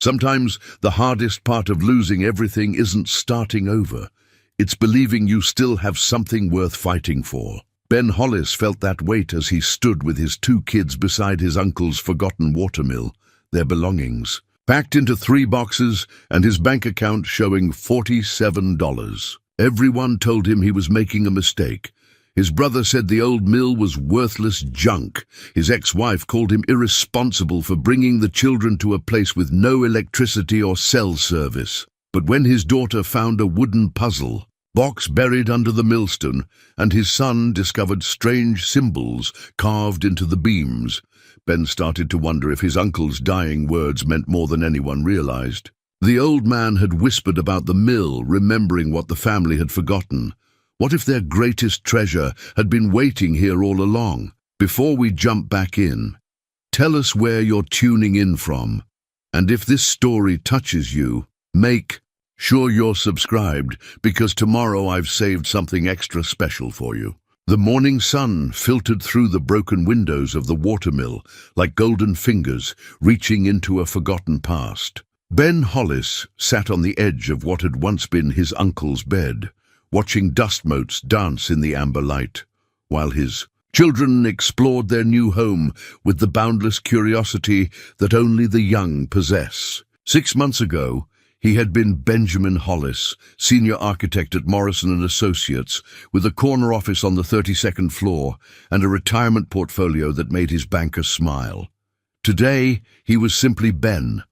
Sometimes the hardest part of losing everything isn't starting over. It's believing you still have something worth fighting for. Ben Hollis felt that weight as he stood with his 2 kids beside his uncle's forgotten watermill, their belongings, packed into 3 boxes and his bank account showing $47. Everyone told him he was making a mistake. His brother said the old mill was worthless junk. His ex-wife called him irresponsible for bringing the children to a place with no electricity or cell service. But when his daughter found a wooden puzzle box buried under the millstone, and his son discovered strange symbols carved into the beams, Ben started to wonder if his uncle's dying words meant more than anyone realized. The old man had whispered about the mill, remembering what the family had forgotten. What if their greatest treasure had been waiting here all along? Before we jump back in, tell us where you're tuning in from. And if this story touches you, make sure you're subscribed, because tomorrow I've saved something extra special for you. The morning sun filtered through the broken windows of the watermill like golden fingers reaching into a forgotten past. Ben Hollis sat on the edge of what had once been his uncle's bed, watching dust motes dance in the amber light, while his children explored their new home with the boundless curiosity that only the young possess. 6 months ago, he had been Benjamin Hollis, senior architect at Morrison & Associates, with a corner office on the 32nd floor and a retirement portfolio that made his banker smile. Today, he was simply Ben,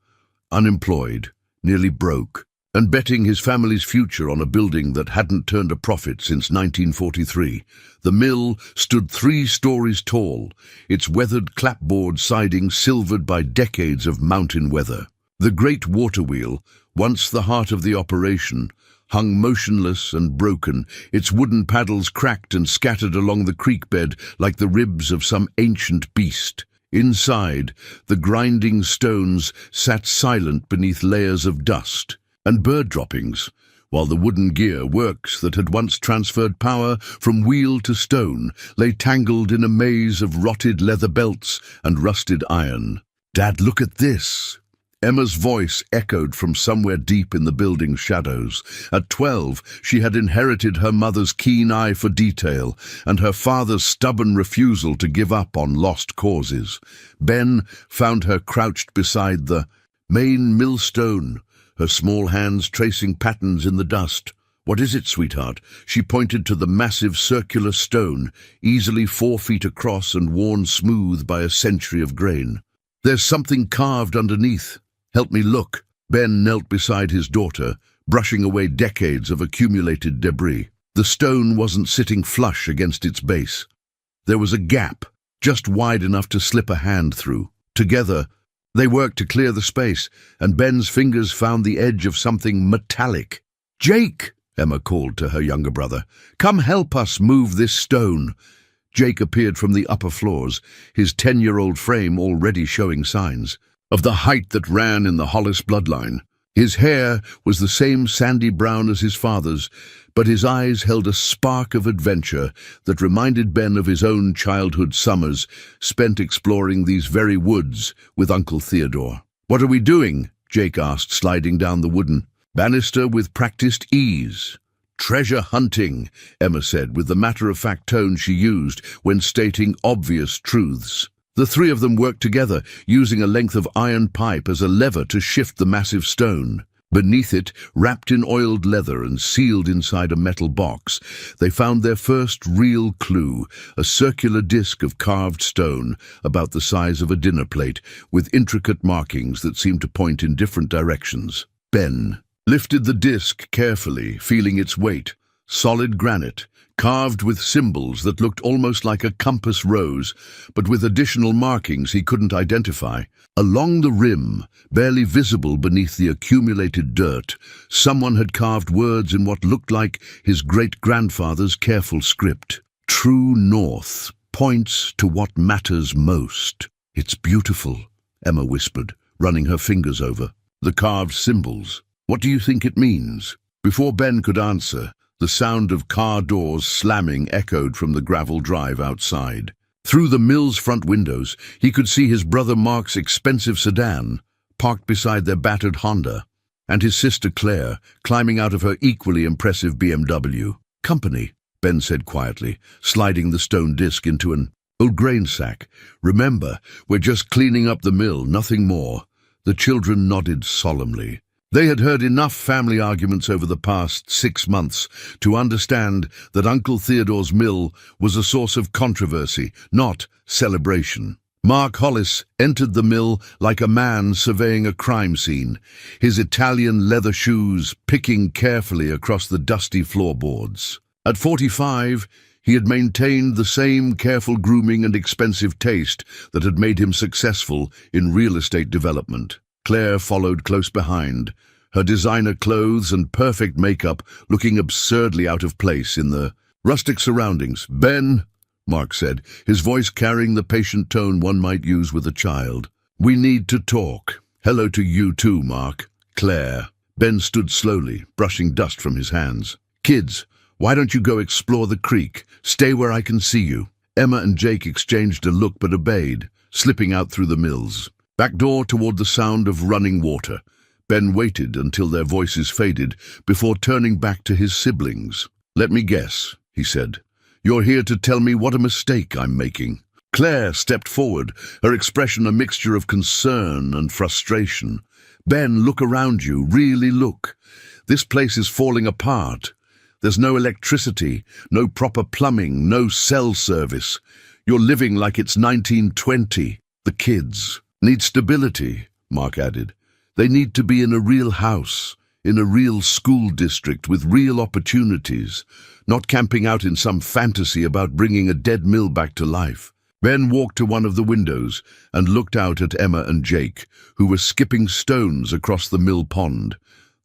unemployed, nearly broke, and betting his family's future on a building that hadn't turned a profit since 1943. The mill stood 3 stories tall, its weathered clapboard siding silvered by decades of mountain weather. The great water wheel, once the heart of the operation, hung motionless and broken, its wooden paddles cracked and scattered along the creek bed like the ribs of some ancient beast. Inside, the grinding stones sat silent beneath layers of dust and bird droppings, while the wooden gear works that had once transferred power from wheel to stone lay tangled in a maze of rotted leather belts and rusted iron. "Dad, look at this!" Emma's voice echoed from somewhere deep in the building's shadows. At 12, she had inherited her mother's keen eye for detail and her father's stubborn refusal to give up on lost causes. Ben found her crouched beside the main millstone, her small hands tracing patterns in the dust. "What is it, sweetheart?" She pointed to the massive circular stone, easily 4 feet across and worn smooth by a century of grain. "There's something carved underneath. Help me look." Ben knelt beside his daughter, brushing away decades of accumulated debris. The stone wasn't sitting flush against its base. There was a gap, just wide enough to slip a hand through. Together, they worked to clear the space, and Ben's fingers found the edge of something metallic. "Jake!" Emma called to her younger brother. "Come help us move this stone." Jake appeared from the upper floors, his 10-year-old frame already showing signs of the height that ran in the Hollis bloodline. His hair was the same sandy brown as his father's, but his eyes held a spark of adventure that reminded Ben of his own childhood summers spent exploring these very woods with Uncle Theodore. "What are we doing?" Jake asked, sliding down the wooden banister with practiced ease. "Treasure hunting," Emma said, with the matter-of-fact tone she used when stating obvious truths. The 3 of them worked together, using a length of iron pipe as a lever to shift the massive stone. Beneath it, wrapped in oiled leather and sealed inside a metal box, they found their first real clue, a circular disc of carved stone about the size of a dinner plate, with intricate markings that seemed to point in different directions. Ben lifted the disc carefully, feeling its weight. Solid granite, carved with symbols that looked almost like a compass rose, but with additional markings he couldn't identify. Along the rim, barely visible beneath the accumulated dirt, someone had carved words in what looked like his great-grandfather's careful script. "True north points to what matters most." "It's beautiful," Emma whispered, running her fingers over the carved symbols. "What do you think it means?" Before Ben could answer, the sound of car doors slamming echoed from the gravel drive outside. Through the mill's front windows, he could see his brother Mark's expensive sedan, parked beside their battered Honda, and his sister Claire climbing out of her equally impressive BMW. "Company," Ben said quietly, sliding the stone disc into an old grain sack. "Remember, we're just cleaning up the mill, nothing more." The children nodded solemnly. They had heard enough family arguments over the past 6 months to understand that Uncle Theodore's mill was a source of controversy, not celebration. Mark Hollis entered the mill like a man surveying a crime scene, his Italian leather shoes picking carefully across the dusty floorboards. At 45, he had maintained the same careful grooming and expensive taste that had made him successful in real estate development. Claire followed close behind, her designer clothes and perfect makeup looking absurdly out of place in the rustic surroundings. "Ben," Mark said, his voice carrying the patient tone one might use with a child. "We need to talk." "Hello to you too, Mark." "Claire." Ben stood slowly, brushing dust from his hands. "Kids, why don't you go explore the creek? Stay where I can see you." Emma and Jake exchanged a look but obeyed, slipping out through the mills. Back door toward the sound of running water. Ben waited until their voices faded before turning back to his siblings. "Let me guess," he said. "You're here to tell me what a mistake I'm making." Claire stepped forward, her expression a mixture of concern and frustration. "Ben, look around you. Really look. This place is falling apart. There's no electricity, no proper plumbing, no cell service. You're living like it's 1920. The kids need stability," Mark added. "They need to be in a real house, in a real school district with real opportunities, not camping out in some fantasy about bringing a dead mill back to life." Ben walked to one of the windows and looked out at Emma and Jake, who were skipping stones across the mill pond.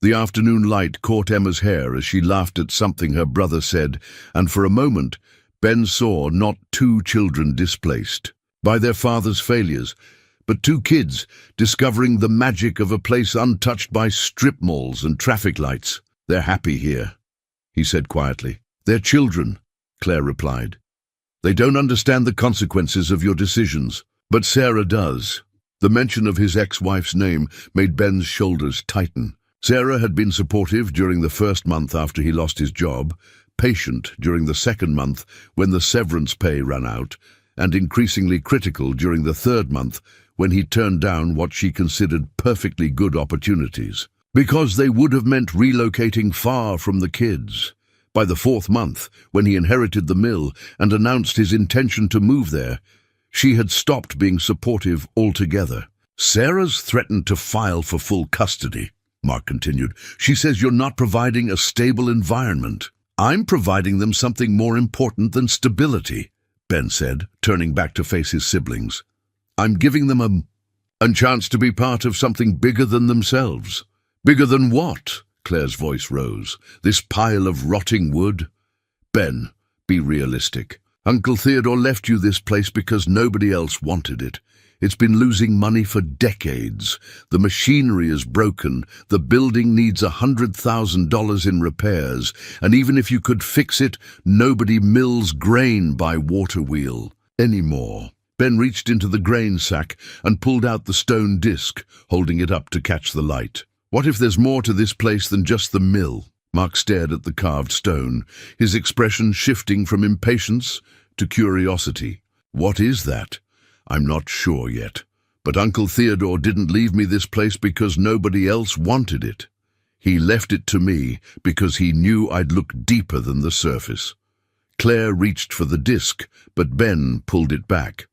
The afternoon light caught Emma's hair as she laughed at something her brother said, and for a moment Ben saw not 2 children displaced by their father's failures, but 2 kids discovering the magic of a place untouched by strip malls and traffic lights. "They're happy here," he said quietly. "They're children," Claire replied. "They don't understand the consequences of your decisions, but Sarah does." The mention of his ex-wife's name made Ben's shoulders tighten. Sarah had been supportive during the first month after he lost his job, patient during the second month when the severance pay ran out, and increasingly critical during the third month when he turned down what she considered perfectly good opportunities, because they would have meant relocating far from the kids. By the 4th month, when he inherited the mill and announced his intention to move there, she had stopped being supportive altogether. "Sarah's threatened to file for full custody," Mark continued. "She says you're not providing a stable environment." "I'm providing them something more important than stability," Ben said, turning back to face his siblings. "I'm giving them a chance to be part of something bigger than themselves." "Bigger than what?" Claire's voice rose. "This pile of rotting wood?" "Ben, be realistic. Uncle Theodore left you this place because nobody else wanted it. It's been losing money for decades. The machinery is broken. The building needs $100,000 in repairs, and even if you could fix it, nobody mills grain by water wheel anymore." Ben reached into the grain sack and pulled out the stone disc, holding it up to catch the light. "What if there's more to this place than just the mill?" Mark stared at the carved stone, his expression shifting from impatience to curiosity. "What is that?" "I'm not sure yet. But Uncle Theodore didn't leave me this place because nobody else wanted it. He left it to me because he knew I'd look deeper than the surface." Claire reached for the disc, but Ben pulled it back.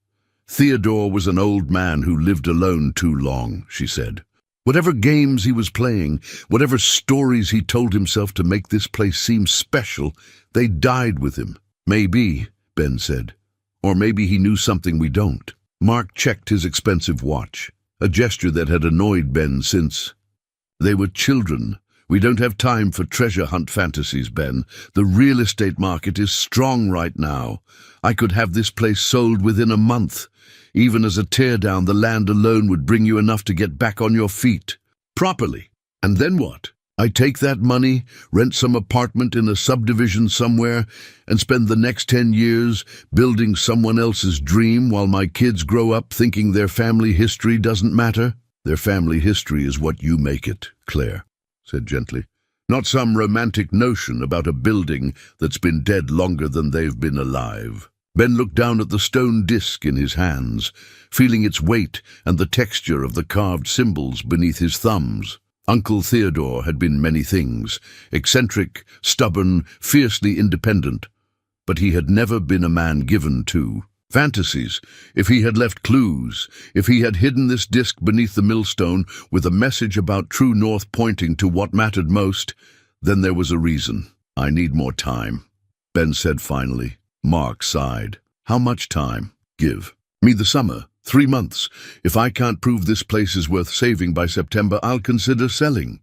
"Theodore was an old man who lived alone too long," she said. "Whatever games he was playing, whatever stories he told himself to make this place seem special, they died with him." "Maybe," Ben said. "Or maybe he knew something we don't." Mark checked his expensive watch, a gesture that had annoyed Ben since they were children. "We don't have time for treasure hunt fantasies, Ben. The real estate market is strong right now. I could have this place sold within a month. Even as a teardown, the land alone would bring you enough to get back on your feet properly. And then what? I take that money, rent some apartment in a subdivision somewhere, and spend the next 10 years building someone else's dream while my kids grow up thinking their family history doesn't matter?" Their family history is what you make it, Claire said gently. Not some romantic notion about a building that's been dead longer than they've been alive. Ben looked down at the stone disc in his hands, feeling its weight and the texture of the carved symbols beneath his thumbs. Uncle Theodore had been many things, eccentric, stubborn, fiercely independent, but he had never been a man given to fantasies. If he had left clues, if he had hidden this disc beneath the millstone with a message about true north pointing to what mattered most, then there was a reason. I need more time, Ben said finally. Mark sighed. How much time? Give me the summer. 3 months. If I can't prove this place is worth saving by September, I'll consider selling.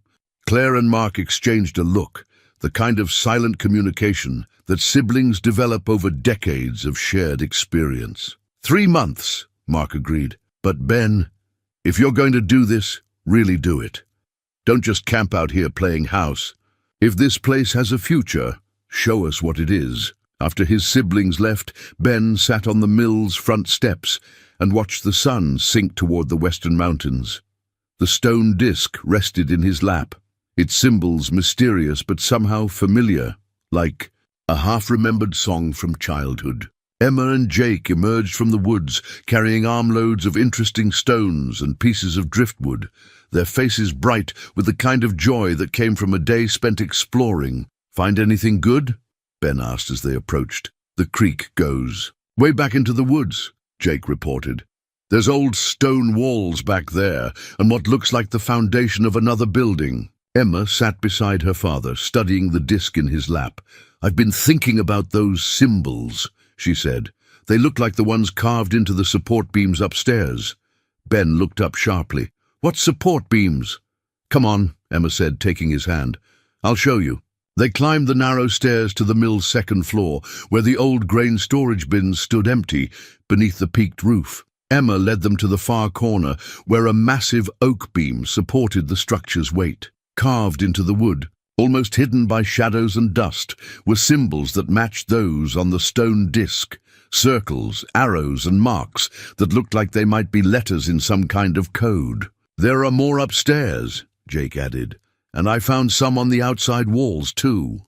Claire and Mark exchanged a look, the kind of silent communication that siblings develop over decades of shared experience. 3 months, Mark agreed. But Ben, if you're going to do this, really do it. Don't just camp out here playing house. If this place has a future, show us what it is. After his siblings left, Ben sat on the mill's front steps and watched the sun sink toward the western mountains. The stone disc rested in his lap, its symbols mysterious but somehow familiar, like a half-remembered song from childhood. Emma and Jake emerged from the woods, carrying armloads of interesting stones and pieces of driftwood, their faces bright with the kind of joy that came from a day spent exploring. Find anything good? Ben asked as they approached. The creek goes way back into the woods, Jake reported. There's old stone walls back there, and what looks like the foundation of another building. Emma sat beside her father, studying the disc in his lap. I've been thinking about those symbols, she said. They look like the ones carved into the support beams upstairs. Ben looked up sharply. What support beams? Come on, Emma said, taking his hand. I'll show you. They climbed the narrow stairs to the mill's second floor, where the old grain storage bins stood empty beneath the peaked roof. Emma led them to the far corner, where a massive oak beam supported the structure's weight. Carved into the wood, almost hidden by shadows and dust, were symbols that matched those on the stone disc, circles, arrows, and marks that looked like they might be letters in some kind of code. There are more upstairs, Jake added, and I found some on the outside walls too.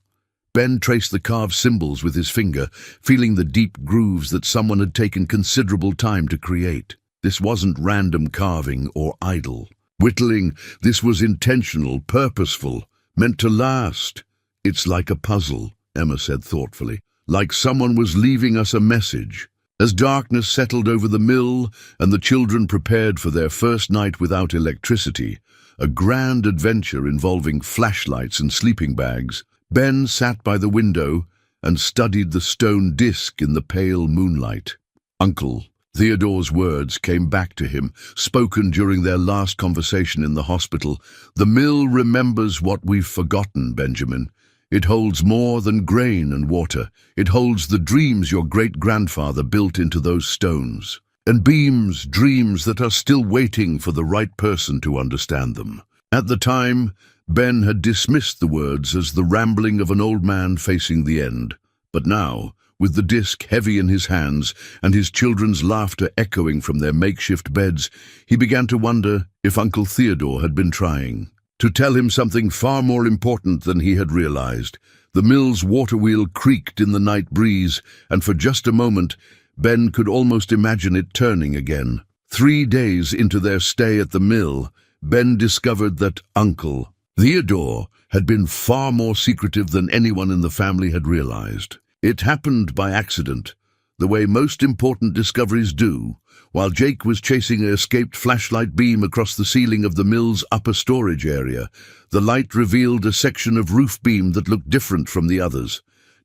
Ben traced the carved symbols with his finger, feeling the deep grooves that someone had taken considerable time to create. This wasn't random carving or idle. Whittling, this was intentional, purposeful, meant to last. It's like a puzzle, Emma said thoughtfully, like someone was leaving us a message. As darkness settled over the mill and the children prepared for their first night without electricity, a grand adventure involving flashlights and sleeping bags, Ben sat by the window and studied the stone disc in the pale moonlight. Uncle Theodore's words came back to him, spoken during their last conversation in the hospital. The mill remembers what we've forgotten, Benjamin. It holds more than grain and water. It holds the dreams your great-grandfather built into those stones, and beams, dreams that are still waiting for the right person to understand them. At the time, Ben had dismissed the words as the rambling of an old man facing the end. But now, with the disc heavy in his hands and his children's laughter echoing from their makeshift beds, he began to wonder if Uncle Theodore had been trying to tell him something far more important than he had realized. The mill's water wheel creaked in the night breeze, and for just a moment, Ben could almost imagine it turning again. 3 days into their stay at the mill, Ben discovered that Uncle Theodore had been far more secretive than anyone in the family had realized. It happened by accident, the way most important discoveries do. While Jake was chasing an escaped flashlight beam across the ceiling of the mill's upper storage area, the light revealed a section of roof beam that looked different from the others.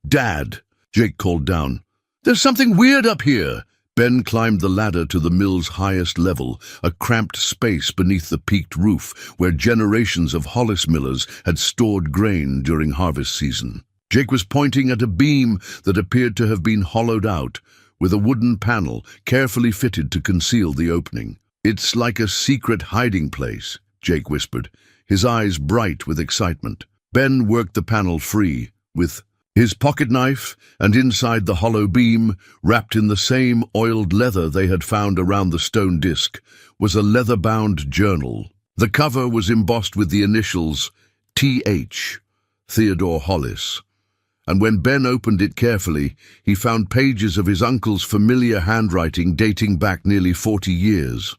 "Dad," Jake called down. "There's something weird up here." Ben climbed the ladder to the mill's highest level, a cramped space beneath the peaked roof where generations of Hollis millers had stored grain during harvest season. Jake was pointing at a beam that appeared to have been hollowed out, with a wooden panel carefully fitted to conceal the opening. "It's like a secret hiding place," Jake whispered, his eyes bright with excitement. Ben worked the panel free, with His pocket knife, and inside the hollow beam, wrapped in the same oiled leather they had found around the stone disc, was a leather-bound journal. The cover was embossed with the initials T.H., Theodore Hollis. And when Ben opened it carefully, he found pages of his uncle's familiar handwriting dating back nearly 40 years.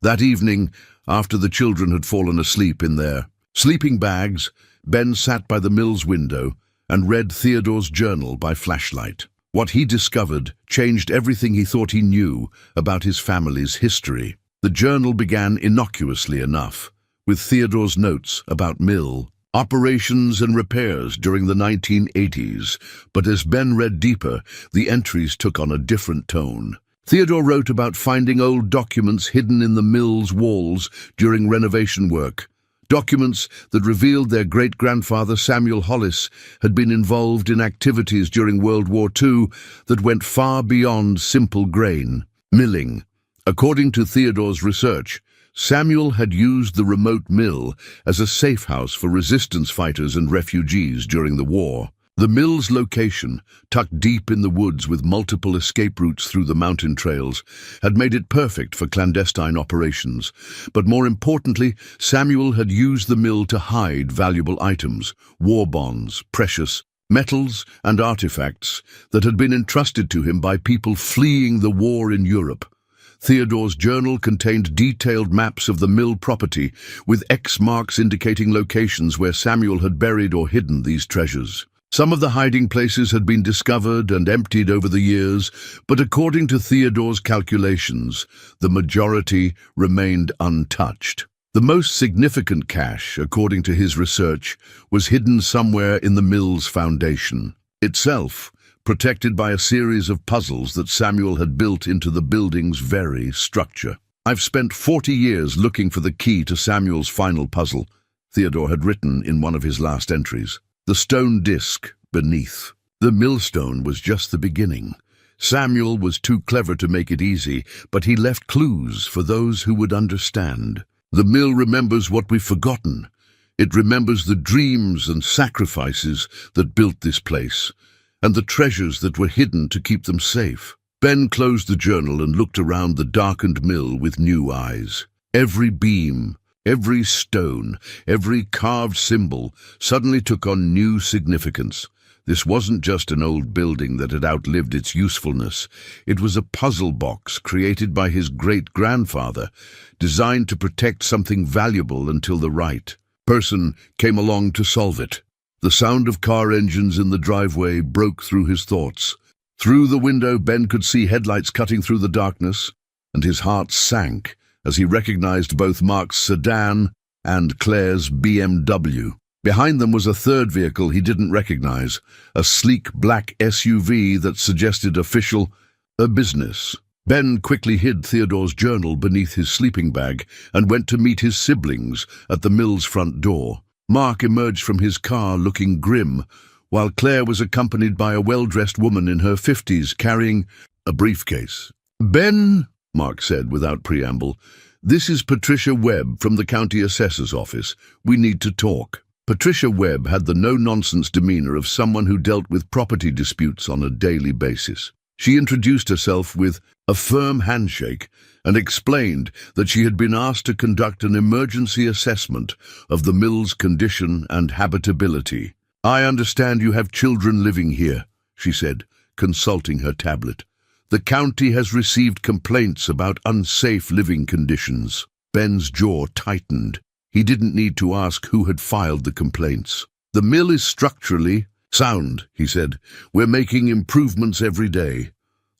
That evening, after the children had fallen asleep in their sleeping bags, Ben sat by the mill's window and read Theodore's journal by flashlight. What he discovered changed everything he thought he knew about his family's history. The journal began innocuously enough, with Theodore's notes about mill operations and repairs during the 1980s, but as Ben read deeper, the entries took on a different tone. Theodore wrote about finding old documents hidden in the mill's walls during renovation work, documents that revealed their great-grandfather Samuel Hollis had been involved in activities during World War II that went far beyond simple grain milling. According to Theodore's research, Samuel had used the remote mill as a safe house for resistance fighters and refugees during the war. The mill's location, tucked deep in the woods with multiple escape routes through the mountain trails, had made it perfect for clandestine operations. But more importantly, Samuel had used the mill to hide valuable items, war bonds, precious metals, and artifacts that had been entrusted to him by people fleeing the war in Europe. Theodore's journal contained detailed maps of the mill property, with X marks indicating locations where Samuel had buried or hidden these treasures. Some of the hiding places had been discovered and emptied over the years, but according to Theodore's calculations, the majority remained untouched. The most significant cache, according to his research, was hidden somewhere in the mill's foundation itself, protected by a series of puzzles that Samuel had built into the building's very structure. "I've spent 40 years looking for the key to Samuel's final puzzle," Theodore had written in one of his last entries. The stone disc beneath. The millstone was just the beginning. Samuel was too clever to make it easy, but he left clues for those who would understand. The mill remembers what we've forgotten. It remembers the dreams and sacrifices that built this place, and the treasures that were hidden to keep them safe. Ben closed the journal and looked around the darkened mill with new eyes. Every beam, every stone, every carved symbol suddenly took on new significance. This wasn't just an old building that had outlived its usefulness. It was a puzzle box created by his great-grandfather, designed to protect something valuable until the right person came along to solve it. The sound of car engines in the driveway broke through his thoughts. Through the window, Ben could see headlights cutting through the darkness, and his heart sank as he recognized both Mark's sedan and Claire's BMW. Behind them was a third vehicle he didn't recognize, a sleek black SUV that suggested a business. Ben quickly hid Theodore's journal beneath his sleeping bag and went to meet his siblings at the mill's front door. Mark emerged from his car looking grim, while Claire was accompanied by a well-dressed woman in her 50s carrying a briefcase. "Ben," Mark said without preamble, "this is Patricia Webb from the county assessor's office. We need to talk." Patricia Webb had the no-nonsense demeanor of someone who dealt with property disputes on a daily basis. She introduced herself with a firm handshake and explained that she had been asked to conduct an emergency assessment of the mill's condition and habitability. "I understand you have children living here," she said, consulting her tablet. "The county has received complaints about unsafe living conditions." Ben's jaw tightened. He didn't need to ask who had filed the complaints. "The mill is structurally sound," he said. "We're making improvements every day."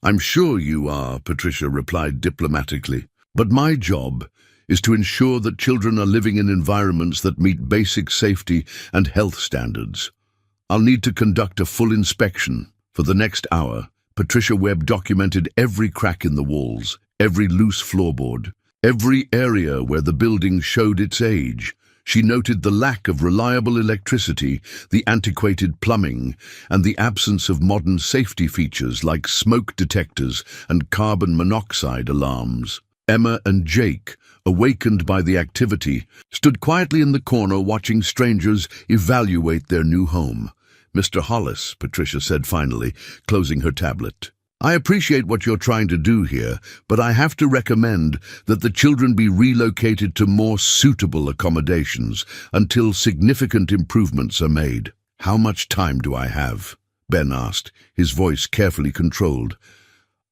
"I'm sure you are," Patricia replied diplomatically. "But my job is to ensure that children are living in environments that meet basic safety and health standards. I'll need to conduct a full inspection." For the next hour, Patricia Webb documented every crack in the walls, every loose floorboard, every area where the building showed its age. She noted the lack of reliable electricity, the antiquated plumbing, and the absence of modern safety features like smoke detectors and carbon monoxide alarms. Emma and Jake, awakened by the activity, stood quietly in the corner watching strangers evaluate their new home. Mr. Hollis, Patricia said finally, closing her tablet. I appreciate what you're trying to do here, but I have to recommend that the children be relocated to more suitable accommodations until significant improvements are made. How much time do I have? Ben asked, his voice carefully controlled.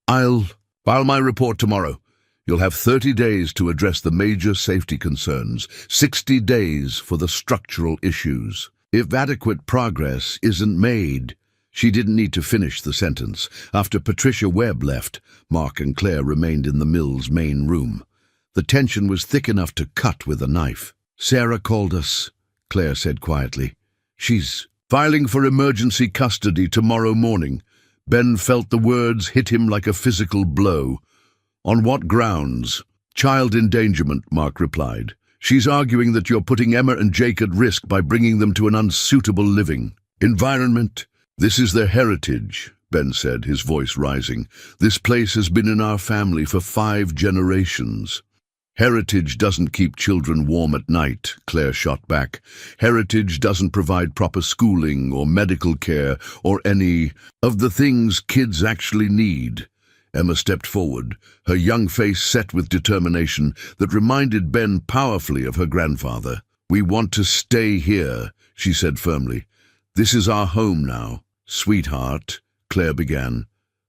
I'll file my report tomorrow. You'll have 30 days to address the major safety concerns, 60 days for the structural issues. If adequate progress isn't made... She didn't need to finish the sentence. After Patricia Webb left, Mark and Claire remained in the mill's main room. The tension was thick enough to cut with a knife. Sarah called us, Claire said quietly. She's filing for emergency custody tomorrow morning. Ben felt the words hit him like a physical blow. On what grounds? Child endangerment, Mark replied. She's arguing that you're putting Emma and Jake at risk by bringing them to an unsuitable living environment. This is their heritage, Ben said, his voice rising. This place has been in our family for 5 generations. Heritage doesn't keep children warm at night, Claire shot back. Heritage doesn't provide proper schooling or medical care or any of the things kids actually need. Emma stepped forward, her young face set with determination that reminded Ben powerfully of her grandfather. We want to stay here, she said firmly. This is our home now. Sweetheart, Claire began,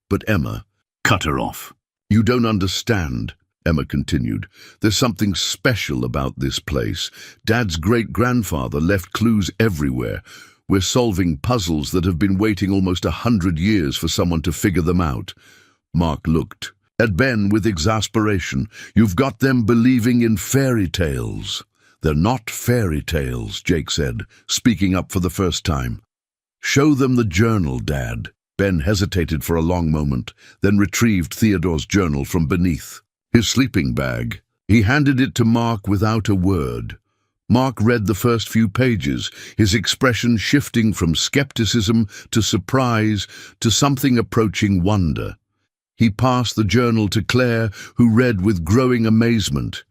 but Emma cut her off. You don't understand, Emma continued. There's something special about this place. Dad's great-grandfather left clues everywhere. We're solving puzzles that have been waiting almost 100 years for someone to figure them out. Mark looked at Ben with exasperation. You've got them believing in fairy tales. They're not fairy tales, Jake said, speaking up for the first time. Show them the journal, Dad. Ben hesitated for a long moment, then retrieved Theodore's journal from beneath his sleeping bag. He handed it to Mark without a word. Mark read the first few pages, his expression shifting from skepticism to surprise to something approaching wonder. He passed the journal to Claire, who read with growing amazement.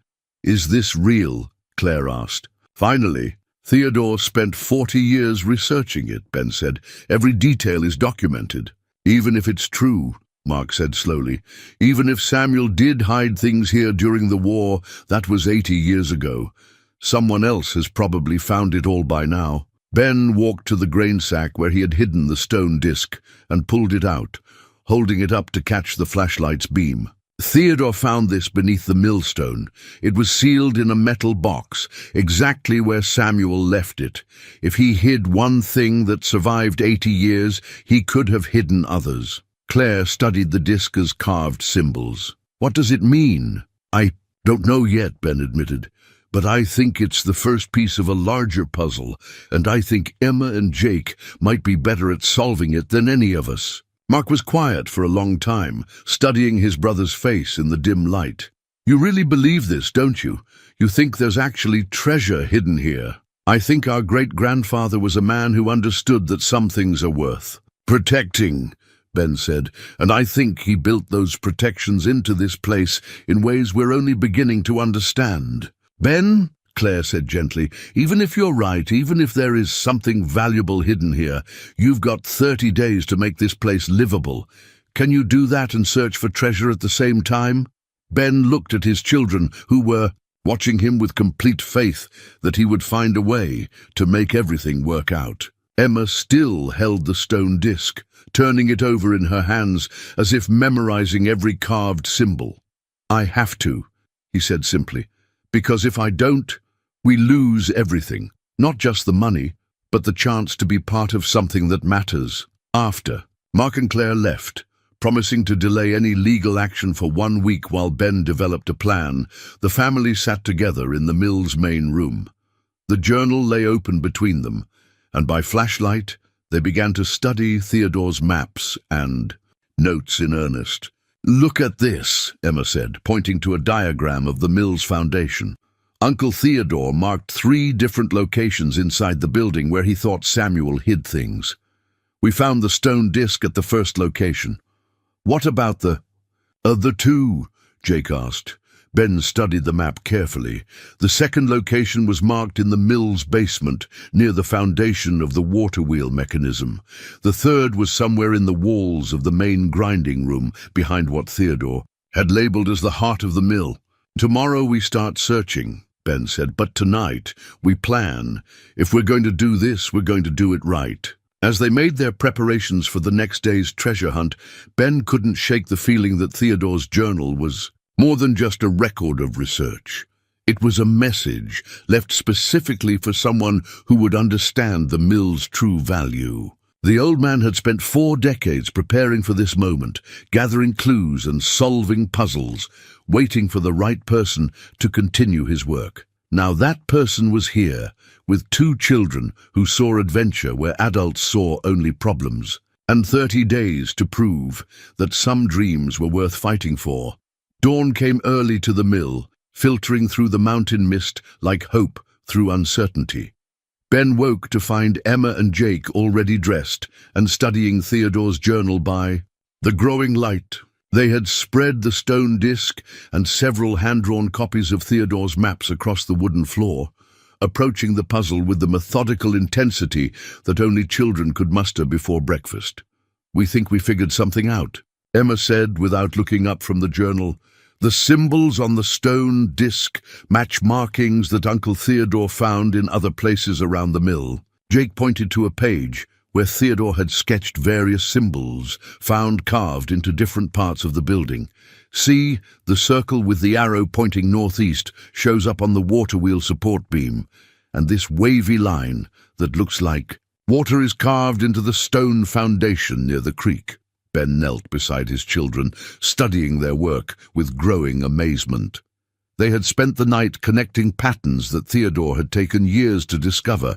Is this real? Claire asked. Finally. Theodore spent 40 years researching it, Ben said. Every detail is documented. Even if it's true, Mark said slowly. Even if Samuel did hide things here during the war, that was 80 years ago. Someone else has probably found it all by now. Ben walked to the grain sack where he had hidden the stone disc and pulled it out, holding it up to catch the flashlight's beam. Theodore found this beneath the millstone. It was sealed in a metal box, exactly where Samuel left it. If he hid one thing that survived 80 years, he could have hidden others. Claire studied the disc as carved symbols. What does it mean? I don't know yet, Ben admitted. But I think it's the first piece of a larger puzzle, and I think Emma and Jake might be better at solving it than any of us. Mark was quiet for a long time, studying his brother's face in the dim light. You really believe this, don't you? You think there's actually treasure hidden here? I think our great-grandfather was a man who understood that some things are worth protecting, Ben said, and I think he built those protections into this place in ways we're only beginning to understand. Ben, Claire said gently, even if you're right, even if there is something valuable hidden here, you've got 30 days to make this place livable. Can you do that and search for treasure at the same time? Ben looked at his children, who were watching him with complete faith that he would find a way to make everything work out. Emma still held the stone disc, turning it over in her hands as if memorizing every carved symbol. I have to, he said simply, because if I don't, we lose everything, not just the money, but the chance to be part of something that matters. After, Mark and Claire left, promising to delay any legal action for 1 week while Ben developed a plan. The family sat together in the mill's main room. The journal lay open between them, and by flashlight they began to study Theodore's maps and notes in earnest. Look at this, Emma said, pointing to a diagram of the mill's foundation. Uncle Theodore marked 3 different locations inside the building where he thought Samuel hid things. We found the stone disc at the first location. What about the 2? Jake asked. Ben studied the map carefully. The second location was marked in the mill's basement, near the foundation of the water wheel mechanism. The third was somewhere in the walls of the main grinding room, behind what Theodore had labeled as the heart of the mill. "Tomorrow we start searching," Ben said, "but tonight we plan. If we're going to do this, we're going to do it right." As they made their preparations for the next day's treasure hunt, Ben couldn't shake the feeling that Theodore's journal was more than just a record of research. It was a message left specifically for someone who would understand the mill's true value. The old man had spent 4 decades preparing for this moment, gathering clues and solving puzzles, waiting for the right person to continue his work. Now that person was here, with 2 children who saw adventure where adults saw only problems, and 30 days to prove that some dreams were worth fighting for. Dawn came early to the mill, filtering through the mountain mist like hope through uncertainty. Ben woke to find Emma and Jake already dressed and studying Theodore's journal by the growing light. They had spread the stone disc and several hand-drawn copies of Theodore's maps across the wooden floor, approaching the puzzle with the methodical intensity that only children could muster before breakfast. "We think we figured something out," Emma said without looking up from the journal. "The symbols on the stone disc match markings that Uncle Theodore found in other places around the mill." Jake pointed to a page where Theodore had sketched various symbols found carved into different parts of the building. "See, the circle with the arrow pointing northeast shows up on the water wheel support beam, and this wavy line that looks like water is carved into the stone foundation near the creek." Ben knelt beside his children, studying their work with growing amazement. They had spent the night connecting patterns that Theodore had taken years to discover,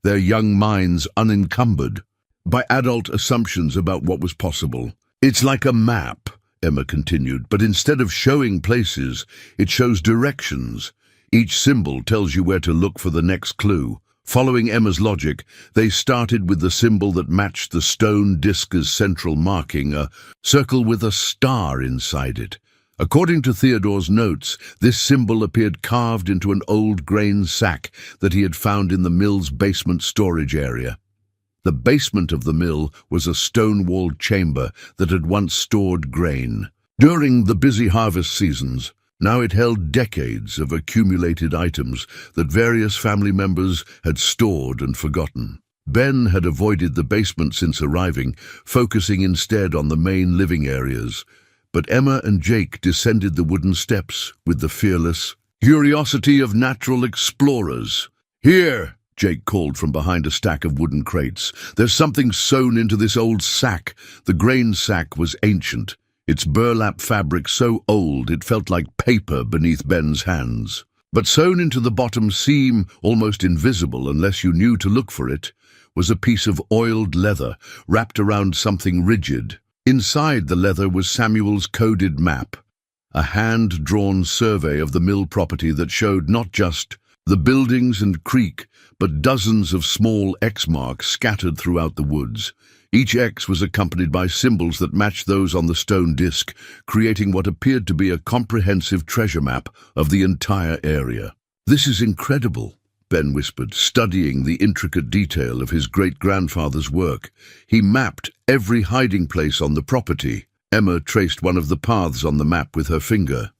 their young minds unencumbered by adult assumptions about what was possible. "It's like a map," Emma continued, "but instead of showing places, it shows directions. Each symbol tells you where to look for the next clue." Following Emma's logic, they started with the symbol that matched the stone disc's central marking, a circle with a star inside it. According to Theodore's notes, this symbol appeared carved into an old grain sack that he had found in the mill's basement storage area. The basement of the mill was a stone-walled chamber that had once stored grain. During the busy harvest seasons, now it held decades of accumulated items that various family members had stored and forgotten. Ben had avoided the basement since arriving, focusing instead on the main living areas. But Emma and Jake descended the wooden steps with the fearless curiosity of natural explorers. "Here," Jake called from behind a stack of wooden crates. "There's something sewn into this old sack." The grain sack was ancient, its burlap fabric so old it felt like paper beneath Ben's hands. But sewn into the bottom seam, almost invisible unless you knew to look for it, was a piece of oiled leather wrapped around something rigid. Inside the leather was Samuel's coded map, a hand-drawn survey of the mill property that showed not just the buildings and creek, but dozens of small X marks scattered throughout the woods. Each X was accompanied by symbols that matched those on the stone disc, creating what appeared to be a comprehensive treasure map of the entire area. "This is incredible," Ben whispered, studying the intricate detail of his great-grandfather's work. He mapped every hiding place on the property. Emma traced one of the paths on the map with her finger.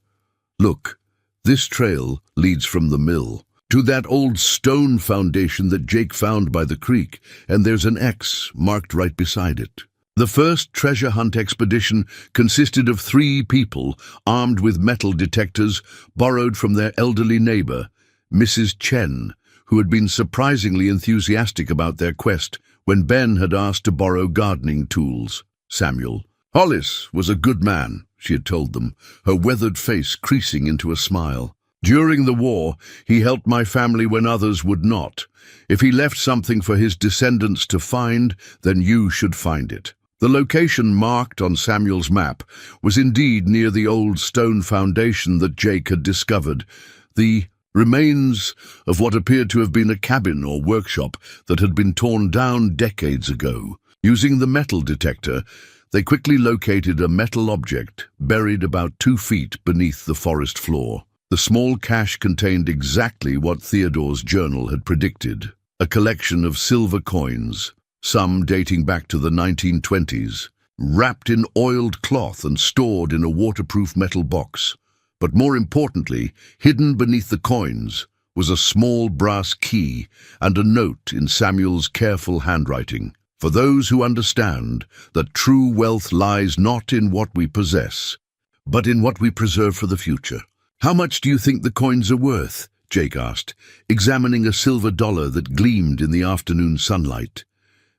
"Look, this trail leads from the mill to that old stone foundation that Jake found by the creek, and there's an X marked right beside it." The first treasure hunt expedition consisted of 3 people armed with metal detectors borrowed from their elderly neighbor, Mrs. Chen, who had been surprisingly enthusiastic about their quest when Ben had asked to borrow gardening tools. Samuel Hollis was a good man, she had told them, her weathered face creasing into a smile. "During the war, he helped my family when others would not. If he left something for his descendants to find, then you should find it." The location marked on Samuel's map was indeed near the old stone foundation that Jake had discovered, the remains of what appeared to have been a cabin or workshop that had been torn down decades ago. Using the metal detector, They quickly located a metal object buried about 2 feet beneath the forest floor. The small cache contained exactly what Theodore's journal had predicted, a collection of silver coins, some dating back to the 1920s, wrapped in oiled cloth and stored in a waterproof metal box. But more importantly, hidden beneath the coins was a small brass key and a note in Samuel's careful handwriting. For those who understand that true wealth lies not in what we possess, but in what we preserve for the future. "How much do you think the coins are worth?" Jake asked, examining a silver dollar that gleamed in the afternoon sunlight.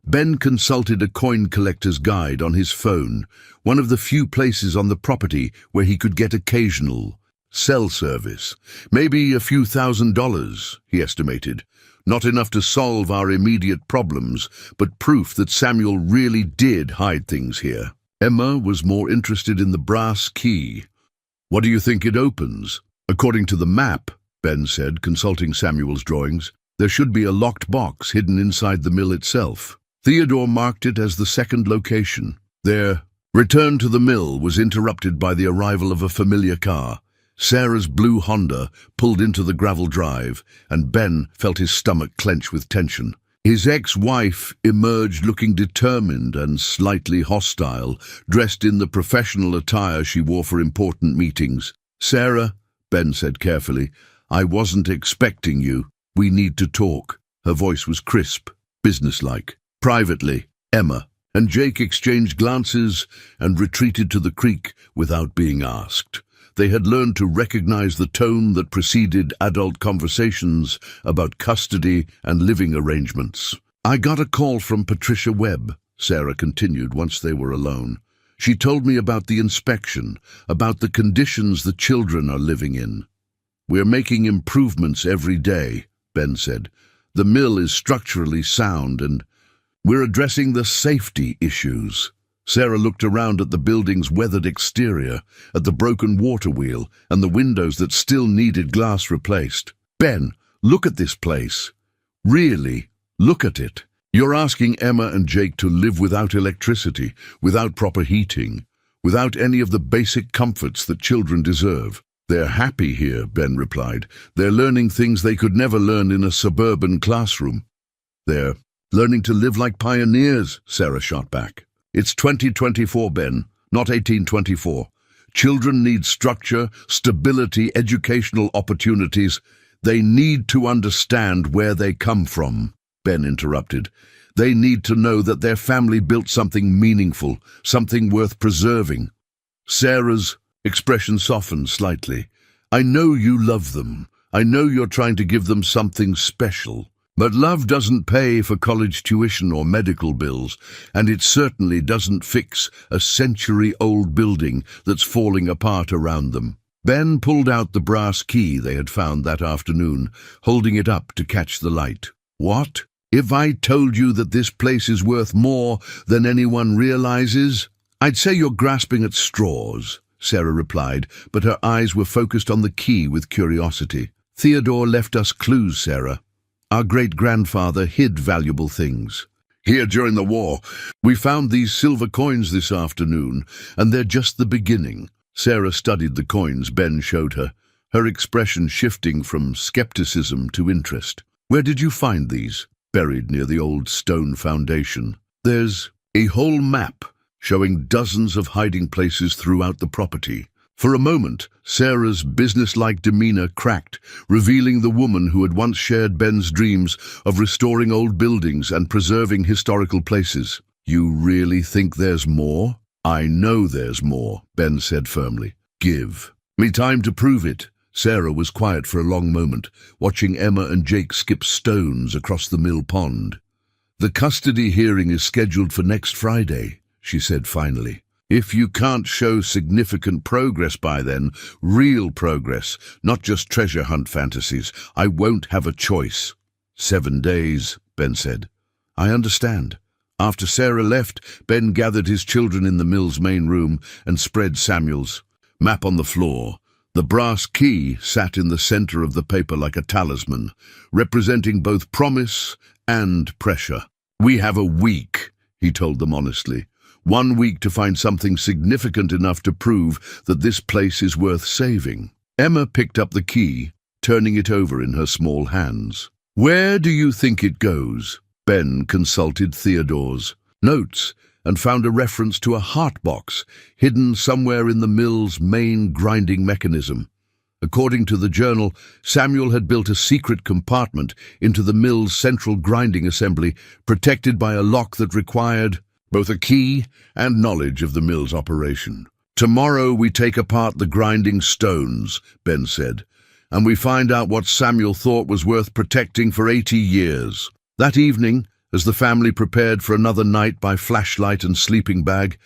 Ben consulted a coin collector's guide on his phone, one of the few places on the property where he could get occasional cell service. "Maybe a few $1,000s, he estimated. Not enough to solve our immediate problems, but proof that Samuel really did hide things here." Emma was more interested in the brass key. "What do you think it opens?" "According to the map," Ben said, consulting Samuel's drawings, "there should be a locked box hidden inside the mill itself." Theodore marked it as the second location. Their return to the mill was interrupted by the arrival of a familiar car. Sarah's blue Honda pulled into the gravel drive, and Ben felt his stomach clench with tension. His ex-wife emerged looking determined and slightly hostile, dressed in the professional attire she wore for important meetings. "Sarah," Ben said carefully, "I wasn't expecting you. We need to talk." Her voice was crisp, businesslike. "Privately, Emma." And Jake exchanged glances and retreated to the creek without being asked. They had learned to recognize the tone that preceded adult conversations about custody and living arrangements. "I got a call from Patricia Webb," Sarah continued once they were alone. "She told me about the inspection, about the conditions the children are living in." "We're making improvements every day," Ben said. "The mill is structurally sound and we're addressing the safety issues." Sarah looked around at the building's weathered exterior, at the broken water wheel and the windows that still needed glass replaced. "Ben, look at this place. Really, look at it. You're asking Emma and Jake to live without electricity, without proper heating, without any of the basic comforts that children deserve." "They're happy here," Ben replied. "They're learning things they could never learn in a suburban classroom." "They're learning to live like pioneers," Sarah shot back. "It's 2024, Ben, not 1824. Children need structure, stability, educational opportunities. They need to understand where they come from," Ben interrupted. "They need to know that their family built something meaningful, something worth preserving." Sarah's expression softened slightly. "I know you love them. I know you're trying to give them something special. But love doesn't pay for college tuition or medical bills, and it certainly doesn't fix a century-old building that's falling apart around them." Ben pulled out the brass key they had found that afternoon, holding it up to catch the light. "What? If I told you that this place is worth more than anyone realizes?" "I'd say you're grasping at straws," Sarah replied, but her eyes were focused on the key with curiosity. "Theodore left us clues, Sarah. Our great-grandfather hid valuable things. Here during the war, we found these silver coins this afternoon, and they're just the beginning." Sarah studied the coins Ben showed her, her expression shifting from skepticism to interest. "Where did you find these?" "Buried near the old stone foundation. There's a whole map showing dozens of hiding places throughout the property." For a moment, Sarah's businesslike demeanor cracked, revealing the woman who had once shared Ben's dreams of restoring old buildings and preserving historical places. "You really think there's more?" "I know there's more," Ben said firmly. "Give me time to prove it." Sarah was quiet for a long moment, watching Emma and Jake skip stones across the mill pond. "The custody hearing is scheduled for next Friday," she said finally. "If you can't show significant progress by then, real progress, not just treasure hunt fantasies, I won't have a choice." 7 days, Ben said. "I understand." After Sarah left, Ben gathered his children in the mill's main room and spread Samuel's map on the floor. The brass key sat in the center of the paper like a talisman, representing both promise and pressure. "We have a week," he told them honestly. 1 week to find something significant enough to prove that this place is worth saving. Emma picked up the key, turning it over in her small hands. "Where do you think it goes?" Ben consulted Theodore's notes and found a reference to a heart box hidden somewhere in the mill's main grinding mechanism. According to the journal, Samuel had built a secret compartment into the mill's central grinding assembly, protected by a lock that required both a key and knowledge of the mill's operation. "Tomorrow we take apart the grinding stones," Ben said, "and we find out what Samuel thought was worth protecting for 80 years. That evening, as the family prepared for another night by flashlight and sleeping bag,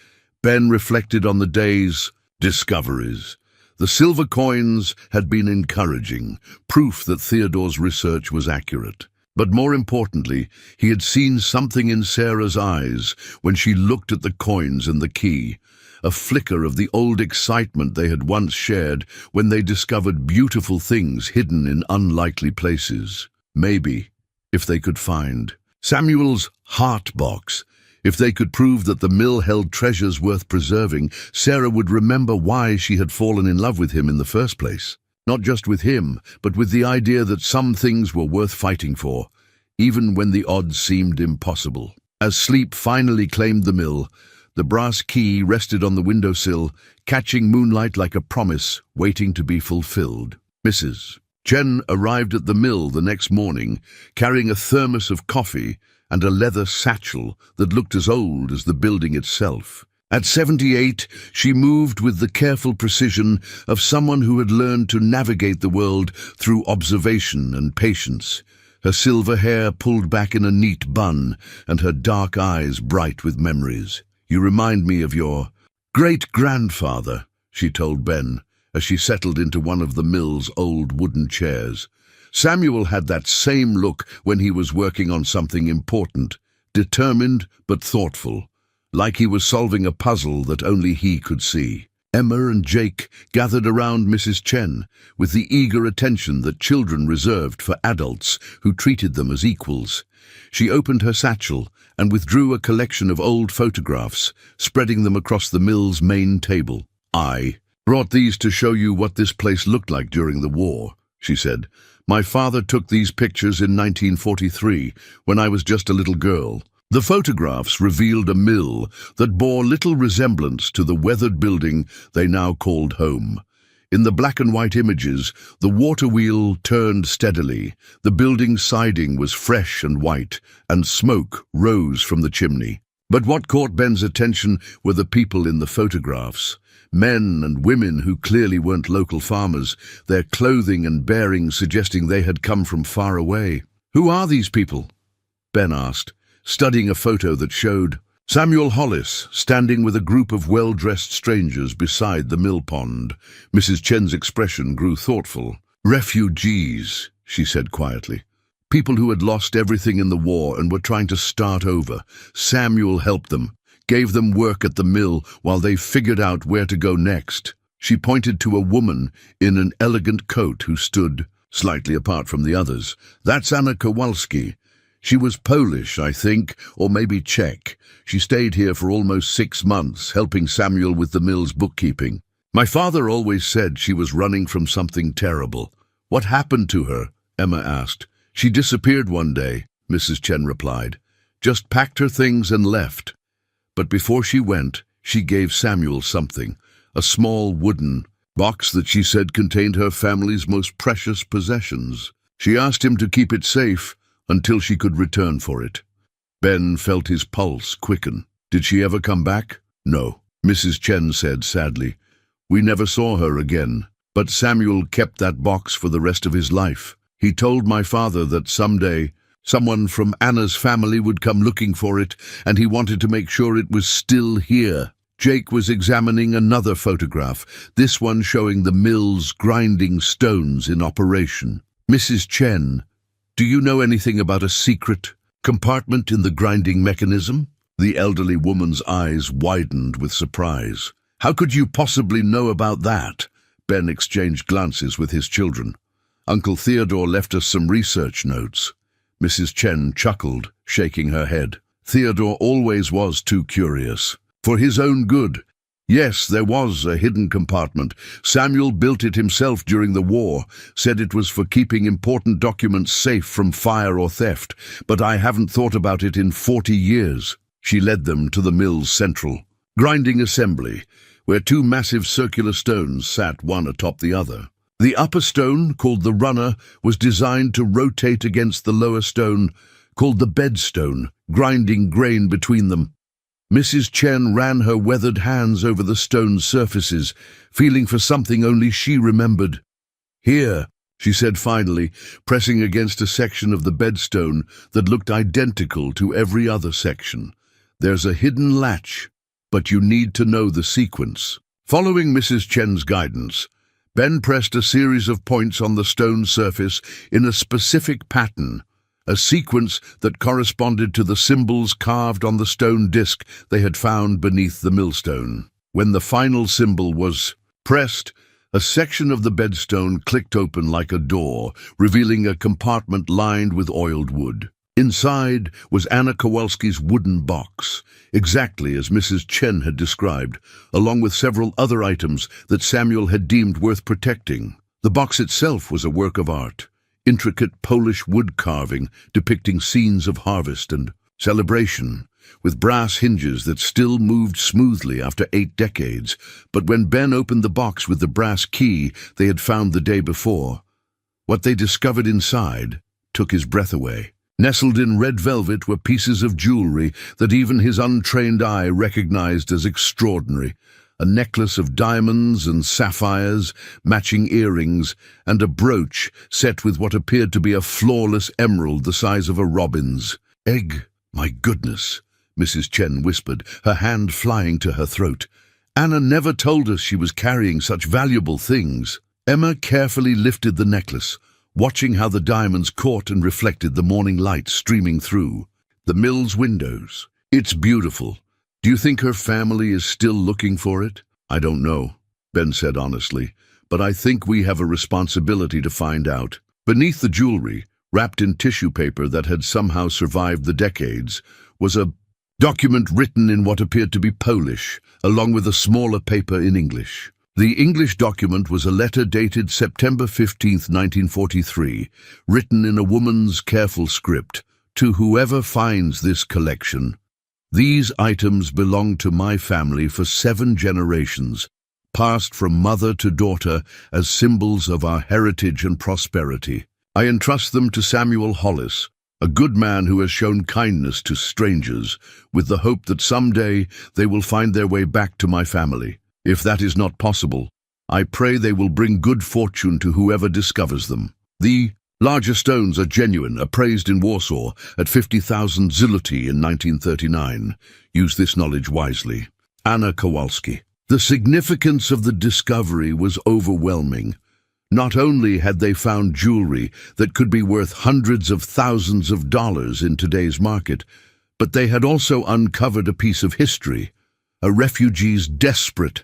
Ben reflected on the day's discoveries. The silver coins had been encouraging, proof that Theodore's research was accurate. But more importantly, he had seen something in Sarah's eyes when she looked at the coins and the key, a flicker of the old excitement they had once shared when they discovered beautiful things hidden in unlikely places. Maybe, if they could find Samuel's heart box, if they could prove that the mill held treasures worth preserving, Sarah would remember why she had fallen in love with him in the first place. Not just with him, but with the idea that some things were worth fighting for, even when the odds seemed impossible. As sleep finally claimed the mill, the brass key rested on the windowsill, catching moonlight like a promise waiting to be fulfilled. Mrs. Chen arrived at the mill the next morning, carrying a thermos of coffee and a leather satchel that looked as old as the building itself. At 78, she moved with the careful precision of someone who had learned to navigate the world through observation and patience. Her silver hair pulled back in a neat bun, and her dark eyes bright with memories. "You remind me of your great-grandfather," she told Ben, as she settled into one of the mill's old wooden chairs. Samuel had that same look when he was working on something important, determined but thoughtful, like he was solving a puzzle that only he could see. Emma and Jake gathered around Mrs. Chen with the eager attention that children reserved for adults who treated them as equals. She opened her satchel and withdrew a collection of old photographs, spreading them across the mill's main table. "I brought these to show you what this place looked like during the war," she said. "My father took these pictures in 1943, when I was just a little girl." The photographs revealed a mill that bore little resemblance to the weathered building they now called home. In the black and white images, the water wheel turned steadily, the building's siding was fresh and white, and smoke rose from the chimney. But what caught Ben's attention were the people in the photographs. Men and women who clearly weren't local farmers, their clothing and bearing suggesting they had come from far away. "Who are these people?" Ben asked, studying a photo that showed Samuel Hollis standing with a group of well-dressed strangers beside the mill pond. Mrs. Chen's expression grew thoughtful. "Refugees," she said quietly. "People who had lost everything in the war and were trying to start over. Samuel helped them, gave them work at the mill while they figured out where to go next." She pointed to a woman in an elegant coat who stood slightly apart from the others. "That's Anna Kowalski. She was Polish, I think, or maybe Czech. She stayed here for almost 6 months, helping Samuel with the mill's bookkeeping. My father always said she was running from something terrible." "What happened to her?" Emma asked. "She disappeared one day," Mrs. Chen replied. "Just packed her things and left. But before she went, she gave Samuel something, a small wooden box that she said contained her family's most precious possessions. She asked him to keep it safe until she could return for it." Ben felt his pulse quicken. "Did she ever come back?" "No," Mrs. Chen said sadly. "We never saw her again. But Samuel kept that box for the rest of his life. He told my father that someday someone from Anna's family would come looking for it, and he wanted to make sure it was still here." Jake was examining another photograph, this one showing the mill's grinding stones in operation. "Mrs. Chen, do you know anything about a secret compartment in the grinding mechanism?" The elderly woman's eyes widened with surprise. "How could you possibly know about that?" Ben exchanged glances with his children. "Uncle Theodore left us some research notes." Mrs. Chen chuckled, shaking her head. "Theodore always was too curious." For his own good. Yes, there was a hidden compartment. Samuel built it himself during the war, said it was for keeping important documents safe from fire or theft, but I haven't thought about it in 40 years. She led them to the mill's central grinding assembly, where two massive circular stones sat one atop the other. The upper stone, called the runner, was designed to rotate against the lower stone, called the bedstone, grinding grain between them. Mrs. Chen ran her weathered hands over the stone surfaces, feeling for something only she remembered. "Here," she said finally, pressing against a section of the bedstone that looked identical to every other section. "There's a hidden latch, but you need to know the sequence." Following Mrs. Chen's guidance, Ben pressed a series of points on the stone surface in a specific pattern, a sequence that corresponded to the symbols carved on the stone disc they had found beneath the millstone. When the final symbol was pressed, a section of the bedstone clicked open like a door, revealing a compartment lined with oiled wood. Inside was Anna Kowalski's wooden box, exactly as Mrs. Chen had described, along with several other items that Samuel had deemed worth protecting. The box itself was a work of art, intricate Polish wood carving depicting scenes of harvest and celebration, with brass hinges that still moved smoothly after 8 decades. But when Ben opened the box with the brass key they had found the day before, what they discovered inside took his breath away. Nestled in red velvet were pieces of jewelry that even his untrained eye recognized as extraordinary. A necklace of diamonds and sapphires, matching earrings, and a brooch set with what appeared to be a flawless emerald the size of a robin's egg. "My goodness," Mrs. Chen whispered, her hand flying to her throat. "Anna never told us she was carrying such valuable things." Emma carefully lifted the necklace, watching how the diamonds caught and reflected the morning light streaming through the mill's windows. "It's beautiful. Do you think her family is still looking for it?" "I don't know," Ben said honestly, "but I think we have a responsibility to find out." Beneath the jewelry, wrapped in tissue paper that had somehow survived the decades, was a document written in what appeared to be Polish, along with a smaller paper in English. The English document was a letter dated September 15, 1943, written in a woman's careful script, "To whoever finds this collection. These items belong to my family for 7 generations, passed from mother to daughter as symbols of our heritage and prosperity. I entrust them to Samuel Hollis, a good man who has shown kindness to strangers, with the hope that someday they will find their way back to my family. If that is not possible, I pray they will bring good fortune to whoever discovers them. The larger stones are genuine, appraised in Warsaw at 50,000 zloty in 1939. Use this knowledge wisely. Anna Kowalski." The significance of the discovery was overwhelming. Not only had they found jewelry that could be worth hundreds of thousands of dollars in today's market, but they had also uncovered a piece of history, a refugee's desperate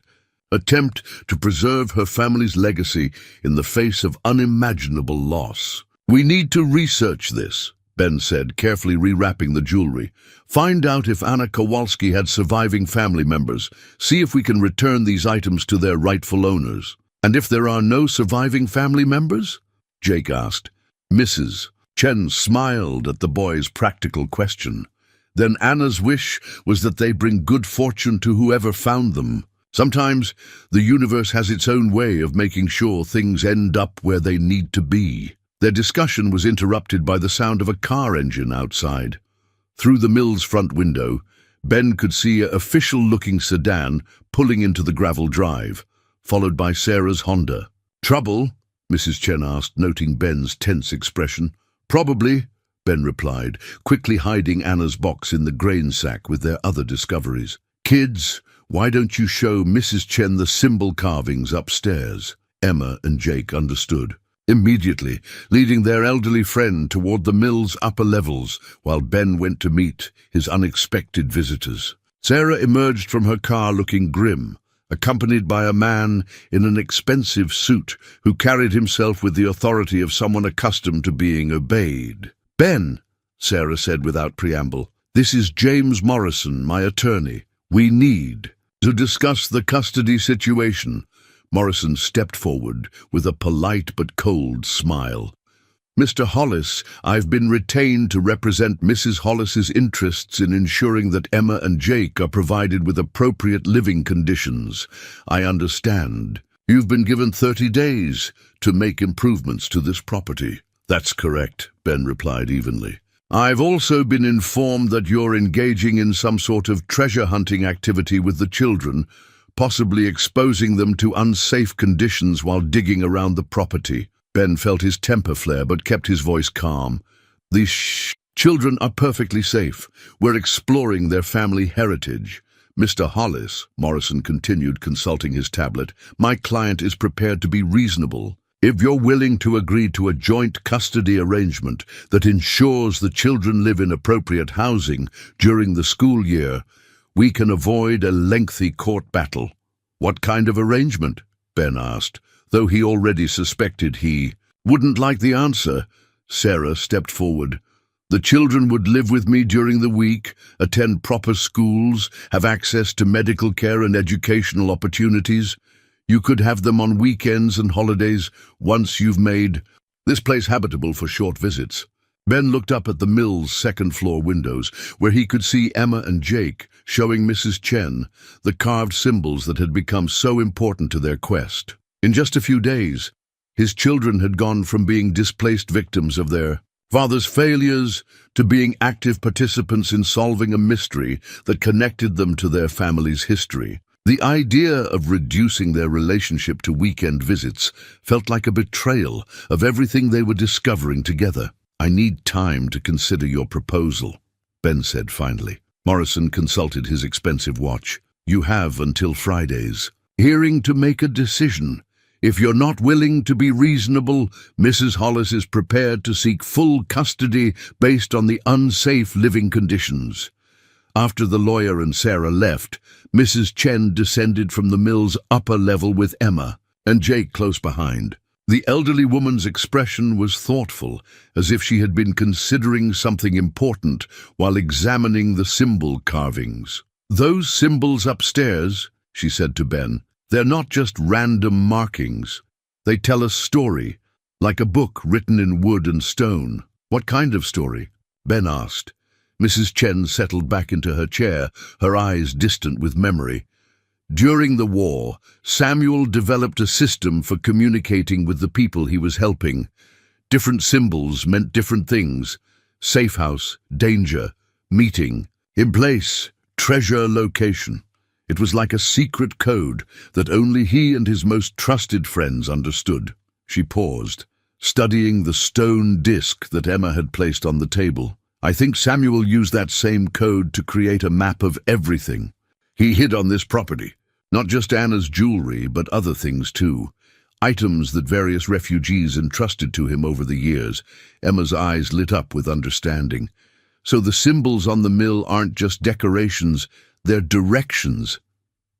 attempt to preserve her family's legacy in the face of unimaginable loss. "We need to research this," Ben said, carefully rewrapping the jewelry. "Find out if Anna Kowalski had surviving family members. See if we can return these items to their rightful owners." "And if there are no surviving family members?" Jake asked. Mrs. Chen smiled at the boy's practical question. "Then Anna's wish was that they bring good fortune to whoever found them. Sometimes the universe has its own way of making sure things end up where they need to be." Their discussion was interrupted by the sound of a car engine outside. Through the mill's front window, Ben could see an official-looking sedan pulling into the gravel drive, followed by Sarah's Honda. "Trouble?" Mrs. Chen asked, noting Ben's tense expression. "Probably," Ben replied, quickly hiding Anna's box in the grain sack with their other discoveries. "Kids, why don't you show Mrs. Chen the symbol carvings upstairs?" Emma and Jake understood, immediately leading their elderly friend toward the mill's upper levels while Ben went to meet his unexpected visitors. Sarah emerged from her car looking grim, accompanied by a man in an expensive suit who carried himself with the authority of someone accustomed to being obeyed. "Ben," Sarah said without preamble, "this is James Morrison, my attorney. We need to discuss the custody situation. Morrison stepped forward with a polite but cold smile. Mr. Hollis, I've been retained to represent Mrs. Hollis's interests in ensuring that Emma and Jake are provided with appropriate living conditions. I understand. You've been given 30 days to make improvements to this property. That's correct, Ben replied evenly. I've also been informed that you're engaging in some sort of treasure hunting activity with the children, possibly exposing them to unsafe conditions while digging around the property. Ben felt his temper flare but kept his voice calm. These children are perfectly safe. We're exploring their family heritage. Mr. Hollis, Morrison continued, consulting his tablet, my client is prepared to be reasonable. If you're willing to agree to a joint custody arrangement that ensures the children live in appropriate housing during the school year, we can avoid a lengthy court battle. What kind of arrangement? Ben asked, though he already suspected he wouldn't like the answer. Sarah stepped forward. The children would live with me during the week, attend proper schools, have access to medical care and educational opportunities. You could have them on weekends and holidays once you've made this place habitable for short visits. Ben looked up at the mill's second-floor windows, where he could see Emma and Jake, showing Mrs. Chen the carved symbols that had become so important to their quest. In just a few days, his children had gone from being displaced victims of their father's failures to being active participants in solving a mystery that connected them to their family's history. The idea of reducing their relationship to weekend visits felt like a betrayal of everything they were discovering together. I need time to consider your proposal, Ben said finally. Morrison consulted his expensive watch. You have until Friday's hearing to make a decision. If you're not willing to be reasonable, Mrs. Hollis is prepared to seek full custody based on the unsafe living conditions. After the lawyer and Sarah left, Mrs. Chen descended from the mill's upper level with Emma and Jake close behind. The elderly woman's expression was thoughtful, as if she had been considering something important while examining the symbol carvings. Those symbols upstairs, she said to Ben, they're not just random markings. They tell a story, like a book written in wood and stone. What kind of story? Ben asked. Mrs. Chen settled back into her chair, her eyes distant with memory. During the war, Samuel developed a system for communicating with the people he was helping. Different symbols meant different things. Safe house, danger, meeting, in place, treasure, location. It was like a secret code that only he and his most trusted friends understood. She paused, studying the stone disc that Emma had placed on the table. I think Samuel used that same code to create a map of everything. He hid on this property, not just Anna's jewelry, but other things too. Items that various refugees entrusted to him over the years. Emma's eyes lit up with understanding. So the symbols on the mill aren't just decorations, they're directions.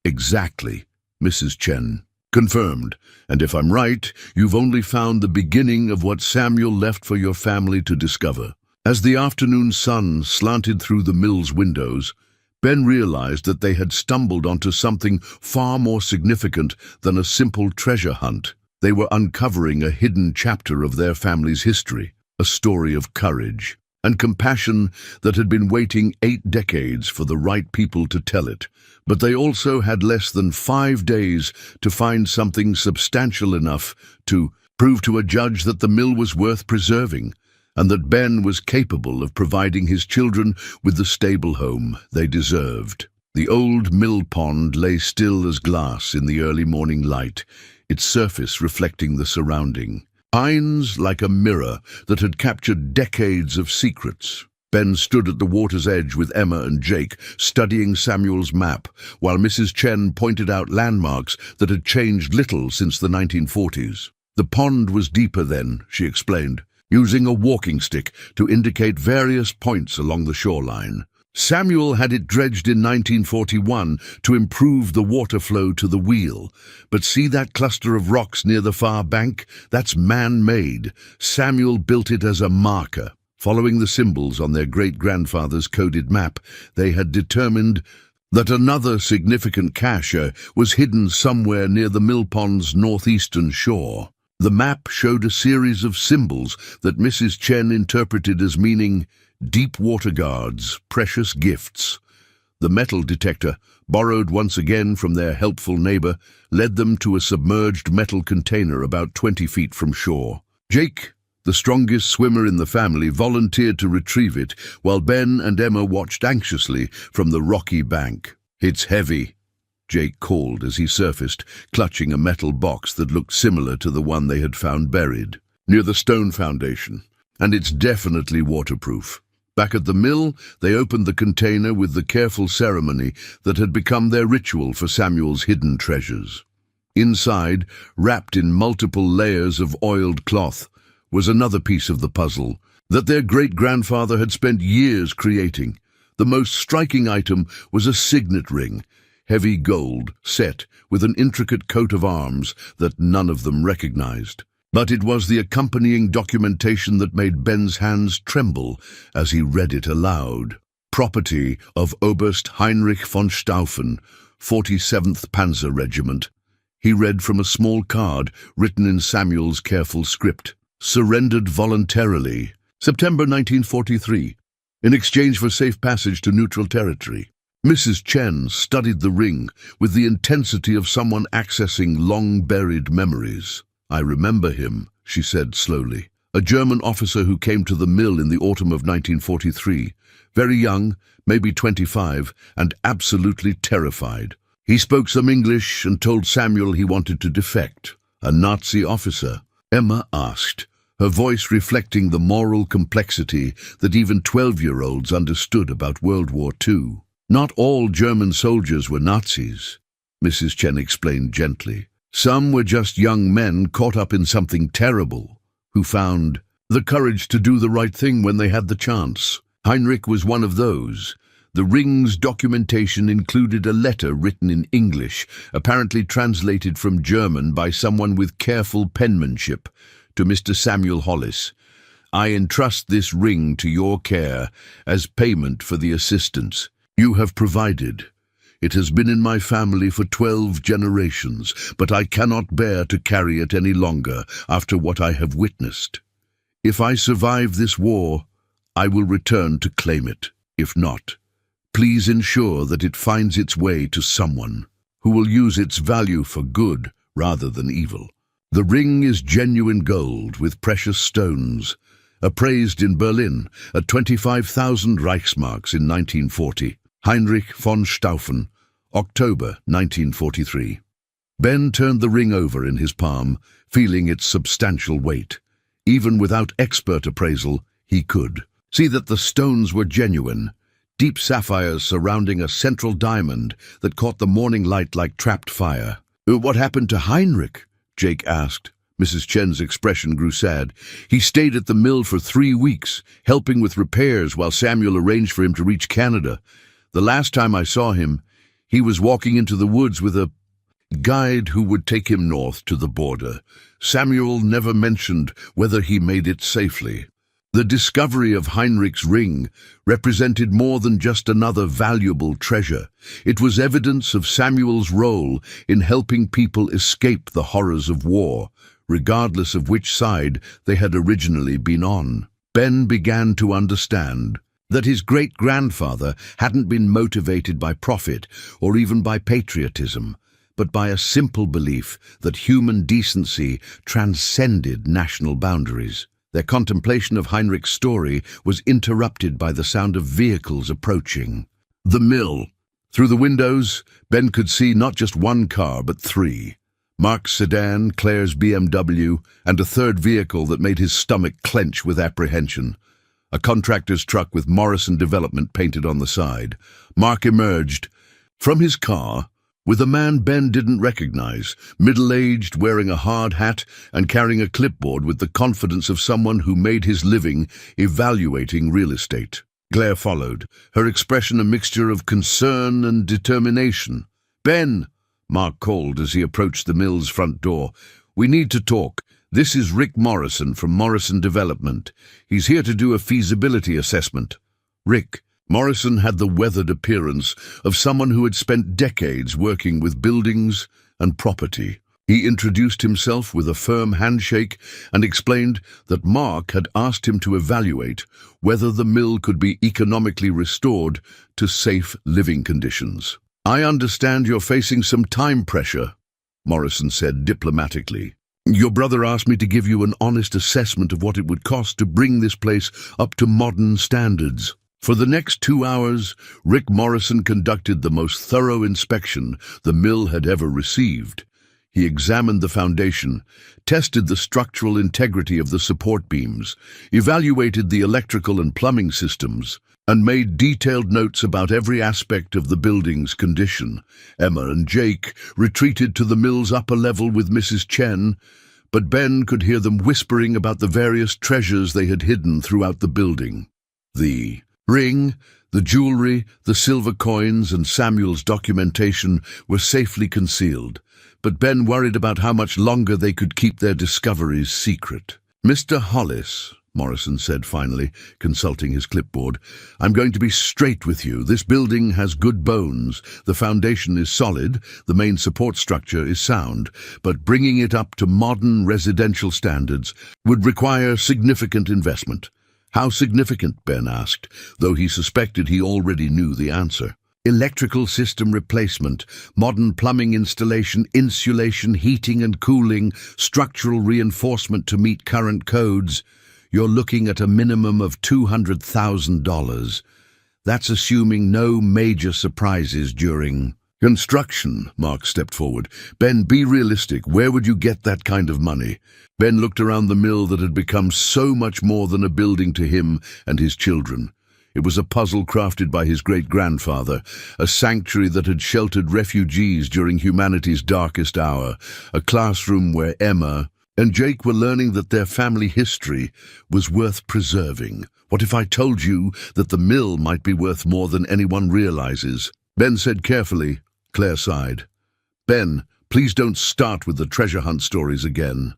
Exactly, Mrs. Chen confirmed. And if I'm right, you've only found the beginning of what Samuel left for your family to discover. As the afternoon sun slanted through the mill's windows, Ben realized that they had stumbled onto something far more significant than a simple treasure hunt. They were uncovering a hidden chapter of their family's history, a story of courage and compassion that had been waiting 8 decades for the right people to tell it. But they also had less than 5 days to find something substantial enough to prove to a judge that the mill was worth preserving, and that Ben was capable of providing his children with the stable home they deserved. The old mill pond lay still as glass in the early morning light, its surface reflecting the surrounding. Pines like a mirror that had captured decades of secrets. Ben stood at the water's edge with Emma and Jake, studying Samuel's map, while Mrs. Chen pointed out landmarks that had changed little since the 1940s. The pond was deeper then, she explained, using a walking stick to indicate various points along the shoreline. Samuel had it dredged in 1941 to improve the water flow to the wheel. But see that cluster of rocks near the far bank? That's man-made. Samuel built it as a marker. Following the symbols on their great-grandfather's coded map, they had determined that another significant cache was hidden somewhere near the mill pond's northeastern shore. The map showed a series of symbols that Mrs. Chen interpreted as meaning deep water guards, precious gifts. The metal detector, borrowed once again from their helpful neighbor, led them to a submerged metal container about 20 feet from shore. Jake, the strongest swimmer in the family, volunteered to retrieve it, while Ben and Emma watched anxiously from the rocky bank. "It's heavy," Jake called as he surfaced, clutching a metal box that looked similar to the one they had found buried near the stone foundation. "And it's definitely waterproof." Back at the mill, they opened the container with the careful ceremony that had become their ritual for Samuel's hidden treasures. Inside, wrapped in multiple layers of oiled cloth, was another piece of the puzzle that their great-grandfather had spent years creating. The most striking item was a signet ring, heavy gold, set with an intricate coat of arms that none of them recognized. But it was the accompanying documentation that made Ben's hands tremble as he read it aloud. "Property of Oberst Heinrich von Stauffen, 47th Panzer Regiment," he read from a small card written in Samuel's careful script. "Surrendered voluntarily, September 1943, in exchange for safe passage to neutral territory." Mrs. Chen studied the ring with the intensity of someone accessing long-buried memories. "I remember him," she said slowly. "A German officer who came to the mill in the autumn of 1943. Very young, maybe 25, and absolutely terrified. He spoke some English and told Samuel he wanted to defect." "A Nazi officer?" Emma asked, her voice reflecting the moral complexity that even 12-year-olds understood about World War II. "Not all German soldiers were Nazis," Mrs. Chen explained gently. "Some were just young men caught up in something terrible, who found the courage to do the right thing when they had the chance. Heinrich was one of those." The ring's documentation included a letter written in English, apparently translated from German by someone with careful penmanship, to Mr. Samuel Hollis. "I entrust this ring to your care as payment for the assistance you have provided. It has been in my family for 12 generations, but I cannot bear to carry it any longer after what I have witnessed. If I survive this war, I will return to claim it. If not, please ensure that it finds its way to someone who will use its value for good rather than evil. The ring is genuine gold with precious stones, appraised in Berlin at 25,000 Reichsmarks in 1940. Heinrich von Stauffen, October 1943. Ben turned the ring over in his palm, feeling its substantial weight. Even without expert appraisal, he could see that the stones were genuine, deep sapphires surrounding a central diamond that caught the morning light like trapped fire. "What happened to Heinrich?" Jake asked. Mrs. Chen's expression grew sad. "He stayed at the mill for 3 weeks, helping with repairs while Samuel arranged for him to reach Canada. The last time I saw him, he was walking into the woods with a guide who would take him north to the border. Samuel never mentioned whether he made it safely." The discovery of Heinrich's ring represented more than just another valuable treasure. It was evidence of Samuel's role in helping people escape the horrors of war, regardless of which side they had originally been on. Ben began to understand that his great-grandfather hadn't been motivated by profit or even by patriotism, but by a simple belief that human decency transcended national boundaries. Their contemplation of Heinrich's story was interrupted by the sound of vehicles approaching. The mill. Through the windows, Ben could see not just one car, but 3. Mark's sedan, Claire's BMW, and a third vehicle that made his stomach clench with apprehension. A contractor's truck with Morrison Development painted on the side. Mark emerged from his car with a man Ben didn't recognize, middle-aged, wearing a hard hat and carrying a clipboard with the confidence of someone who made his living evaluating real estate. Claire followed, her expression a mixture of concern and determination. "Ben," Mark called as he approached the mill's front door, "we need to talk. This is Rick Morrison from Morrison Development. He's here to do a feasibility assessment." "Rick," Morrison had the weathered appearance of someone who had spent decades working with buildings and property. He introduced himself with a firm handshake and explained that Mark had asked him to evaluate whether the mill could be economically restored to safe living conditions. "I understand you're facing some time pressure," Morrison said diplomatically. "Your brother asked me to give you an honest assessment of what it would cost to bring this place up to modern standards." For the next 2 hours, Rick Morrison conducted the most thorough inspection the mill had ever received. He examined the foundation, tested the structural integrity of the support beams, evaluated the electrical and plumbing systems, and made detailed notes about every aspect of the building's condition. Emma and Jake retreated to the mill's upper level with Mrs. Chen, but Ben could hear them whispering about the various treasures they had hidden throughout the building. The ring, the jewelry, the silver coins, and Samuel's documentation were safely concealed, but Ben worried about how much longer they could keep their discoveries secret. "Mr. Hollis," Morrison said finally, consulting his clipboard, "I'm going to be straight with you. This building has good bones. The foundation is solid, the main support structure is sound, but bringing it up to modern residential standards would require significant investment." "How significant?" Ben asked, though he suspected he already knew the answer. "Electrical system replacement, modern plumbing installation, insulation, heating and cooling, structural reinforcement to meet current codes. You're looking at a minimum of $200,000. That's assuming no major surprises during construction." Mark stepped forward. "Ben, be realistic. Where would you get that kind of money?" Ben looked around the mill that had become so much more than a building to him and his children. It was a puzzle crafted by his great-grandfather, a sanctuary that had sheltered refugees during humanity's darkest hour, a classroom where Emma and Jake were learning that their family history was worth preserving. "What if I told you that the mill might be worth more than anyone realizes?" Ben said carefully. Claire sighed. "Ben, please don't start with the treasure hunt stories again."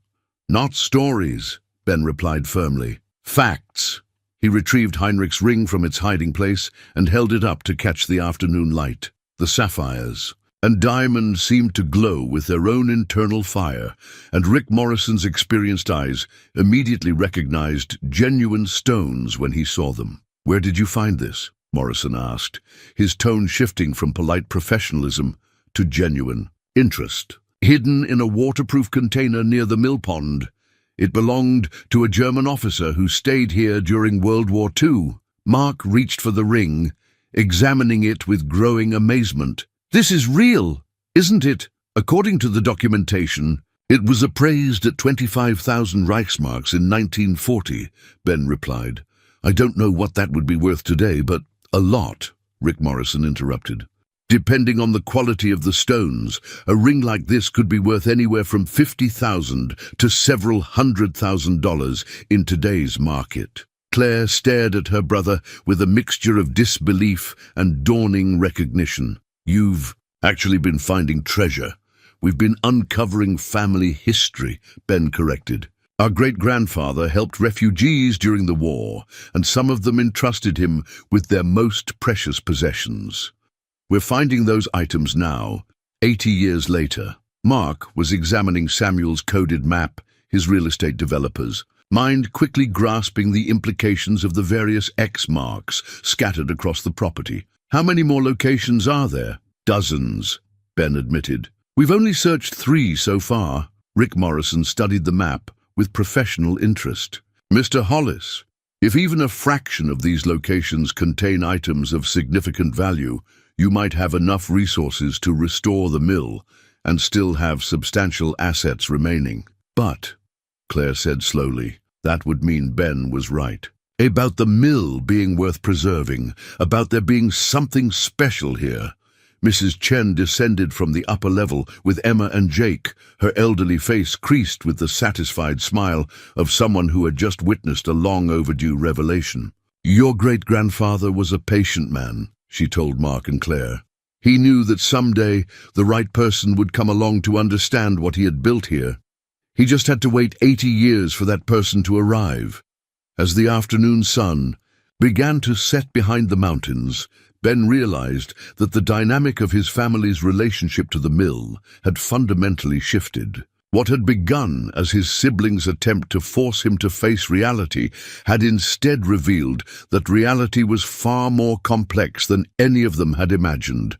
"Not stories," Ben replied firmly. "Facts." He retrieved Heinrich's ring from its hiding place and held it up to catch the afternoon light. The sapphires and diamonds seemed to glow with their own internal fire, and Rick Morrison's experienced eyes immediately recognized genuine stones when he saw them. "Where did you find this?" Morrison asked, his tone shifting from polite professionalism to genuine interest. "Hidden in a waterproof container near the mill pond. It belonged to a German officer who stayed here during World War II." Mark reached for the ring, examining it with growing amazement. "This is real, isn't it?" "According to the documentation, it was appraised at 25,000 Reichsmarks in 1940, Ben replied. "I don't know what that would be worth today, but a lot," Rick Morrison interrupted. "Depending on the quality of the stones, a ring like this could be worth anywhere from $50,000 to several $100,000 in today's market." Claire stared at her brother with a mixture of disbelief and dawning recognition. "You've actually been finding treasure. We've been uncovering family history," Ben corrected. "Our great-grandfather helped refugees during the war, and some of them entrusted him with their most precious possessions. We're finding those items now, 80 years later." Mark was examining Samuel's coded map, his real estate developers, mind quickly grasping the implications of the various X marks scattered across the property. "How many more locations are there?" "Dozens," Ben admitted. "We've only searched 3 so far." Rick Morrison studied the map with professional interest. "Mr. Hollis, if even a fraction of these locations contain items of significant value, you might have enough resources to restore the mill and still have substantial assets remaining." "But," Claire said slowly, "that would mean Ben was right. About the mill being worth preserving, about there being something special here." Mrs. Chen descended from the upper level with Emma and Jake, her elderly face creased with the satisfied smile of someone who had just witnessed a long-overdue revelation. "Your great-grandfather was a patient man," she told Mark and Claire. "He knew that someday the right person would come along to understand what he had built here. He just had to wait 80 years for that person to arrive." As the afternoon sun began to set behind the mountains, Ben realized that the dynamic of his family's relationship to the mill had fundamentally shifted. What had begun as his siblings' attempt to force him to face reality had instead revealed that reality was far more complex than any of them had imagined.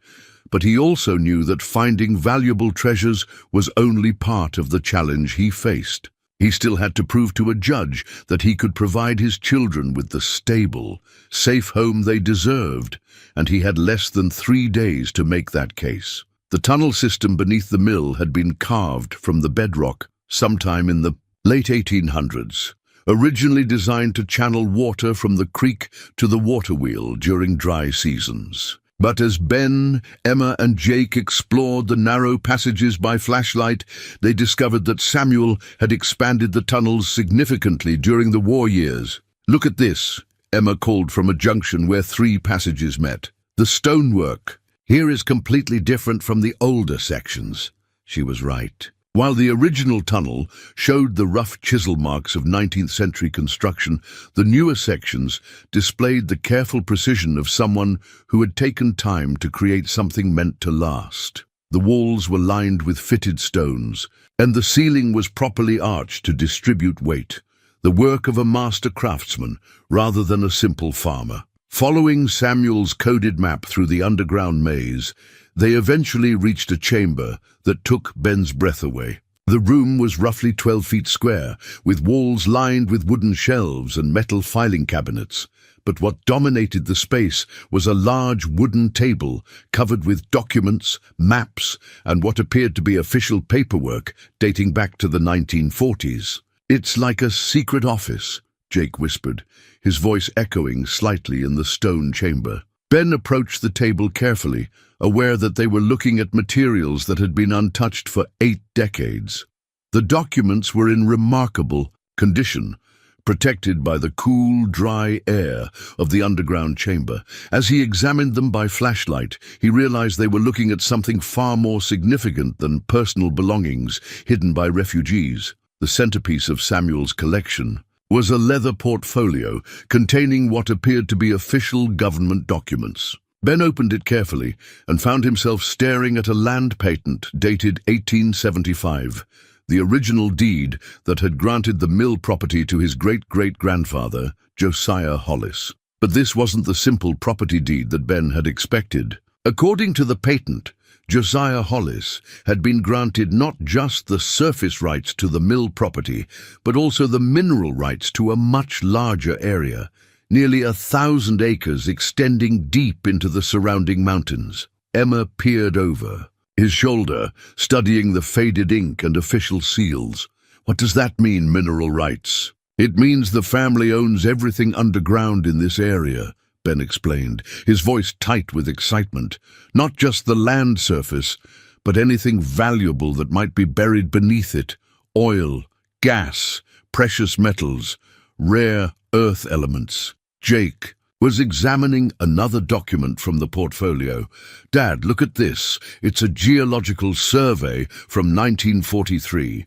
But he also knew that finding valuable treasures was only part of the challenge he faced. He still had to prove to a judge that he could provide his children with the stable, safe home they deserved, and he had less than 3 days to make that case. The tunnel system beneath the mill had been carved from the bedrock sometime in the late 1800s, originally designed to channel water from the creek to the water wheel during dry seasons. But as Ben, Emma, and Jake explored the narrow passages by flashlight, they discovered that Samuel had expanded the tunnels significantly during the war years. "Look at this," Emma called from a junction where 3 passages met. "The stonework here is completely different from the older sections." She was right. While the original tunnel showed the rough chisel marks of 19th century construction, the newer sections displayed the careful precision of someone who had taken time to create something meant to last. The walls were lined with fitted stones, and the ceiling was properly arched to distribute weight, the work of a master craftsman rather than a simple farmer. Following Samuel's coded map through the underground maze, they eventually reached a chamber that took Ben's breath away. The room was roughly 12 feet square, with walls lined with wooden shelves and metal filing cabinets. But what dominated the space was a large wooden table covered with documents, maps, and what appeared to be official paperwork dating back to the 1940s. "It's like a secret office," Jake whispered, his voice echoing slightly in the stone chamber. Ben approached the table carefully, aware that they were looking at materials that had been untouched for 8 decades. The documents were in remarkable condition, protected by the cool, dry air of the underground chamber. As he examined them by flashlight, he realized they were looking at something far more significant than personal belongings hidden by refugees. The centerpiece of Samuel's collection was a leather portfolio containing what appeared to be official government documents. Ben opened it carefully and found himself staring at a land patent dated 1875, the original deed that had granted the mill property to his great-great-grandfather, Josiah Hollis. But this wasn't the simple property deed that Ben had expected. According to the patent, Josiah Hollis had been granted not just the surface rights to the mill property, but also the mineral rights to a much larger area, nearly 1,000 acres extending deep into the surrounding mountains. Emma peered over his shoulder, studying the faded ink and official seals. "What does that mean, mineral rights?" "It means the family owns everything underground in this area," Ben explained, his voice tight with excitement. "Not just the land surface, but anything valuable that might be buried beneath it. Oil, gas, precious metals, rare earth elements." Jake was examining another document from the portfolio. "Dad, look at this. It's a geological survey from 1943.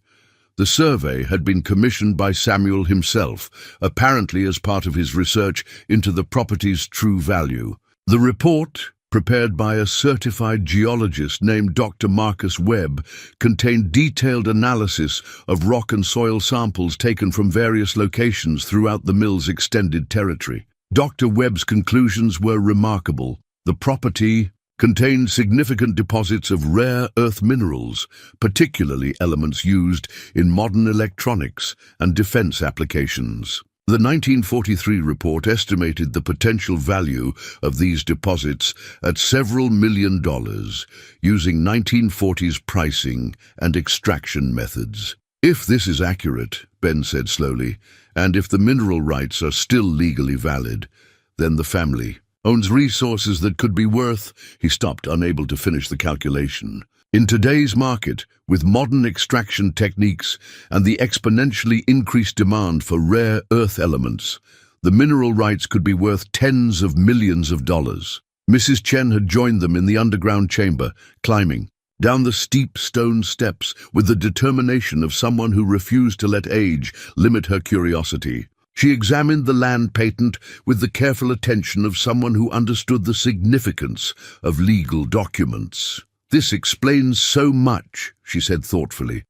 The survey had been commissioned by Samuel himself, apparently as part of his research into the property's true value. The report, prepared by a certified geologist named Dr. Marcus Webb, contained detailed analysis of rock and soil samples taken from various locations throughout the mill's extended territory. Dr. Webb's conclusions were remarkable. The property contained significant deposits of rare earth minerals, particularly elements used in modern electronics and defense applications. The 1943 report estimated the potential value of these deposits at several $million using 1940s pricing and extraction methods. "If this is accurate," Ben said slowly, "and if the mineral rights are still legally valid, then the family owns resources that could be worth—" He stopped, unable to finish the calculation. "In today's market, with modern extraction techniques and the exponentially increased demand for rare earth elements, the mineral rights could be worth tens of millions of dollars." Mrs. Chen had joined them in the underground chamber, climbing down the steep stone steps with the determination of someone who refused to let age limit her curiosity. She examined the land patent with the careful attention of someone who understood the significance of legal documents. "This explains so much," she said thoughtfully.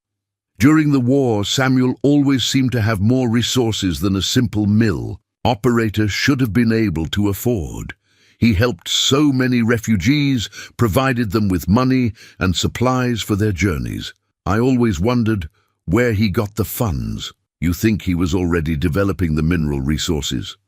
"During the war, Samuel always seemed to have more resources than a simple mill operator should have been able to afford. He helped so many refugees, provided them with money and supplies for their journeys. I always wondered where he got the funds." "You think he was already developing the mineral resources?"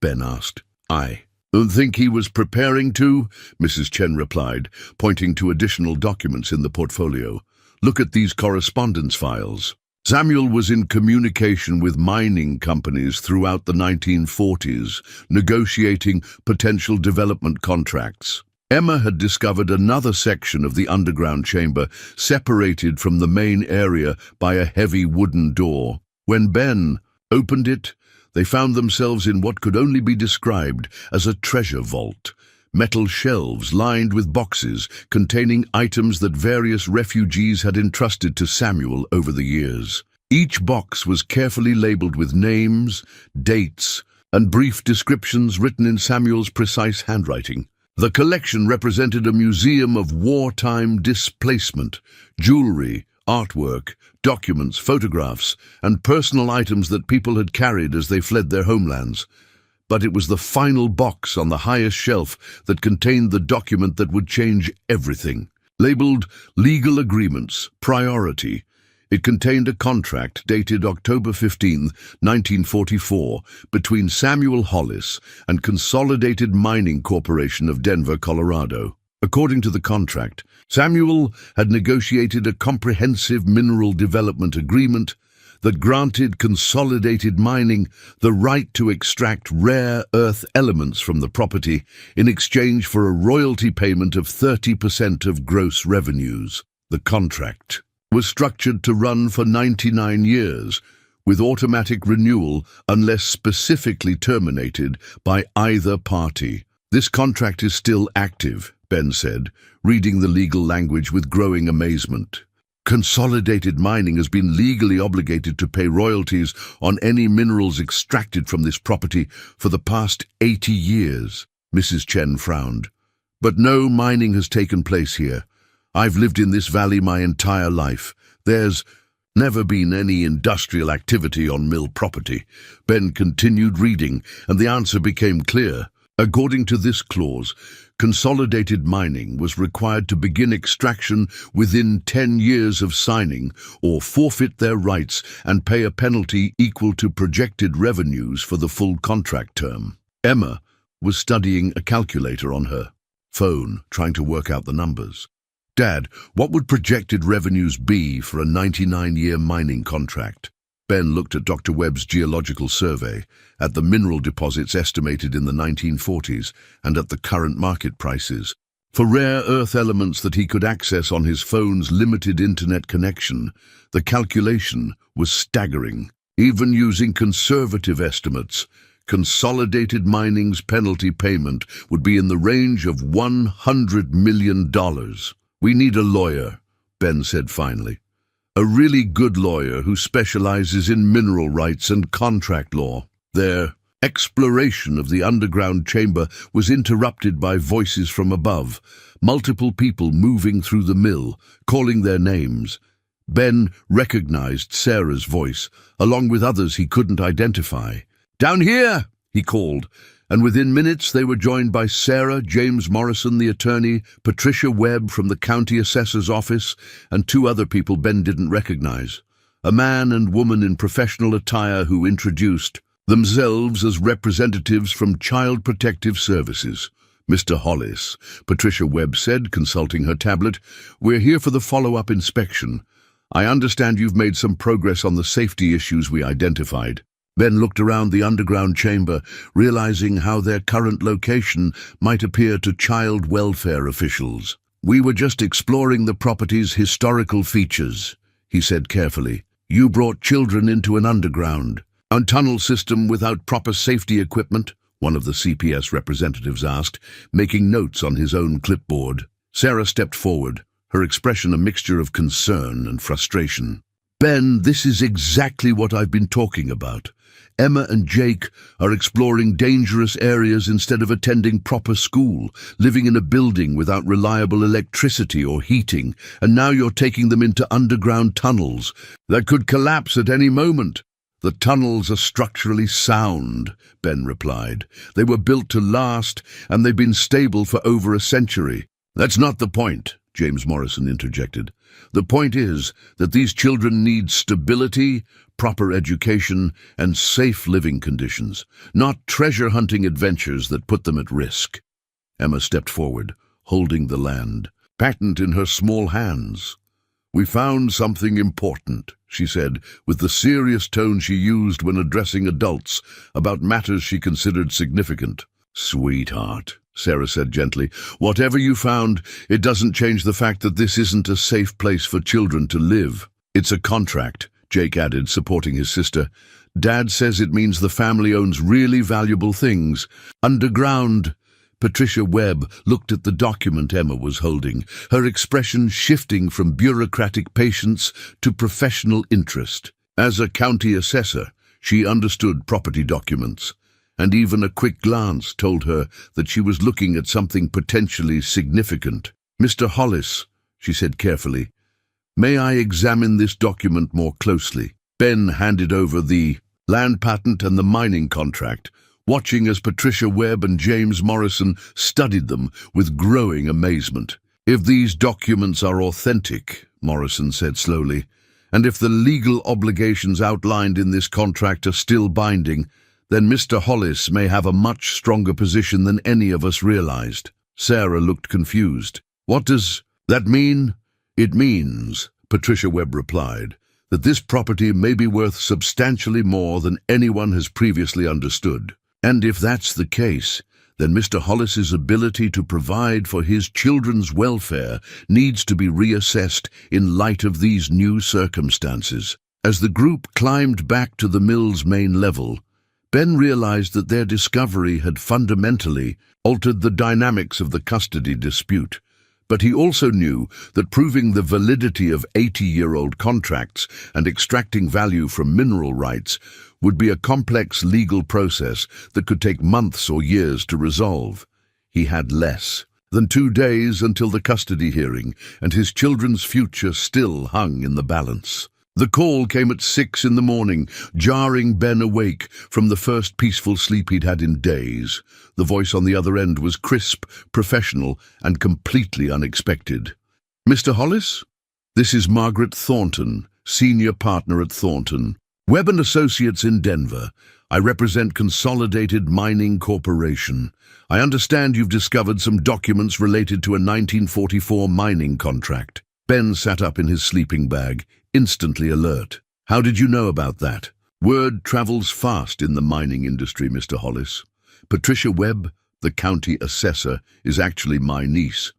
Ben asked. "I think he was preparing to," Mrs. Chen replied, pointing to additional documents in the portfolio. "Look at these correspondence files." Samuel was in communication with mining companies throughout the 1940s, negotiating potential development contracts. Emma had discovered another section of the underground chamber, separated from the main area by a heavy wooden door. When Ben opened it, they found themselves in what could only be described as a treasure vault. Metal shelves lined with boxes containing items that various refugees had entrusted to Samuel over the years. Each box was carefully labeled with names, dates, and brief descriptions written in Samuel's precise handwriting. The collection represented a museum of wartime displacement, jewelry, artwork, documents, photographs, and personal items that people had carried as they fled their homelands. But it was the final box on the highest shelf that contained the document that would change everything. Labeled Legal Agreements, Priority, it contained a contract dated October 15, 1944, between Samuel Hollis and Consolidated Mining Corporation of Denver, Colorado. According to the contract, Samuel had negotiated a comprehensive mineral development agreement that granted Consolidated Mining the right to extract rare earth elements from the property in exchange for a royalty payment of 30% of gross revenues. The contract was structured to run for 99 years, with automatic renewal unless specifically terminated by either party. "This contract is still active," Ben said, reading the legal language with growing amazement. "Consolidated Mining has been legally obligated to pay royalties on any minerals extracted from this property for the past 80 years. Mrs. Chen frowned. "But no mining has taken place here. I've lived in this valley my entire life. There's never been any industrial activity on mill property." Ben continued reading, and the answer became clear. According to this clause, Consolidated Mining was required to begin extraction within 10 years of signing or forfeit their rights and pay a penalty equal to projected revenues for the full contract term. Emma was studying a calculator on her phone, trying to work out the numbers. "Dad, what would projected revenues be for a 99-year mining contract?" Ben looked at Dr. Webb's geological survey, at the mineral deposits estimated in the 1940s, and at the current market prices. For rare earth elements that he could access on his phone's limited internet connection, the calculation was staggering. Even using conservative estimates, Consolidated Mining's penalty payment would be in the range of $100 million. "We need a lawyer," Ben said finally. "A really good lawyer who specializes in mineral rights and contract law." Their exploration of the underground chamber was interrupted by voices from above, multiple people moving through the mill, calling their names. Ben recognized Sarah's voice, along with others he couldn't identify. "Down here!" he called, and within minutes they were joined by Sarah, James Morrison, the attorney, Patricia Webb from the county assessor's office, and two other people Ben didn't recognize. A man and woman in professional attire who introduced themselves as representatives from Child Protective Services. "Mr. Hollis," Patricia Webb said, consulting her tablet, "we're here for the follow-up inspection. I understand you've made some progress on the safety issues we identified." Ben looked around the underground chamber, realizing how their current location might appear to child welfare officials. "We were just exploring the property's historical features," he said carefully. "You brought children into an underground, a tunnel system without proper safety equipment?" one of the CPS representatives asked, making notes on his own clipboard. Sarah stepped forward, her expression a mixture of concern and frustration. "Ben, this is exactly what I've been talking about. Emma and Jake are exploring dangerous areas instead of attending proper school, living in a building without reliable electricity or heating, and now you're taking them into underground tunnels that could collapse at any moment. The tunnels are structurally sound, Ben replied. They were built to last, and they've been stable for over a century. That's not the point, James Morrison interjected. The point is that these children need stability, proper education, and safe living conditions, not treasure-hunting adventures that put them at risk. Emma stepped forward, holding the land, patent in her small hands. We found something important, she said, with the serious tone she used when addressing adults about matters she considered significant. Sweetheart, Sarah said gently, whatever you found, it doesn't change the fact that this isn't a safe place for children to live. It's a contract, Jake added, supporting his sister. Dad says it means the family owns really valuable things. Underground. Patricia Webb looked at the document Emma was holding, her expression shifting from bureaucratic patience to professional interest. As a county assessor, she understood property documents, and even a quick glance told her that she was looking at something potentially significant. Mr. Hollis, she said carefully, may I examine this document more closely? Ben handed over the land patent and the mining contract, watching as Patricia Webb and James Morrison studied them with growing amazement. If these documents are authentic, Morrison said slowly, and if the legal obligations outlined in this contract are still binding, then Mr. Hollis may have a much stronger position than any of us realized. Sarah looked confused. What does that mean? It means, Patricia Webb replied, that this property may be worth substantially more than anyone has previously understood. And if that's the case, then Mr. Hollis's ability to provide for his children's welfare needs to be reassessed in light of these new circumstances. As the group climbed back to the mill's main level, Ben realized that their discovery had fundamentally altered the dynamics of the custody dispute. But he also knew that proving the validity of 80-year-old contracts and extracting value from mineral rights would be a complex legal process that could take months or years to resolve. He had less than 2 days until the custody hearing, and his children's future still hung in the balance. The call came at 6 in the morning, jarring Ben awake from the first peaceful sleep he'd had in days. The voice on the other end was crisp, professional, and completely unexpected. Mr. Hollis? This is Margaret Thornton, senior partner at Thornton, Webb & Associates in Denver. I represent Consolidated Mining Corporation. I understand you've discovered some documents related to a 1944 mining contract. Ben sat up in his sleeping bag, instantly alert. How did you know about that? Word travels fast in the mining industry, Mr. Hollis. Patricia Webb, the county assessor, is actually my niece.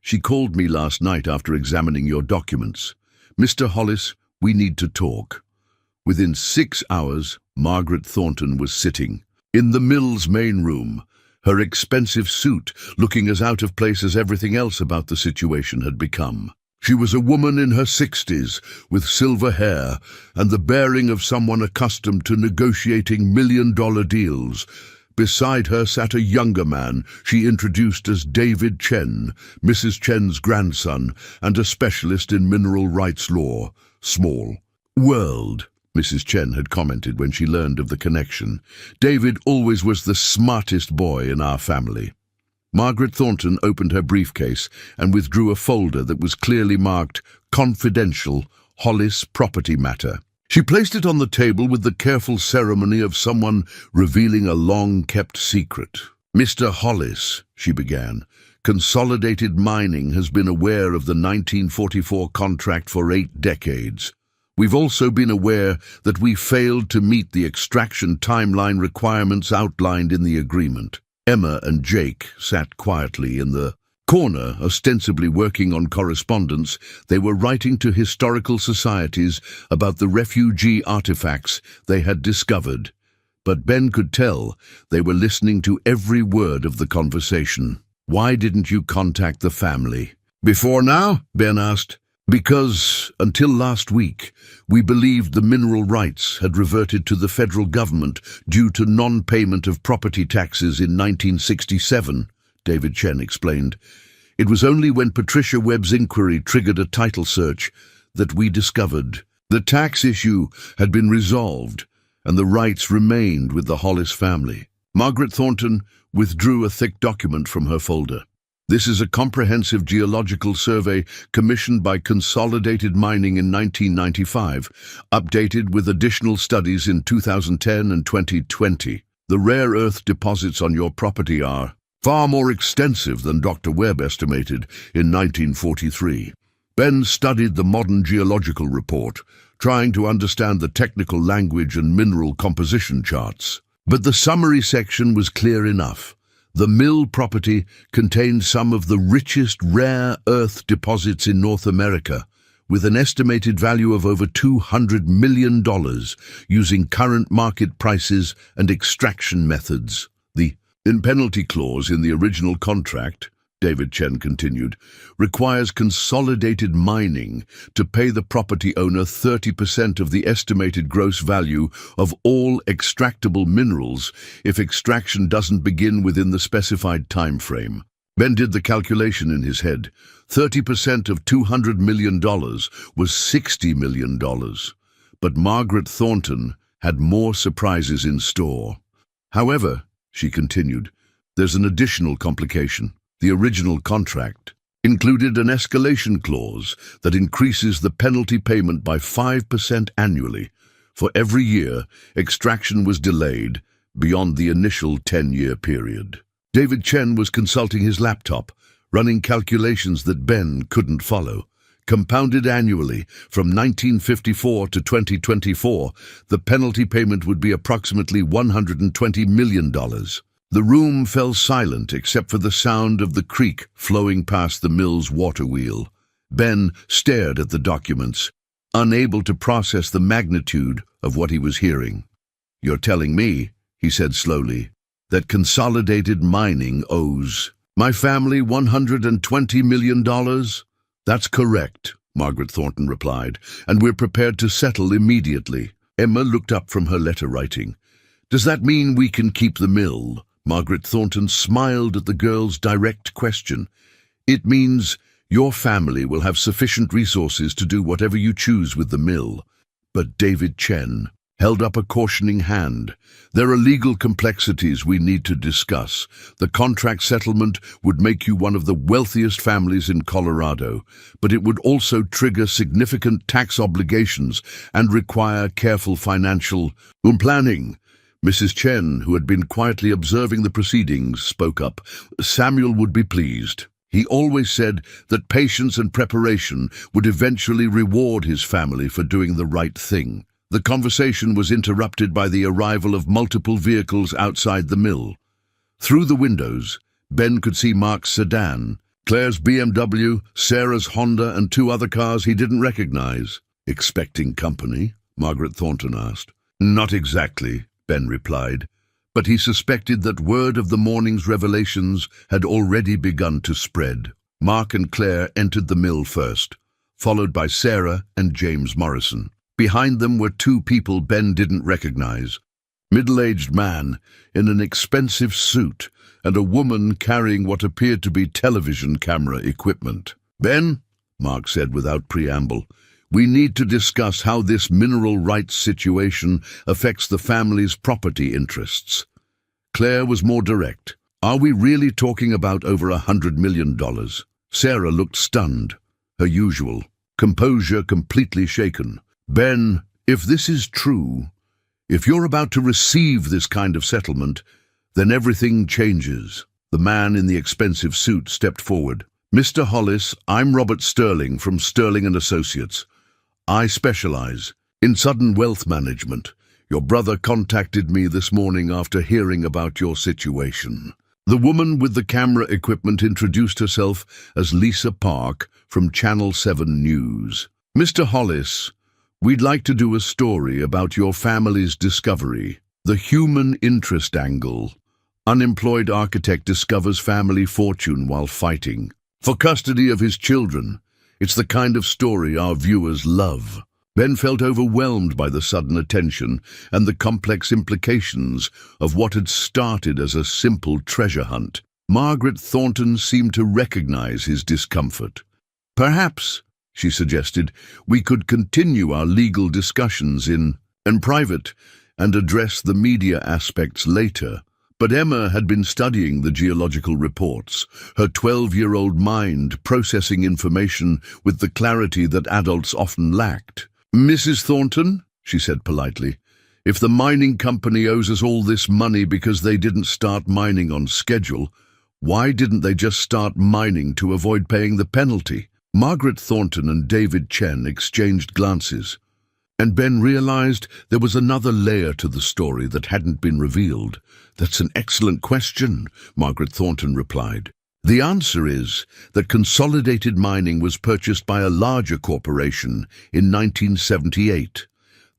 She called me last night after examining your documents. Mr. Hollis, we need to talk. Within 6 hours, Margaret Thornton was sitting in the mill's main room, her expensive suit looking as out of place as everything else about the situation had become. She was a woman in her 60s, with silver hair and the bearing of someone accustomed to negotiating million-dollar deals. Beside her sat a younger man she introduced as David Chen, Mrs. Chen's grandson, and a specialist in mineral rights law. Small world, Mrs. Chen had commented when she learned of the connection. David always was the smartest boy in our family. Margaret Thornton opened her briefcase and withdrew a folder that was clearly marked Confidential, Hollis Property Matter. She placed it on the table with the careful ceremony of someone revealing a long-kept secret. Mr. Hollis, she began, Consolidated Mining has been aware of the 1944 contract for 8 decades. We've also been aware that we failed to meet the extraction timeline requirements outlined in the agreement. Emma and Jake sat quietly in the corner, ostensibly working on correspondence. They were writing to historical societies about the refugee artifacts they had discovered. But Ben could tell they were listening to every word of the conversation. Why didn't you contact the family? Before now? Ben asked. Because, until last week, we believed the mineral rights had reverted to the federal government due to non-payment of property taxes in 1967, David Chen explained. It was only when Patricia Webb's inquiry triggered a title search that we discovered the tax issue had been resolved and the rights remained with the Hollis family. Margaret Thornton withdrew a thick document from her folder. This is a comprehensive geological survey commissioned by Consolidated Mining in 1995, updated with additional studies in 2010 and 2020. The rare earth deposits on your property are far more extensive than Dr. Webb estimated in 1943. Ben studied the modern geological report, trying to understand the technical language and mineral composition charts. But the summary section was clear enough. The mill property contained some of the richest rare earth deposits in North America, with an estimated value of over $200 million using current market prices and extraction methods. The penalty clause in the original contract, David Chen continued, requires Consolidated Mining to pay the property owner 30% of the estimated gross value of all extractable minerals if extraction doesn't begin within the specified time frame. Ben did the calculation in his head. 30% of $200 million was $60 million. But Margaret Thornton had more surprises in store. However, she continued, there's an additional complication. The original contract included an escalation clause that increases the penalty payment by 5% annually for every year extraction was delayed beyond the initial 10-year period. David Chen was consulting his laptop, running calculations that Ben couldn't follow. Compounded annually from 1954 to 2024, the penalty payment would be approximately $120 million. The room fell silent except for the sound of the creek flowing past the mill's water wheel. Ben stared at the documents, unable to process the magnitude of what he was hearing. "You're telling me," he said slowly, "that Consolidated Mining owes my family $120 million? That's correct," Margaret Thornton replied, "and we're prepared to settle immediately." Emma looked up from her letter writing. "Does that mean we can keep the mill?" Margaret Thornton smiled at the girl's direct question. "It means your family will have sufficient resources to do whatever you choose with the mill." But David Chen held up a cautioning hand. "There are legal complexities we need to discuss. The contract settlement would make you one of the wealthiest families in Colorado, but it would also trigger significant tax obligations and require careful financial planning." Mrs. Chen, who had been quietly observing the proceedings, spoke up. "Samuel would be pleased. He always said that patience and preparation would eventually reward his family for doing the right thing." The conversation was interrupted by the arrival of multiple vehicles outside the mill. Through the windows, Ben could see Mark's sedan, Claire's BMW, Sarah's Honda, and two other cars he didn't recognize. "Expecting company?" Margaret Thornton asked. "Not exactly," Ben replied, but he suspected that word of the morning's revelations had already begun to spread. Mark and Claire entered the mill first, followed by Sarah and James Morrison. Behind them were two people Ben didn't recognize. Middle-aged man in an expensive suit and a woman carrying what appeared to be television camera equipment. "Ben," Mark said without preamble, "we need to discuss how this mineral rights situation affects the family's property interests." Claire was more direct. "Are we really talking about over $100 million? Sarah looked stunned, her usual composure completely shaken. "Ben, if this is true, if you're about to receive this kind of settlement, then everything changes." The man in the expensive suit stepped forward. "Mr. Hollis, I'm Robert Sterling from Sterling & Associates. I specialize in sudden wealth management. Your brother contacted me this morning after hearing about your situation." The woman with the camera equipment introduced herself as Lisa Park from Channel 7 News. "Mr. Hollis, we'd like to do a story about your family's discovery. The human interest angle. Unemployed architect discovers family fortune while fighting for custody of his children. It's the kind of story our viewers love. Ben felt overwhelmed by the sudden attention and the complex implications of what had started as a simple treasure hunt. Margaret Thornton seemed to recognize his discomfort. "Perhaps," she suggested, "we could continue our legal discussions in private and address the media aspects later." But Emma had been studying the geological reports, her 12-year-old mind processing information with the clarity that adults often lacked. "Mrs. Thornton," she said politely, "if the mining company owes us all this money because they didn't start mining on schedule, why didn't they just start mining to avoid paying the penalty?" Margaret Thornton and David Chen exchanged glances, and Ben realized there was another layer to the story that hadn't been revealed. "That's an excellent question," Margaret Thornton replied. "The answer is that Consolidated Mining was purchased by a larger corporation in 1978.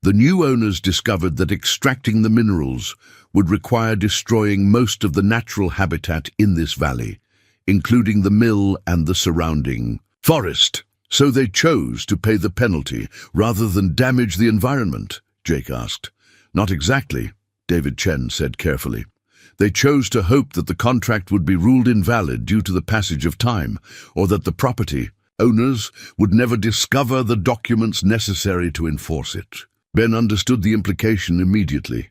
The new owners discovered that extracting the minerals would require destroying most of the natural habitat in this valley, including the mill and the surrounding forest. So they chose to pay the penalty rather than damage the environment," Jake asked. "Not exactly," David Chen said carefully. "They chose to hope that the contract would be ruled invalid due to the passage of time, or that the property owners would never discover the documents necessary to enforce it." Ben understood the implication immediately.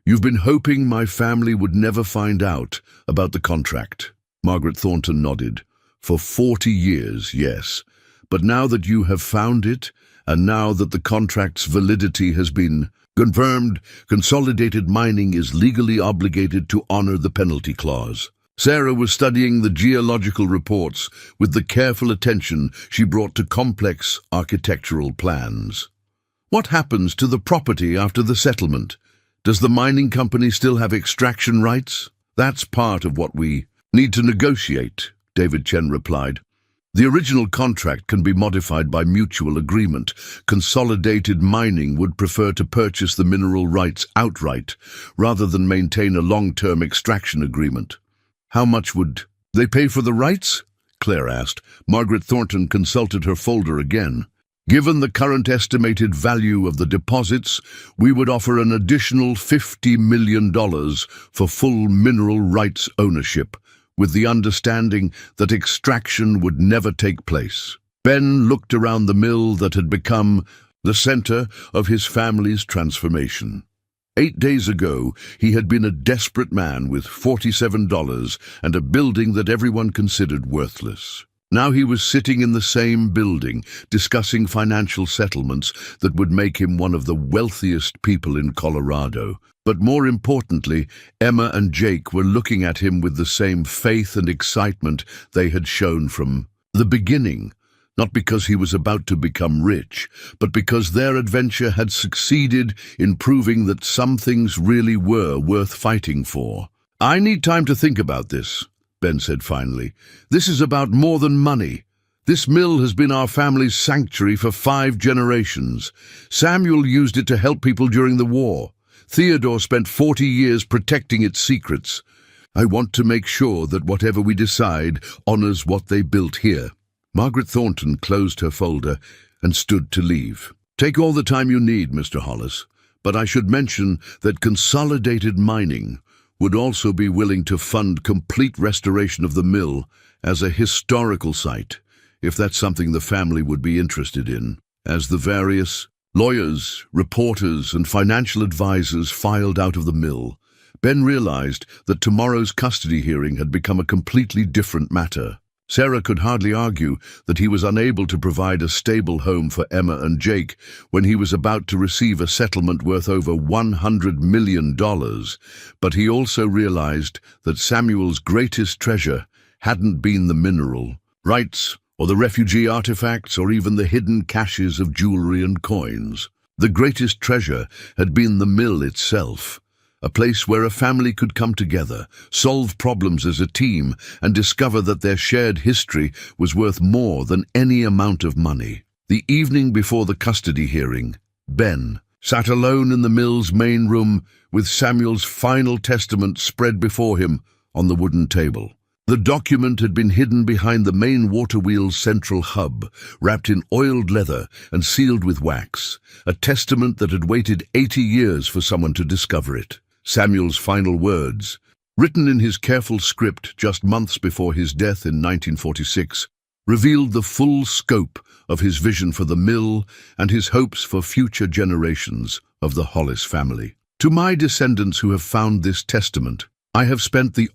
"You've been hoping my family would never find out about the contract." Margaret Thornton nodded. "For 40 years, yes. But now that you have found it, and now that the contract's validity has been confirmed, Consolidated Mining is legally obligated to honor the penalty clause." Sarah was studying the geological reports with the careful attention she brought to complex architectural plans. "What happens to the property after the settlement? Does the mining company still have extraction rights?" "That's part of what we need to negotiate," David Chen replied. "The original contract can be modified by mutual agreement. Consolidated Mining would prefer to purchase the mineral rights outright, rather than maintain a long-term extraction agreement." "How much would they pay for the rights?" Claire asked. Margaret Thornton consulted her folder again. "Given the current estimated value of the deposits, we would offer an additional $50 million for full mineral rights ownership, with the understanding that extraction would never take place." Ben looked around the mill that had become the center of his family's transformation. 8 days ago, he had been a desperate man with $47 and a building that everyone considered worthless. Now he was sitting in the same building, discussing financial settlements that would make him one of the wealthiest people in Colorado. But more importantly, Emma and Jake were looking at him with the same faith and excitement they had shown from the beginning, not because he was about to become rich, but because their adventure had succeeded in proving that some things really were worth fighting for. "I need time to think about this," Ben said finally. "This is about more than money. This mill has been our family's sanctuary for 5 generations. Samuel used it to help people during the war. Theodore spent 40 years protecting its secrets. I want to make sure that whatever we decide honors what they built here." Margaret Thornton closed her folder and stood to leave. "Take all the time you need, Mr. Hollis, but I should mention that Consolidated Mining would also be willing to fund complete restoration of the mill as a historical site, if that's something the family would be interested in." As the various lawyers, reporters, and financial advisors filed out of the mill, Ben realized that tomorrow's custody hearing had become a completely different matter. Sarah could hardly argue that he was unable to provide a stable home for Emma and Jake when he was about to receive a settlement worth over $100 million, but he also realized that Samuel's greatest treasure hadn't been the mineral rights, or the refugee artifacts, or even the hidden caches of jewelry and coins. The greatest treasure had been the mill itself, a place where a family could come together, solve problems as a team, and discover that their shared history was worth more than any amount of money. The evening before the custody hearing, Ben sat alone in the mill's main room with Samuel's final testament spread before him on the wooden table. The document had been hidden behind the main water wheel's central hub, wrapped in oiled leather and sealed with wax, a testament that had waited 80 years for someone to discover it. Samuel's final words, written in his careful script just months before his death in 1946, revealed the full scope of his vision for the mill and his hopes for future generations of the Hollis family. To my descendants who have found this testament, I have spent the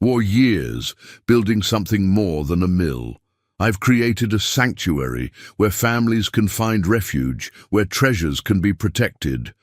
years building something more than a mill. I've created a sanctuary where families can find refuge, where treasures can be protected,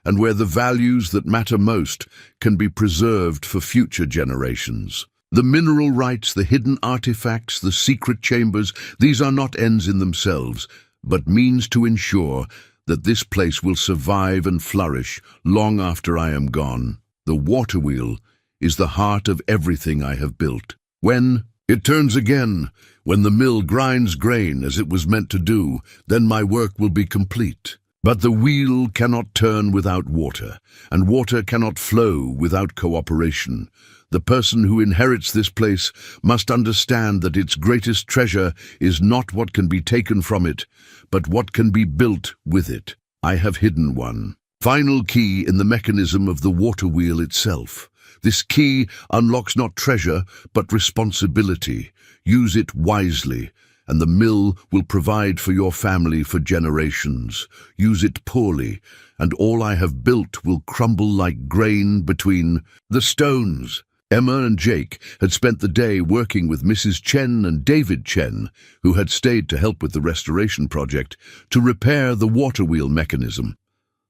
and where the values that matter most can be preserved for future generations. The mineral rights, the hidden artifacts, the secret chambers, these are not ends in themselves, but means to ensure that this place will survive and flourish long after I am gone. The water wheel is the heart of everything I have built. When it turns again, when the mill grinds grain as it was meant to do, then my work will be complete. But the wheel cannot turn without water, and water cannot flow without cooperation. The person who inherits this place must understand that its greatest treasure is not what can be taken from it, but what can be built with it. I have hidden one final key in the mechanism of the water wheel itself. This key unlocks not treasure, but responsibility. Use it wisely, and the mill will provide for your family for generations. Use it poorly, and all I have built will crumble like grain between the stones. Emma and Jake had spent the day working with Mrs. Chen and David Chen, who had stayed to help with the restoration project, to repair the water wheel mechanism.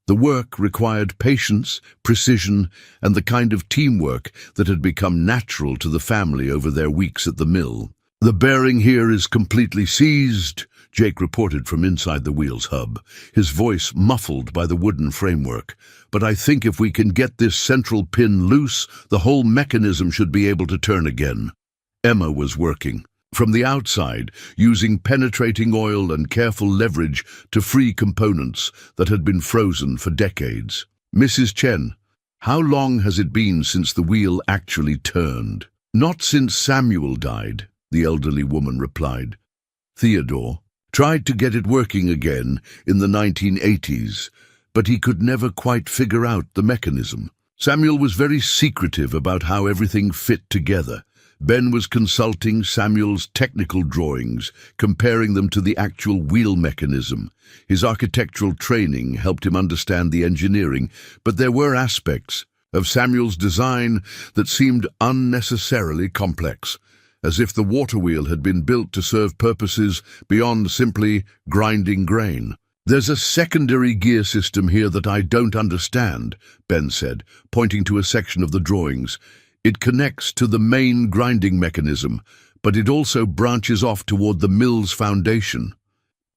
The work required patience, precision, and the kind of teamwork that had become natural to the family over their weeks at the mill. "The bearing here is completely seized," Jake reported from inside the wheel's hub, his voice muffled by the wooden framework. "But I think if we can get this central pin loose, the whole mechanism should be able to turn again." Emma was working from the outside, using penetrating oil and careful leverage to free components that had been frozen for decades. "Mrs. Chen, how long has it been since the wheel actually turned?" "Not since Samuel died," the elderly woman replied. "Theodore tried to get it working again in the 1980s, but he could never quite figure out the mechanism. Samuel was very secretive about how everything fit together. Ben was consulting Samuel's technical drawings, comparing them to the actual wheel mechanism. His architectural training helped him understand the engineering, but there were aspects of Samuel's design that seemed unnecessarily complex, as if the water wheel had been built to serve purposes beyond simply grinding grain. "There's a secondary gear system here that I don't understand," Ben said, pointing to a section of the drawings. "It connects to the main grinding mechanism, but it also branches off toward the mill's foundation."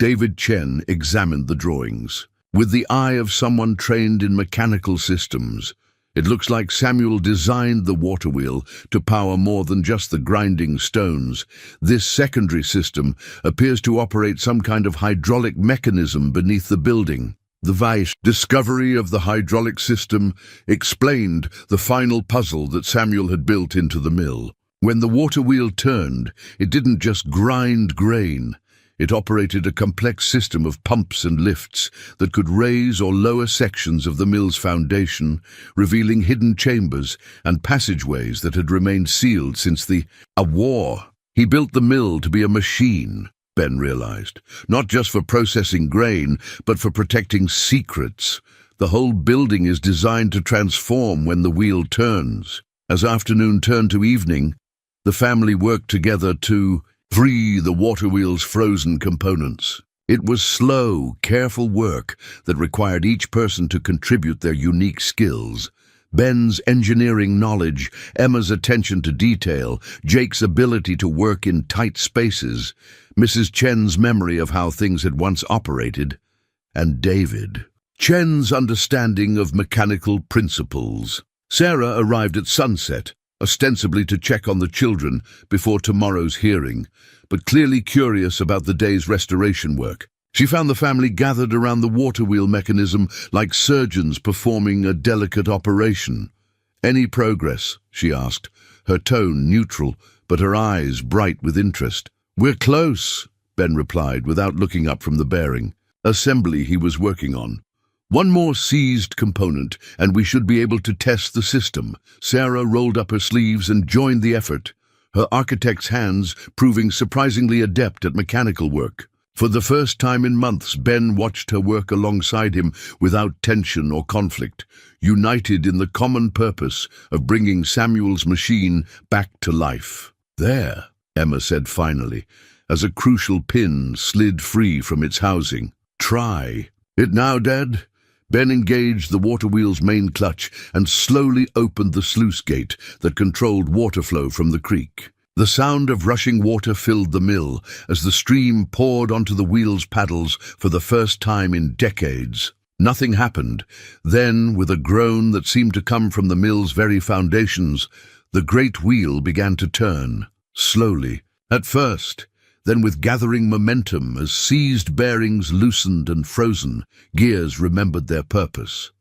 David Chen examined the drawings with the eye of someone trained in mechanical systems. "It looks like Samuel designed the water wheel to power more than just the grinding stones. This secondary system appears to operate some kind of hydraulic mechanism beneath the building." The discovery of the hydraulic system explained the final puzzle that Samuel had built into the mill. When the water wheel turned, it didn't just grind grain. It operated a complex system of pumps and lifts that could raise or lower sections of the mill's foundation, revealing hidden chambers and passageways that had remained sealed since the war. He built the mill to be a machine, Ben realized, not just for processing grain, but for protecting secrets. The whole building is designed to transform when the wheel turns. As afternoon turned to evening, the family worked together to free the water wheel's frozen components. It was slow, careful work that required each person to contribute their unique skills. Ben's engineering knowledge, Emma's attention to detail, Jake's ability to work in tight spaces, Mrs. Chen's memory of how things had once operated, and David Chen's understanding of mechanical principles. Sarah arrived at sunset, ostensibly to check on the children before tomorrow's hearing, but clearly curious about the day's restoration work. She found the family gathered around the water wheel mechanism like surgeons performing a delicate operation. "Any progress?" she asked, her tone neutral but her eyes bright with interest. "We're close," Ben replied without looking up from the bearing assembly he was working on. "One more seized component, and we should be able to test the system." Sarah rolled up her sleeves and joined the effort, her architect's hands proving surprisingly adept at mechanical work. For the first time in months, Ben watched her work alongside him without tension or conflict, united in the common purpose of bringing Samuel's machine back to life. "There," Emma said finally, as a crucial pin slid free from its housing. "Try it now, Dad." Ben engaged the water wheel's main clutch and slowly opened the sluice gate that controlled water flow from the creek. The sound of rushing water filled the mill as the stream poured onto the wheel's paddles for the first time in decades. Nothing happened. Then, with a groan that seemed to come from the mill's very foundations, the great wheel began to turn, slowly, at first, then with gathering momentum as seized bearings loosened and frozen, gears remembered their purpose.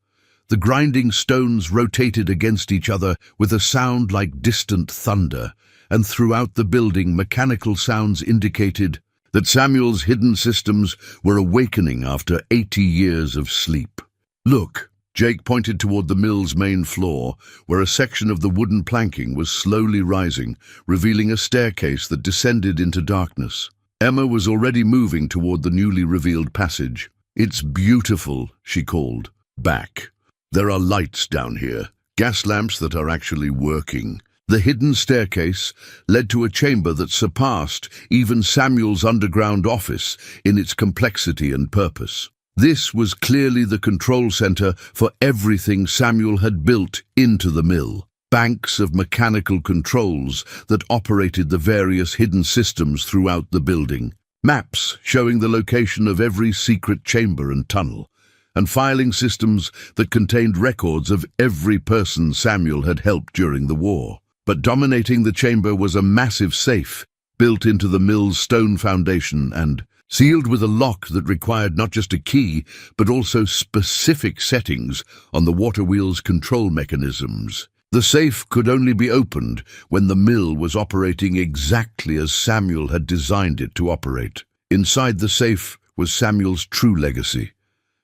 The grinding stones rotated against each other with a sound like distant thunder, and throughout the building mechanical sounds indicated that Samuel's hidden systems were awakening after 80 years of sleep. "Look," Jake pointed toward the mill's main floor, where a section of the wooden planking was slowly rising, revealing a staircase that descended into darkness. Emma was already moving toward the newly revealed passage. "It's beautiful," she called. "Back. There are lights down here, gas lamps that are actually working." The hidden staircase led to a chamber that surpassed even Samuel's underground office in its complexity and purpose. This was clearly the control center for everything Samuel had built into the mill. Banks of mechanical controls that operated the various hidden systems throughout the building. Maps showing the location of every secret chamber and tunnel. And filing systems that contained records of every person Samuel had helped during the war. But dominating the chamber was a massive safe built into the mill's stone foundation and sealed with a lock that required not just a key, but also specific settings on the water wheel's control mechanisms. The safe could only be opened when the mill was operating exactly as Samuel had designed it to operate. Inside the safe was Samuel's true legacy.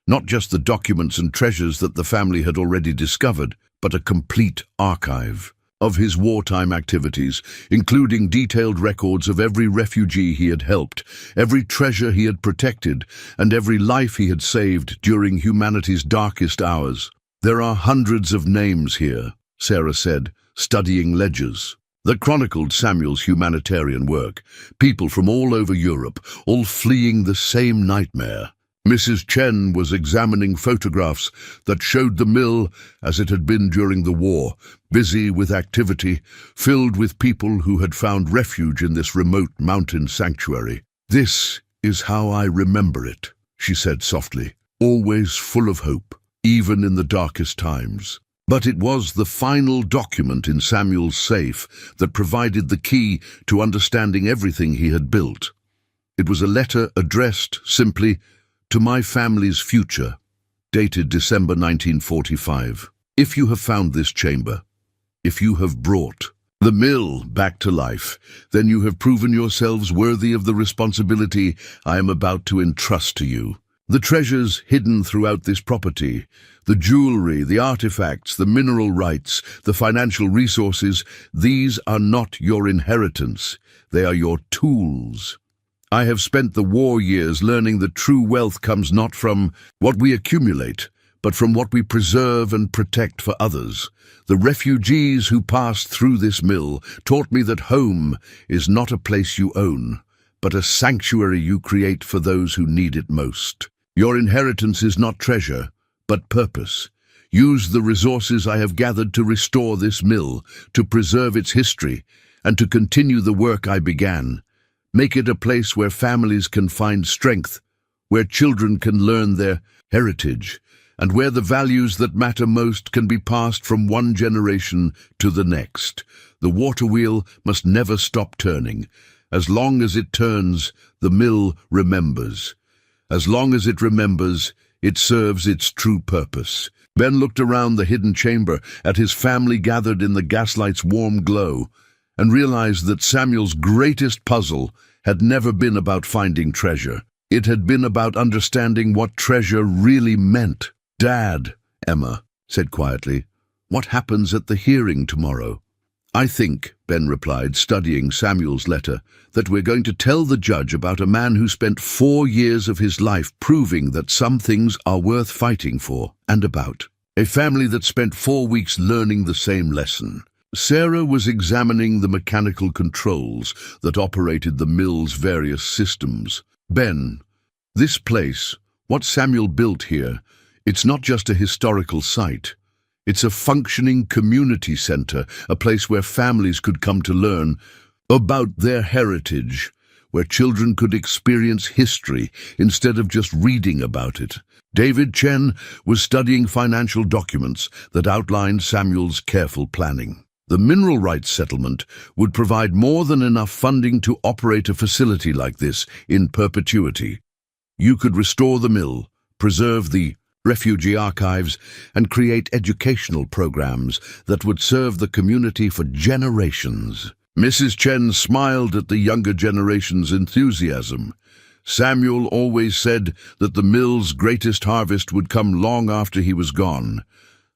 Not just the documents and treasures that the family had already discovered, but a complete archive of his wartime activities, including detailed records of every refugee he had helped, every treasure he had protected, and every life he had saved during humanity's darkest hours. "There are hundreds of names here," Sarah said, studying ledgers that chronicled Samuel's humanitarian work, people from all over Europe, all fleeing the same nightmare. Mrs. Chen was examining photographs that showed the mill as it had been during the war, busy with activity, filled with people who had found refuge in this remote mountain sanctuary. "This is how I remember it," she said softly, "always full of hope, even in the darkest times." But it was the final document in Samuel's safe that provided the key to understanding everything he had built. It was a letter addressed simply, "To my family's future," dated December 1945. "If you have found this chamber, if you have brought the mill back to life, then you have proven yourselves worthy of the responsibility I am about to entrust to you. The treasures hidden throughout this property, the jewelry, the artifacts, the mineral rights, the financial resources, these are not your inheritance. They are your tools. I have spent the war years learning that true wealth comes not from what we accumulate, but from what we preserve and protect for others. The refugees who passed through this mill taught me that home is not a place you own, but a sanctuary you create for those who need it most. Your inheritance is not treasure, but purpose. Use the resources I have gathered to restore this mill, to preserve its history, and to continue the work I began. Make it a place where families can find strength, where children can learn their heritage, and where the values that matter most can be passed from one generation to the next. The water wheel must never stop turning. As long as it turns, the mill remembers. As long as it remembers, it serves its true purpose. Ben looked around the hidden chamber at his family gathered in the gaslight's warm glow, and realized that Samuel's greatest puzzle had never been about finding treasure. It had been about understanding what treasure really meant. "Dad," Emma said quietly, "what happens at the hearing tomorrow?" "I think," Ben replied, studying Samuel's letter, "that we're going to tell the judge about a man who spent 4 years of his life proving that some things are worth fighting for, and about a family that spent 4 weeks learning the same lesson." Sarah was examining the mechanical controls that operated the mill's various systems. "Ben, this place, what Samuel built here, it's not just a historical site. It's a functioning community center, a place where families could come to learn about their heritage, where children could experience history instead of just reading about it." David Chen was studying financial documents that outlined Samuel's careful planning. The mineral rights settlement would provide more than enough funding to operate a facility like this in perpetuity. You could restore the mill, preserve the refugee archives, and create educational programs that would serve the community for generations. Mrs. Chen smiled at the younger generation's enthusiasm. Samuel always said that the mill's greatest harvest would come long after he was gone.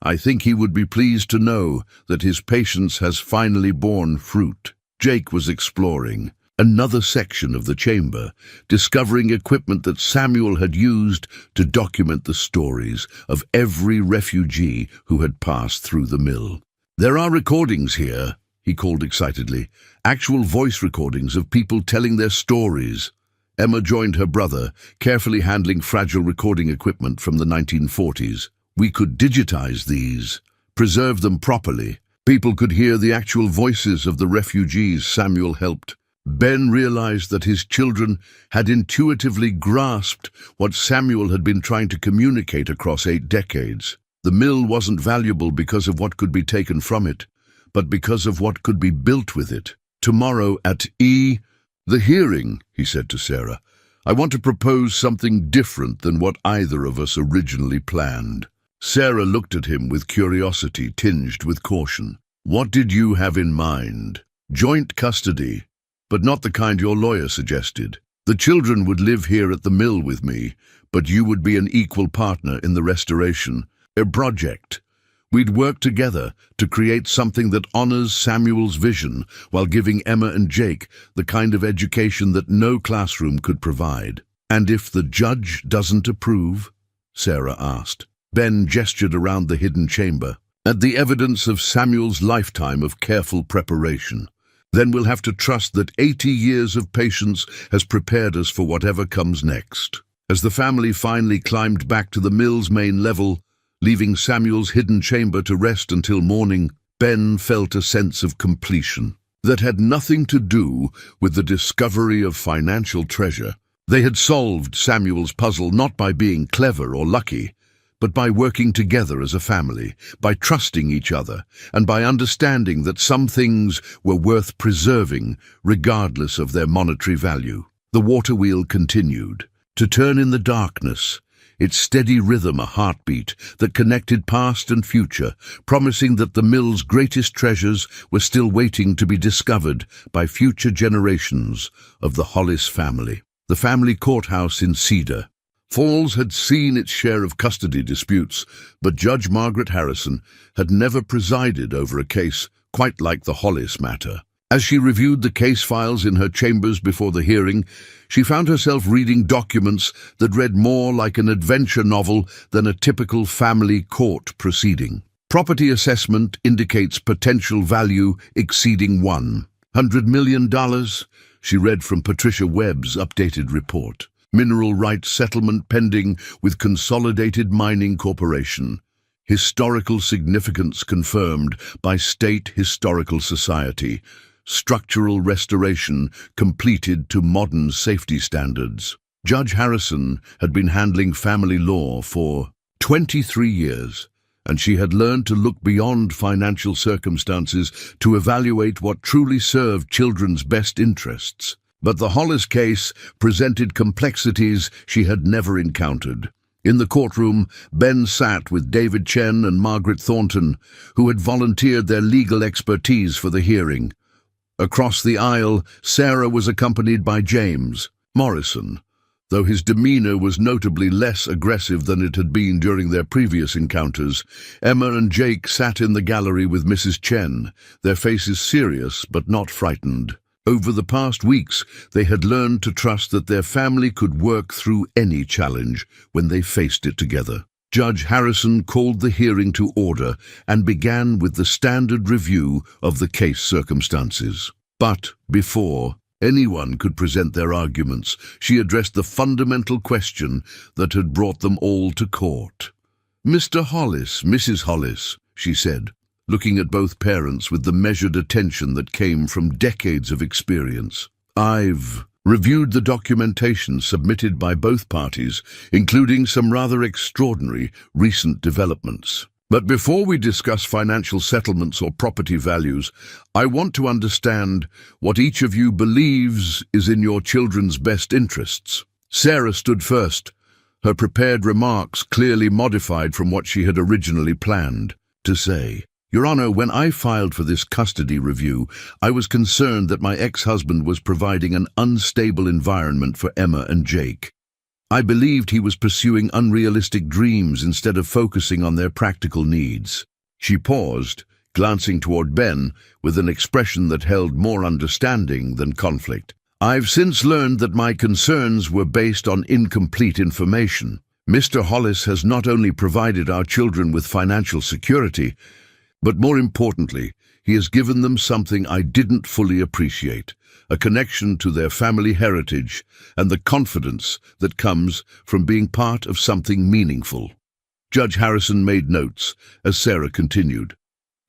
I think he would be pleased to know that his patience has finally borne fruit. Jake was exploring another section of the chamber, discovering equipment that Samuel had used to document the stories of every refugee who had passed through the mill. "There are recordings here," he called excitedly, "actual voice recordings of people telling their stories." Emma joined her brother, carefully handling fragile recording equipment from the 1940s. "We could digitize these, preserve them properly. People could hear the actual voices of the refugees Samuel helped." Ben realized that his children had intuitively grasped what Samuel had been trying to communicate across 8 decades. The mill wasn't valuable because of what could be taken from it, but because of what could be built with it. "Tomorrow at the hearing," he said to Sarah, "I want to propose something different than what either of us originally planned." Sarah looked at him with curiosity tinged with caution. "What did you have in mind?" "Joint custody, but not the kind your lawyer suggested. The children would live here at the mill with me, but you would be an equal partner in the restoration project. We'd work together to create something that honors Samuel's vision while giving Emma and Jake the kind of education that no classroom could provide." "And if the judge doesn't approve?" Sarah asked. Ben gestured around the hidden chamber at the evidence of Samuel's lifetime of careful preparation. "Then we'll have to trust that 80 years of patience has prepared us for whatever comes next." As the family finally climbed back to the mill's main level, leaving Samuel's hidden chamber to rest until morning, Ben felt a sense of completion that had nothing to do with the discovery of financial treasure. They had solved Samuel's puzzle not by being clever or lucky, but by working together as a family, by trusting each other, and by understanding that some things were worth preserving regardless of their monetary value. The water wheel continued to turn in the darkness, its steady rhythm a heartbeat that connected past and future, promising that the mill's greatest treasures were still waiting to be discovered by future generations of the Hollis family. The family courthouse in Cedar Falls had seen its share of custody disputes, but Judge Margaret Harrison had never presided over a case quite like the Hollis matter. As she reviewed the case files in her chambers before the hearing, she found herself reading documents that read more like an adventure novel than a typical family court proceeding. Property assessment indicates potential value exceeding $100 million, she read from Patricia Webb's updated report. Mineral rights settlement pending with Consolidated Mining Corporation. Historical significance confirmed by State Historical Society. Structural restoration completed to modern safety standards. Judge Harrison had been handling family law for 23 years, and she had learned to look beyond financial circumstances to evaluate what truly served children's best interests. But the Hollis case presented complexities she had never encountered. In the courtroom, Ben sat with David Chen and Margaret Thornton, who had volunteered their legal expertise for the hearing. Across the aisle, Sarah was accompanied by James Morrison. Though his demeanor was notably less aggressive than it had been during their previous encounters, Emma and Jake sat in the gallery with Mrs. Chen, their faces serious but not frightened. Over the past weeks, they had learned to trust that their family could work through any challenge when they faced it together. Judge Harrison called the hearing to order and began with the standard review of the case circumstances. But before anyone could present their arguments, she addressed the fundamental question that had brought them all to court. "Mr. Hollis, Mrs. Hollis," she said, looking at both parents with the measured attention that came from decades of experience. "I've reviewed the documentation submitted by both parties, including some rather extraordinary recent developments. But before we discuss financial settlements or property values, I want to understand what each of you believes is in your children's best interests." Sarah stood first, her prepared remarks clearly modified from what she had originally planned to say. "Your Honor, when I filed for this custody review, I was concerned that my ex-husband was providing an unstable environment for Emma and Jake. I believed he was pursuing unrealistic dreams instead of focusing on their practical needs." She paused, glancing toward Ben with an expression that held more understanding than conflict. "I've since learned that my concerns were based on incomplete information. Mr. Hollis has not only provided our children with financial security, but more importantly, he has given them something I didn't fully appreciate: a connection to their family heritage and the confidence that comes from being part of something meaningful." Judge Harrison made notes as Sarah continued.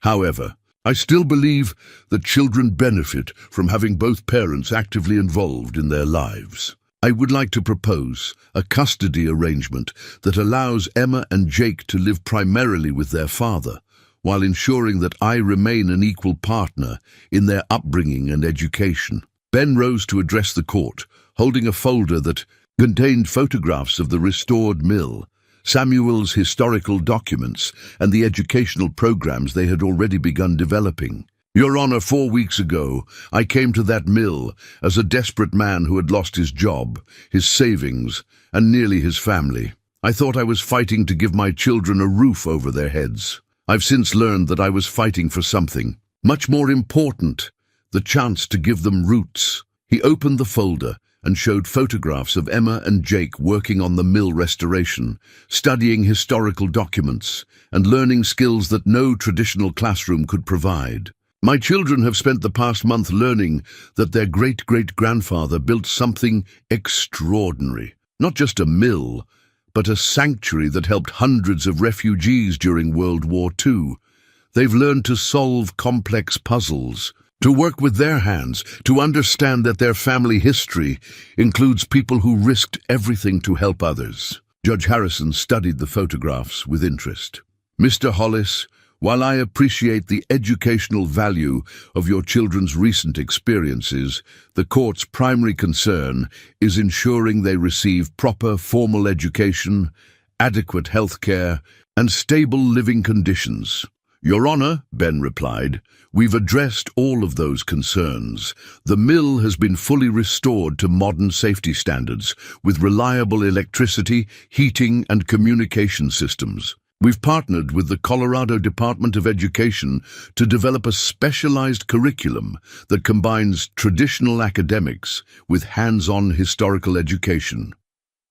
"However, I still believe that children benefit from having both parents actively involved in their lives. I would like to propose a custody arrangement that allows Emma and Jake to live primarily with their father, while ensuring that I remain an equal partner in their upbringing and education." Ben rose to address the court, holding a folder that contained photographs of the restored mill, Samuel's historical documents, and the educational programs they had already begun developing. "Your Honor, 4 weeks ago, I came to that mill as a desperate man who had lost his job, his savings, and nearly his family. I thought I was fighting to give my children a roof over their heads. I've since learned that I was fighting for something much more important: the chance to give them roots." He opened the folder and showed photographs of Emma and Jake working on the mill restoration, studying historical documents, and learning skills that no traditional classroom could provide. "My children have spent the past month learning that their great-great-grandfather built something extraordinary. Not just a mill, but a sanctuary that helped hundreds of refugees during World War II. They've learned to solve complex puzzles, to work with their hands, to understand that their family history includes people who risked everything to help others." Judge Harrison studied the photographs with interest. "Mr. Hollis, while I appreciate the educational value of your children's recent experiences, the court's primary concern is ensuring they receive proper formal education, adequate health care, and stable living conditions." "Your Honor," Ben replied, "we've addressed all of those concerns. The mill has been fully restored to modern safety standards, with reliable electricity, heating, and communication systems. We've partnered with the Colorado Department of Education to develop a specialized curriculum that combines traditional academics with hands-on historical education.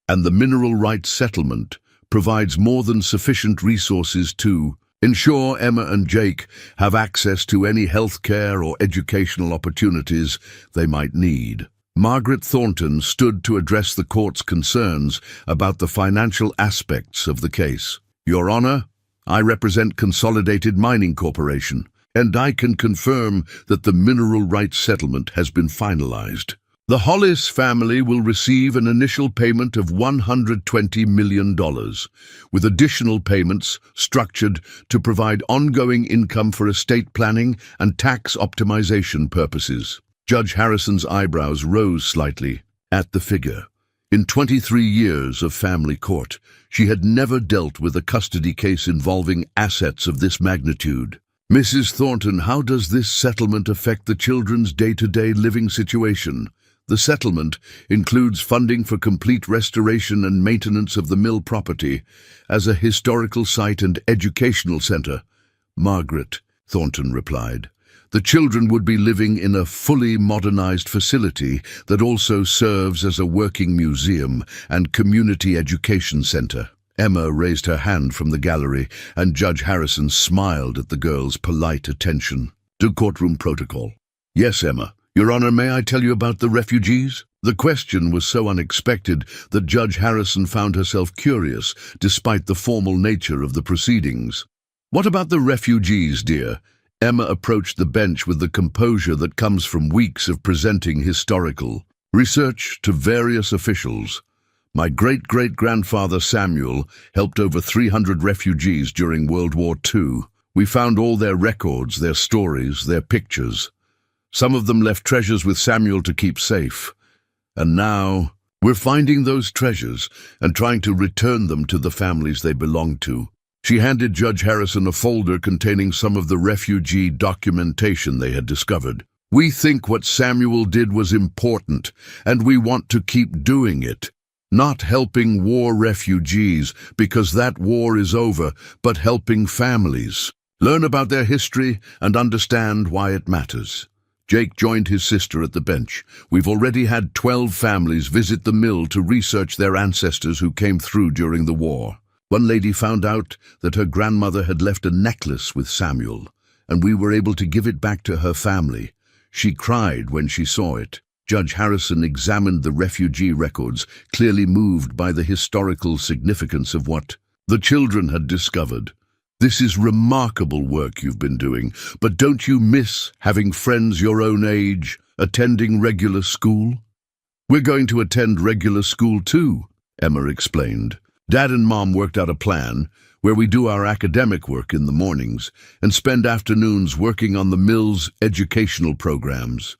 And the mineral rights settlement provides more than sufficient resources to ensure Emma and Jake have access to any health care or educational opportunities they might need." Margaret Thornton stood to address the court's concerns about the financial aspects of the case. "Your Honor, I represent Consolidated Mining Corporation, and I can confirm that the mineral rights settlement has been finalized. The Hollis family will receive an initial payment of $120 million, with additional payments structured to provide ongoing income for estate planning and tax optimization purposes." Judge Harrison's eyebrows rose slightly at the figure. In 23 years of family court, she had never dealt with a custody case involving assets of this magnitude. Mrs. Thornton, how does this settlement affect the children's day-to-day living situation? The settlement includes funding for complete restoration and maintenance of the mill property as a historical site and educational center. Margaret, Thornton replied. The children would be living in a fully modernized facility that also serves as a working museum and community education center. Emma raised her hand from the gallery, and Judge Harrison smiled at the girl's polite attention. To courtroom protocol. Yes, Emma. Your Honor, may I tell you about the refugees? The question was so unexpected that Judge Harrison found herself curious, despite the formal nature of the proceedings. What about the refugees, dear? Emma approached the bench with the composure that comes from weeks of presenting historical research to various officials. My great-great-grandfather Samuel helped over 300 refugees during World War II. We found all their records, their stories, their pictures. Some of them left treasures with Samuel to keep safe. And now, we're finding those treasures and trying to return them to the families they belong to. She handed Judge Harrison a folder containing some of the refugee documentation they had discovered. We think what Samuel did was important, and we want to keep doing it. Not helping war refugees, because that war is over, but helping families. Learn about their history and understand why it matters. Jake joined his sister at the bench. We've already had 12 families visit the mill to research their ancestors who came through during the war. One lady found out that her grandmother had left a necklace with Samuel, and we were able to give it back to her family. She cried when she saw it. Judge Harrison examined the refugee records, clearly moved by the historical significance of what the children had discovered. This is remarkable work you've been doing, but don't you miss having friends your own age, attending regular school? We're going to attend regular school too, Emma explained. Dad and Mom worked out a plan where we do our academic work in the mornings and spend afternoons working on the mill's educational programs.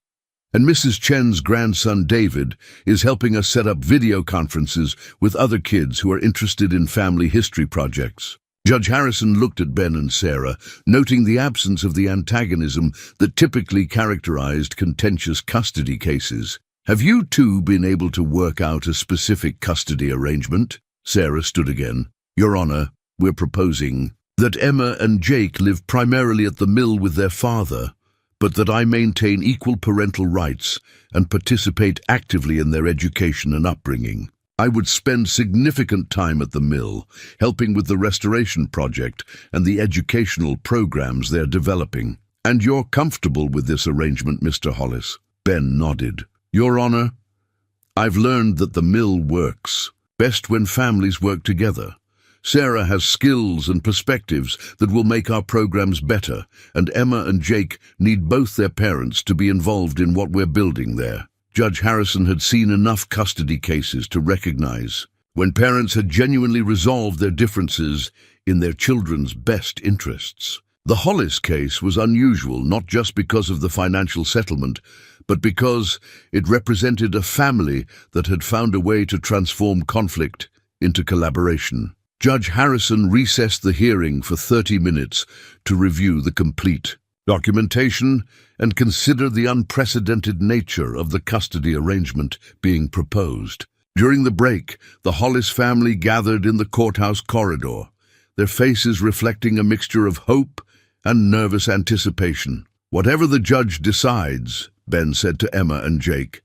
And Mrs. Chen's grandson David is helping us set up video conferences with other kids who are interested in family history projects. Judge Harrison looked at Ben and Sarah, noting the absence of the antagonism that typically characterized contentious custody cases. Have you two been able to work out a specific custody arrangement? Sarah stood again. Your Honor, we're proposing that Emma and Jake live primarily at the mill with their father, but that I maintain equal parental rights and participate actively in their education and upbringing. I would spend significant time at the mill, helping with the restoration project and the educational programs they're developing. And you're comfortable with this arrangement, Mr. Hollis? Ben nodded. Your Honor, I've learned that the mill works best when families work together. Sarah has skills and perspectives that will make our programs better, and Emma and Jake need both their parents to be involved in what we're building there. Judge Harrison had seen enough custody cases to recognize when parents had genuinely resolved their differences in their children's best interests. The Hollis case was unusual not just because of the financial settlement, but because it represented a family that had found a way to transform conflict into collaboration. Judge Harrison recessed the hearing for 30 minutes to review the complete documentation and consider the unprecedented nature of the custody arrangement being proposed. During the break, the Hollis family gathered in the courthouse corridor, their faces reflecting a mixture of hope and nervous anticipation. Whatever the judge decides, Ben said to Emma and Jake,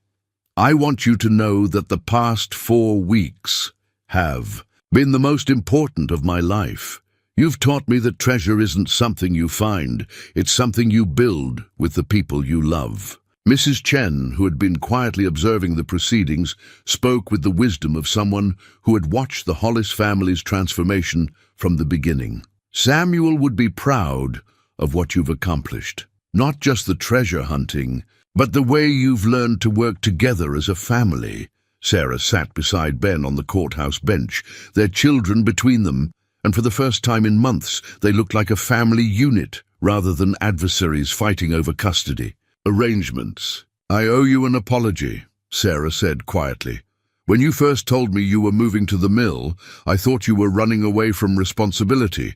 I want you to know that the past 4 weeks have been the most important of my life. You've taught me that treasure isn't something you find, it's something you build with the people you love. Mrs. Chen, who had been quietly observing the proceedings, spoke with the wisdom of someone who had watched the Hollis family's transformation from the beginning. Samuel would be proud of what you've accomplished. Not just the treasure hunting, but the way you've learned to work together as a family. Sarah sat beside Ben on the courthouse bench, their children between them, and for the first time in months they looked like a family unit rather than adversaries fighting over custody. Arrangements. I owe you an apology, Sarah said quietly. When you first told me you were moving to the mill, I thought you were running away from responsibility.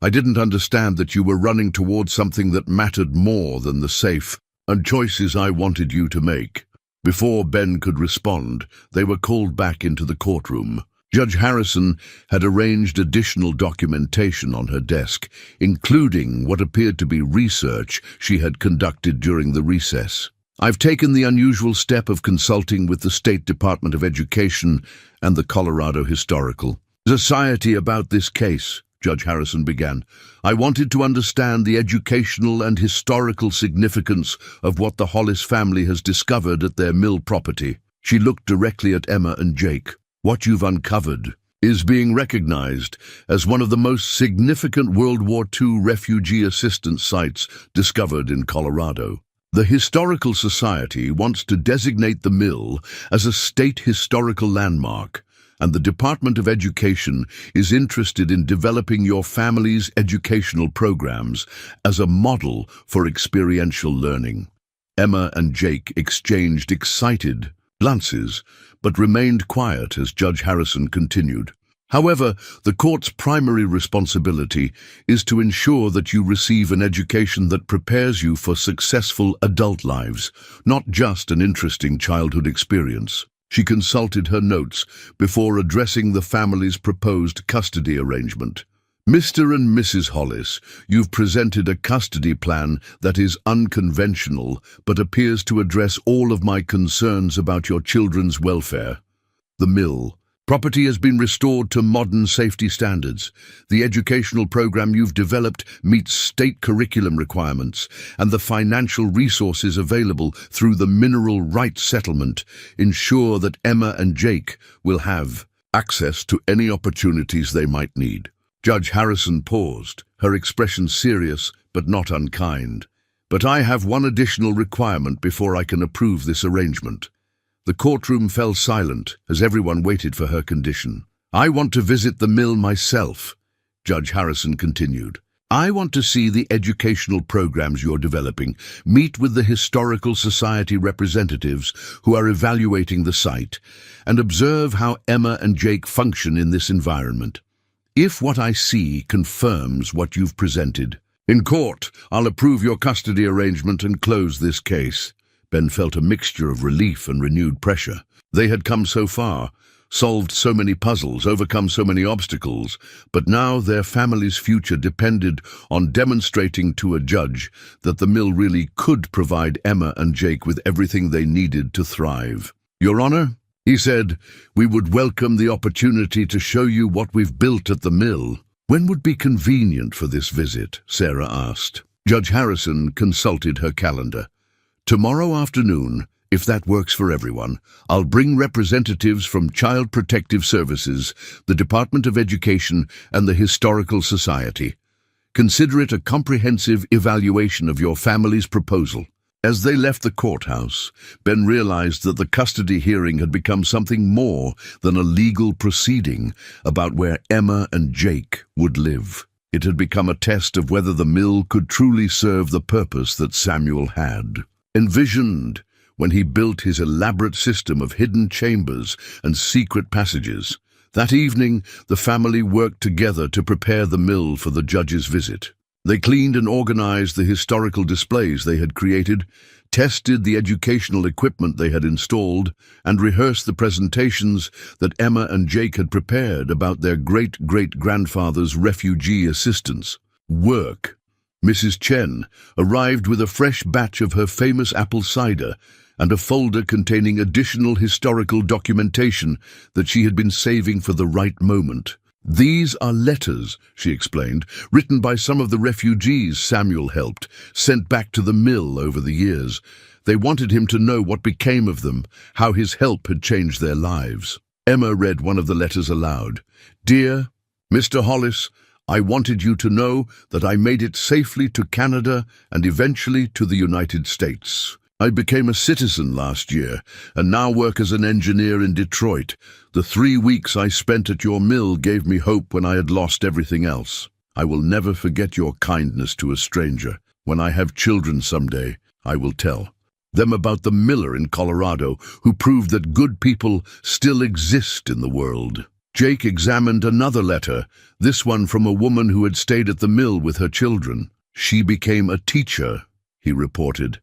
I didn't understand that you were running towards something that mattered more than the safe and choices I wanted you to make." Before Ben could respond, they were called back into the courtroom. Judge Harrison had arranged additional documentation on her desk, including what appeared to be research she had conducted during the recess. "I've taken the unusual step of consulting with the State Department of Education and the Colorado Historical Society about this case," Judge Harrison began. "I wanted to understand the educational and historical significance of what the Hollis family has discovered at their mill property." She looked directly at Emma and Jake. "What you've uncovered is being recognized as one of the most significant World War II refugee assistance sites discovered in Colorado. The Historical Society wants to designate the mill as a state historical landmark, and the Department of Education is interested in developing your family's educational programs as a model for experiential learning." Emma and Jake exchanged excited glances, but remained quiet as Judge Harrison continued. "However, the court's primary responsibility is to ensure that you receive an education that prepares you for successful adult lives, not just an interesting childhood experience." She consulted her notes before addressing the family's proposed custody arrangement. "Mr. and Mrs. Hollis, you've presented a custody plan that is unconventional but appears to address all of my concerns about your children's welfare. The mill property has been restored to modern safety standards. The educational program you've developed meets state curriculum requirements, and the financial resources available through the mineral rights settlement ensure that Emma and Jake will have access to any opportunities they might need." Judge Harrison paused, her expression serious but not unkind. "But I have one additional requirement before I can approve this arrangement." The courtroom fell silent as everyone waited for her condition. "I want to visit the mill myself," Judge Harrison continued. "I want to see the educational programs you're developing, meet with the Historical Society representatives who are evaluating the site, and observe how Emma and Jake function in this environment. If what I see confirms what you've presented, in court, I'll approve your custody arrangement and close this case." Ben felt a mixture of relief and renewed pressure. They had come so far, solved so many puzzles, overcome so many obstacles, but now their family's future depended on demonstrating to a judge that the mill really could provide Emma and Jake with everything they needed to thrive. "Your Honor," he said, "we would welcome the opportunity to show you what we've built at the mill." "When would be convenient for this visit?" Sarah asked. Judge Harrison consulted her calendar. "Tomorrow afternoon, if that works for everyone, I'll bring representatives from Child Protective Services, the Department of Education, and the Historical Society. Consider it a comprehensive evaluation of your family's proposal." As they left the courthouse, Ben realized that the custody hearing had become something more than a legal proceeding about where Emma and Jake would live. It had become a test of whether the mill could truly serve the purpose that Samuel had envisioned when he built his elaborate system of hidden chambers and secret passages. That evening, the family worked together to prepare the mill for the judge's visit. They cleaned and organized the historical displays they had created, tested the educational equipment they had installed, and rehearsed the presentations that Emma and Jake had prepared about their great-great-grandfather's refugee assistance. Work. Mrs. Chen arrived with a fresh batch of her famous apple cider and a folder containing additional historical documentation that she had been saving for the right moment. "These are letters," she explained, "written by some of the refugees Samuel helped, sent back to the mill over the years. They wanted him to know what became of them, how his help had changed their lives." Emma read one of the letters aloud. "Dear Mr. Hollis, I wanted you to know that I made it safely to Canada and eventually to the United States. I became a citizen last year and now work as an engineer in Detroit. The 3 weeks I spent at your mill gave me hope when I had lost everything else. I will never forget your kindness to a stranger. When I have children someday, I will tell them about the miller in Colorado who proved that good people still exist in the world." Jake examined another letter, this one from a woman who had stayed at the mill with her children. She became a teacher, he reported,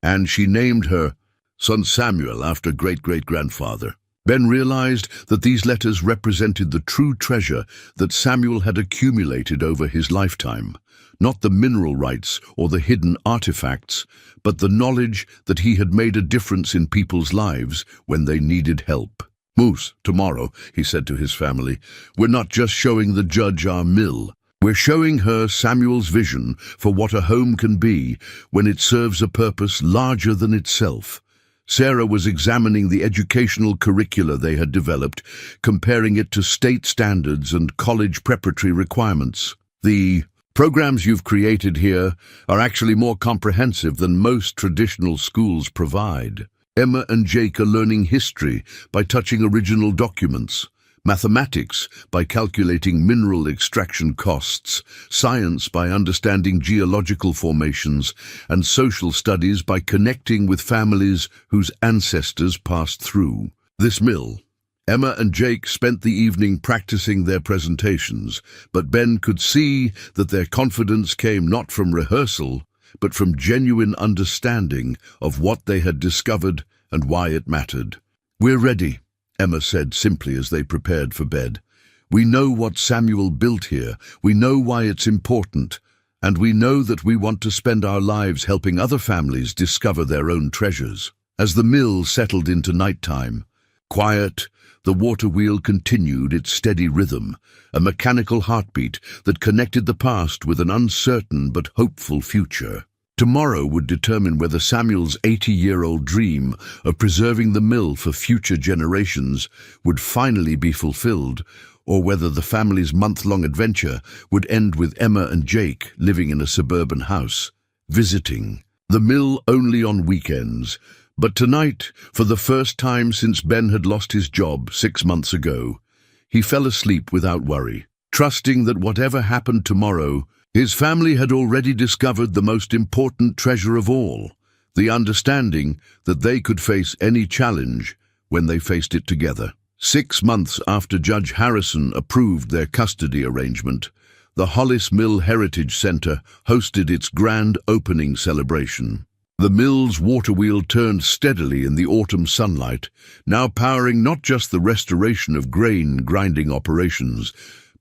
and she named her son Samuel after great-great-grandfather. Ben realized that these letters represented the true treasure that Samuel had accumulated over his lifetime. Not the mineral rights or the hidden artifacts, but the knowledge that he had made a difference in people's lives when they needed help. "Moose, tomorrow," he said to his family, "we're not just showing the judge our mill. We're showing her Samuel's vision for what a home can be when it serves a purpose larger than itself." Sarah was examining the educational curricula they had developed, comparing it to state standards and college preparatory requirements. "The programs you've created here are actually more comprehensive than most traditional schools provide. Emma and Jake are learning history by touching original documents, mathematics by calculating mineral extraction costs, science by understanding geological formations, and social studies by connecting with families whose ancestors passed through this mill." Emma and Jake spent the evening practicing their presentations, but Ben could see that their confidence came not from rehearsal, but from genuine understanding of what they had discovered and why it mattered. "We're ready," Emma said simply as they prepared for bed. "We know what Samuel built here, we know why it's important, and we know that we want to spend our lives helping other families discover their own treasures." As the mill settled into nighttime, quiet, the water wheel continued its steady rhythm, a mechanical heartbeat that connected the past with an uncertain but hopeful future. Tomorrow would determine whether Samuel's 80-year-old dream of preserving the mill for future generations would finally be fulfilled, or whether the family's month-long adventure would end with Emma and Jake living in a suburban house, visiting the mill only on weekends. But tonight, for the first time since Ben had lost his job 6 months ago, he fell asleep without worry, trusting that whatever happened tomorrow, his family had already discovered the most important treasure of all, the understanding that they could face any challenge when they faced it together. 6 months after Judge Harrison approved their custody arrangement, the Hollis Mill Heritage Center hosted its grand opening celebration. The mill's water wheel turned steadily in the autumn sunlight, now powering not just the restoration of grain grinding operations,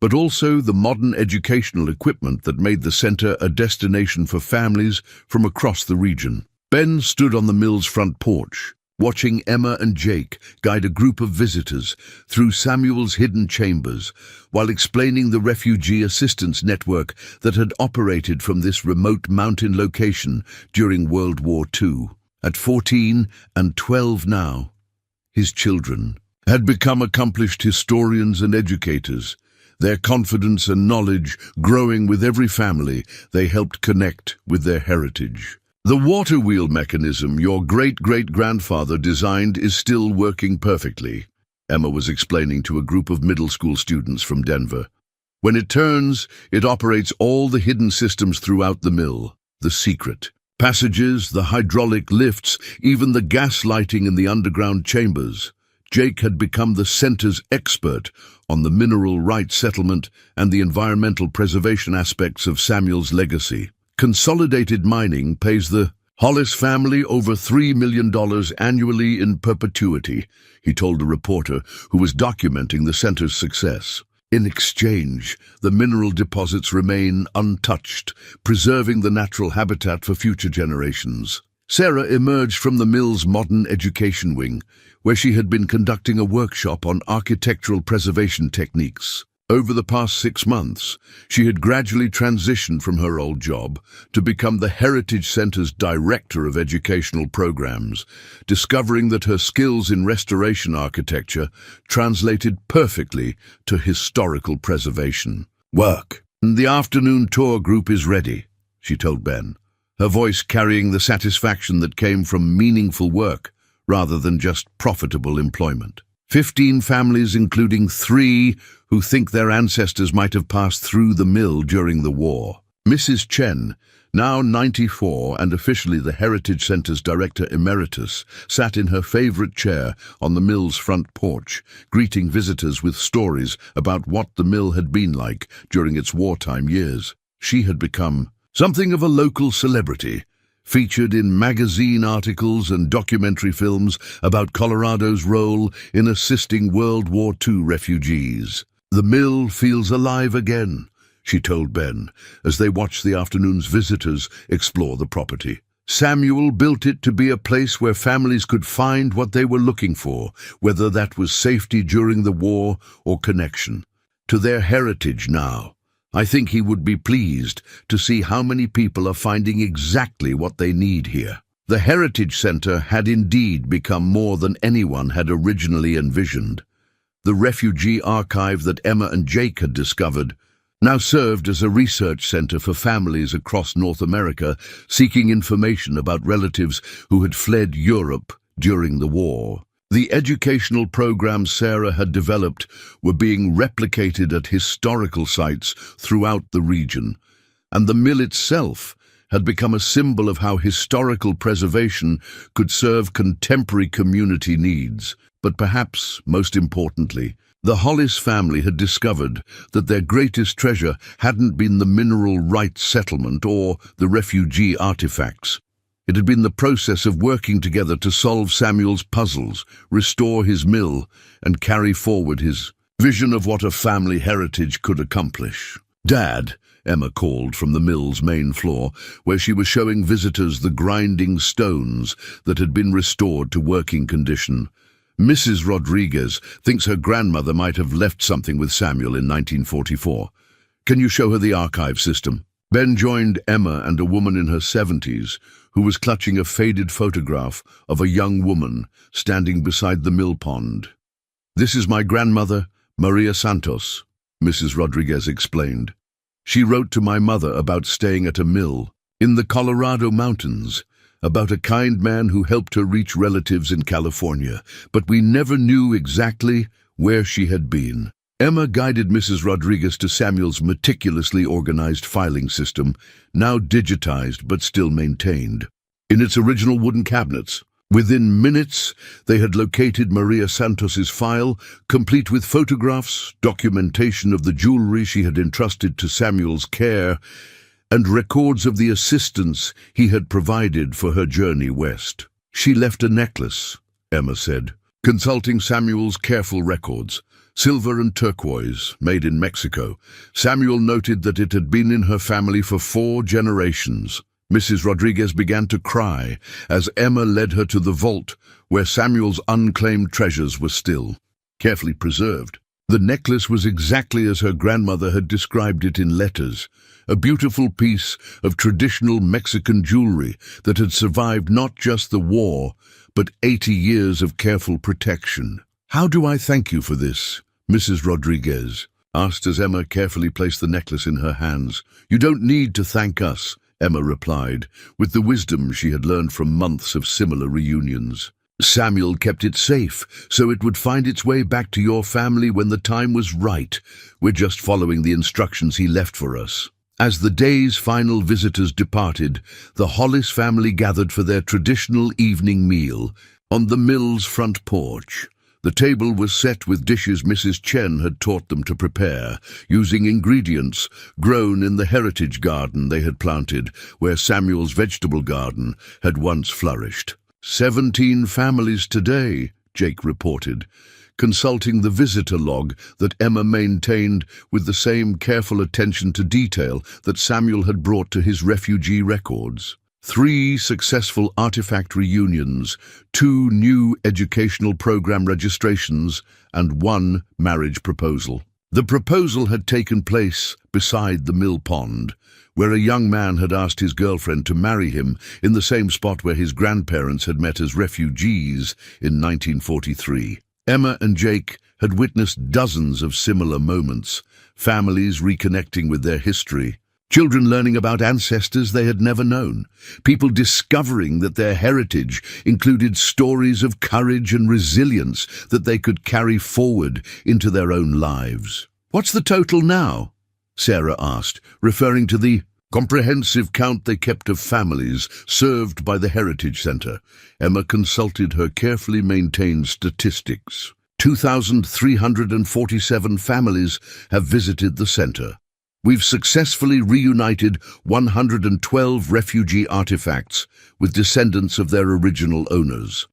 but also the modern educational equipment that made the center a destination for families from across the region. Ben stood on the mill's front porch, watching Emma and Jake guide a group of visitors through Samuel's hidden chambers, while explaining the refugee assistance network that had operated from this remote mountain location during World War II. At 14 and 12 now, his children had become accomplished historians and educators, their confidence and knowledge growing with every family they helped connect with their heritage. "The water wheel mechanism your great-great-grandfather designed is still working perfectly," Emma was explaining to a group of middle school students from Denver. "When it turns, it operates all the hidden systems throughout the mill. The secret passages, the hydraulic lifts, even the gas lighting in the underground chambers." Jake had become the center's expert on the mineral rights settlement and the environmental preservation aspects of Samuel's legacy. "Consolidated Mining pays the Hollis family over $3 million annually in perpetuity," he told a reporter who was documenting the center's success. "In exchange, the mineral deposits remain untouched, preserving the natural habitat for future generations." Sarah emerged from the mill's modern education wing, where she had been conducting a workshop on architectural preservation techniques. Over the past 6 months, she had gradually transitioned from her old job to become the Heritage Center's Director of Educational Programs, discovering that her skills in restoration architecture translated perfectly to historical preservation. "Work. The afternoon tour group is ready," she told Ben, her voice carrying the satisfaction that came from meaningful work rather than just profitable employment. 15 families, including 3 who think their ancestors might have passed through the mill during the war. Mrs. Chen, Now 94 and officially the Heritage Center's director emeritus, sat in her favorite chair on the mill's front porch, greeting visitors with stories about what the mill had been like during its wartime years. She had become something of a local celebrity, featured in magazine articles and documentary films about Colorado's role in assisting World War II refugees. "The mill feels alive again," she told Ben, as they watched the afternoon's visitors explore the property. "Samuel built it to be a place where families could find what they were looking for, whether that was safety during the war or connection to their heritage now. I think he would be pleased to see how many people are finding exactly what they need here." The Heritage Center had indeed become more than anyone had originally envisioned. The refugee archive that Emma and Jake had discovered now served as a research center for families across North America seeking information about relatives who had fled Europe during the war. The educational programs Sarah had developed were being replicated at historical sites throughout the region, and the mill itself had become a symbol of how historical preservation could serve contemporary community needs. But perhaps, most importantly, the Hollis family had discovered that their greatest treasure hadn't been the mineral rights settlement or the refugee artifacts. It had been the process of working together to solve Samuel's puzzles, restore his mill, and carry forward his vision of what a family heritage could accomplish. "Dad," Emma called from the mill's main floor, where she was showing visitors the grinding stones that had been restored to working condition. "Mrs. Rodriguez thinks her grandmother might have left something with Samuel in 1944. Can you show her the archive system?" Ben joined Emma and a woman in her 70s who was clutching a faded photograph of a young woman standing beside the mill pond. "This is my grandmother, Maria Santos," Mrs. Rodriguez explained. "She wrote to my mother about staying at a mill in the Colorado mountains, about a kind man who helped her reach relatives in California, but we never knew exactly where she had been." Emma guided Mrs. Rodriguez to Samuel's meticulously organized filing system, now digitized but still maintained. In its original wooden cabinets, within minutes, they had located Maria Santos's file, complete with photographs, documentation of the jewelry she had entrusted to Samuel's care, and records of the assistance he had provided for her journey west. "She left a necklace," Emma said, consulting Samuel's careful records. "Silver and turquoise, made in Mexico." Samuel noted that it had been in her family for 4 generations. Mrs. Rodriguez began to cry as Emma led her to the vault where Samuel's unclaimed treasures were still, carefully preserved. The necklace was exactly as her grandmother had described it in letters, a beautiful piece of traditional Mexican jewelry that had survived not just the war, but 80 years of careful protection. "How do I thank you for this, Mrs. Rodriguez?" asked as Emma carefully placed the necklace in her hands. "You don't need to thank us," Emma replied, with the wisdom she had learned from months of similar reunions. "Samuel kept it safe, so it would find its way back to your family when the time was right. We're just following the instructions he left for us." As the day's final visitors departed, the Hollis family gathered for their traditional evening meal on the mill's front porch. The table was set with dishes Mrs. Chen had taught them to prepare, using ingredients grown in the heritage garden they had planted, where Samuel's vegetable garden had once flourished. 17 families today, Jake reported, consulting the visitor log that Emma maintained with the same careful attention to detail that Samuel had brought to his refugee records. 3 successful artifact reunions, 2 new educational program registrations, and 1 marriage proposal. The proposal had taken place beside the mill pond, where a young man had asked his girlfriend to marry him in the same spot where his grandparents had met as refugees in 1943. Emma and Jake had witnessed dozens of similar moments, families reconnecting with their history, children learning about ancestors they had never known, people discovering that their heritage included stories of courage and resilience that they could carry forward into their own lives. "What's the total now?" Sarah asked, referring to the Comprehensive count they kept of families served by the Heritage Center. Emma consulted her carefully maintained statistics. 2,347 families have visited the center. We've successfully reunited 112 refugee artifacts with descendants of their original owners.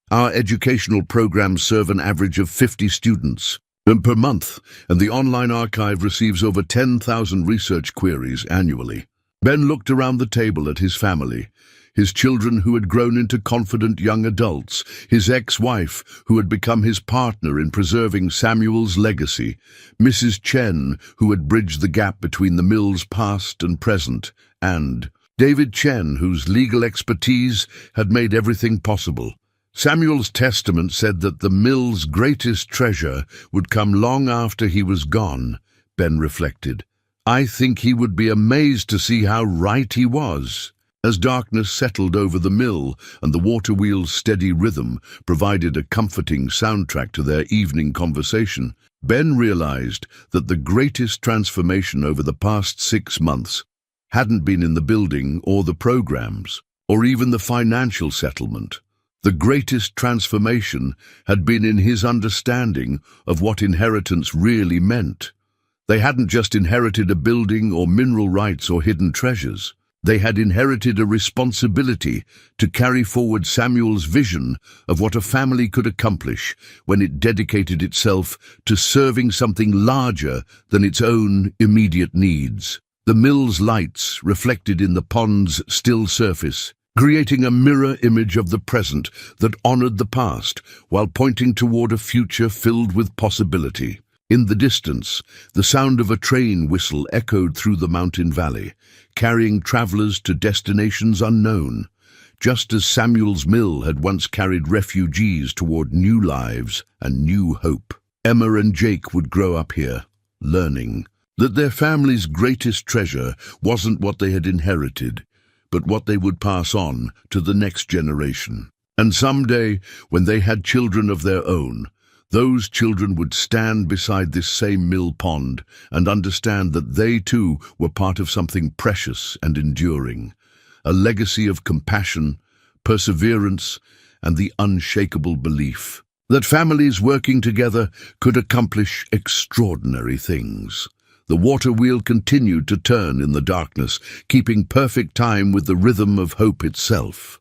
Our educational programs serve an average of 50 students per month, and the online archive receives over 10,000 research queries annually. Ben looked around the table at his family, his children who had grown into confident young adults, his ex-wife who had become his partner in preserving Samuel's legacy, Mrs. Chen who had bridged the gap between the mill's past and present, and David Chen whose legal expertise had made everything possible. Samuel's testament said that the mill's greatest treasure would come long after he was gone, Ben reflected. I think he would be amazed to see how right he was. As darkness settled over the mill and the water wheel's steady rhythm provided a comforting soundtrack to their evening conversation, Ben realized that the greatest transformation over the past 6 months hadn't been in the building or the programs, or even the financial settlement. The greatest transformation had been in his understanding of what inheritance really meant. They hadn't just inherited a building or mineral rights or hidden treasures. They had inherited a responsibility to carry forward Samuel's vision of what a family could accomplish when it dedicated itself to serving something larger than its own immediate needs. The mill's lights reflected in the pond's still surface, creating a mirror image of the present that honored the past while pointing toward a future filled with possibility. In the distance, the sound of a train whistle echoed through the mountain valley, carrying travelers to destinations unknown, just as Samuel's mill had once carried refugees toward new lives and new hope. Emma and Jake would grow up here, learning that their family's greatest treasure wasn't what they had inherited, but what they would pass on to the next generation. And someday, when they had children of their own, those children would stand beside this same mill pond and understand that they too were part of something precious and enduring, a legacy of compassion, perseverance, and the unshakable belief that families working together could accomplish extraordinary things. The water wheel continued to turn in the darkness, keeping perfect time with the rhythm of hope itself.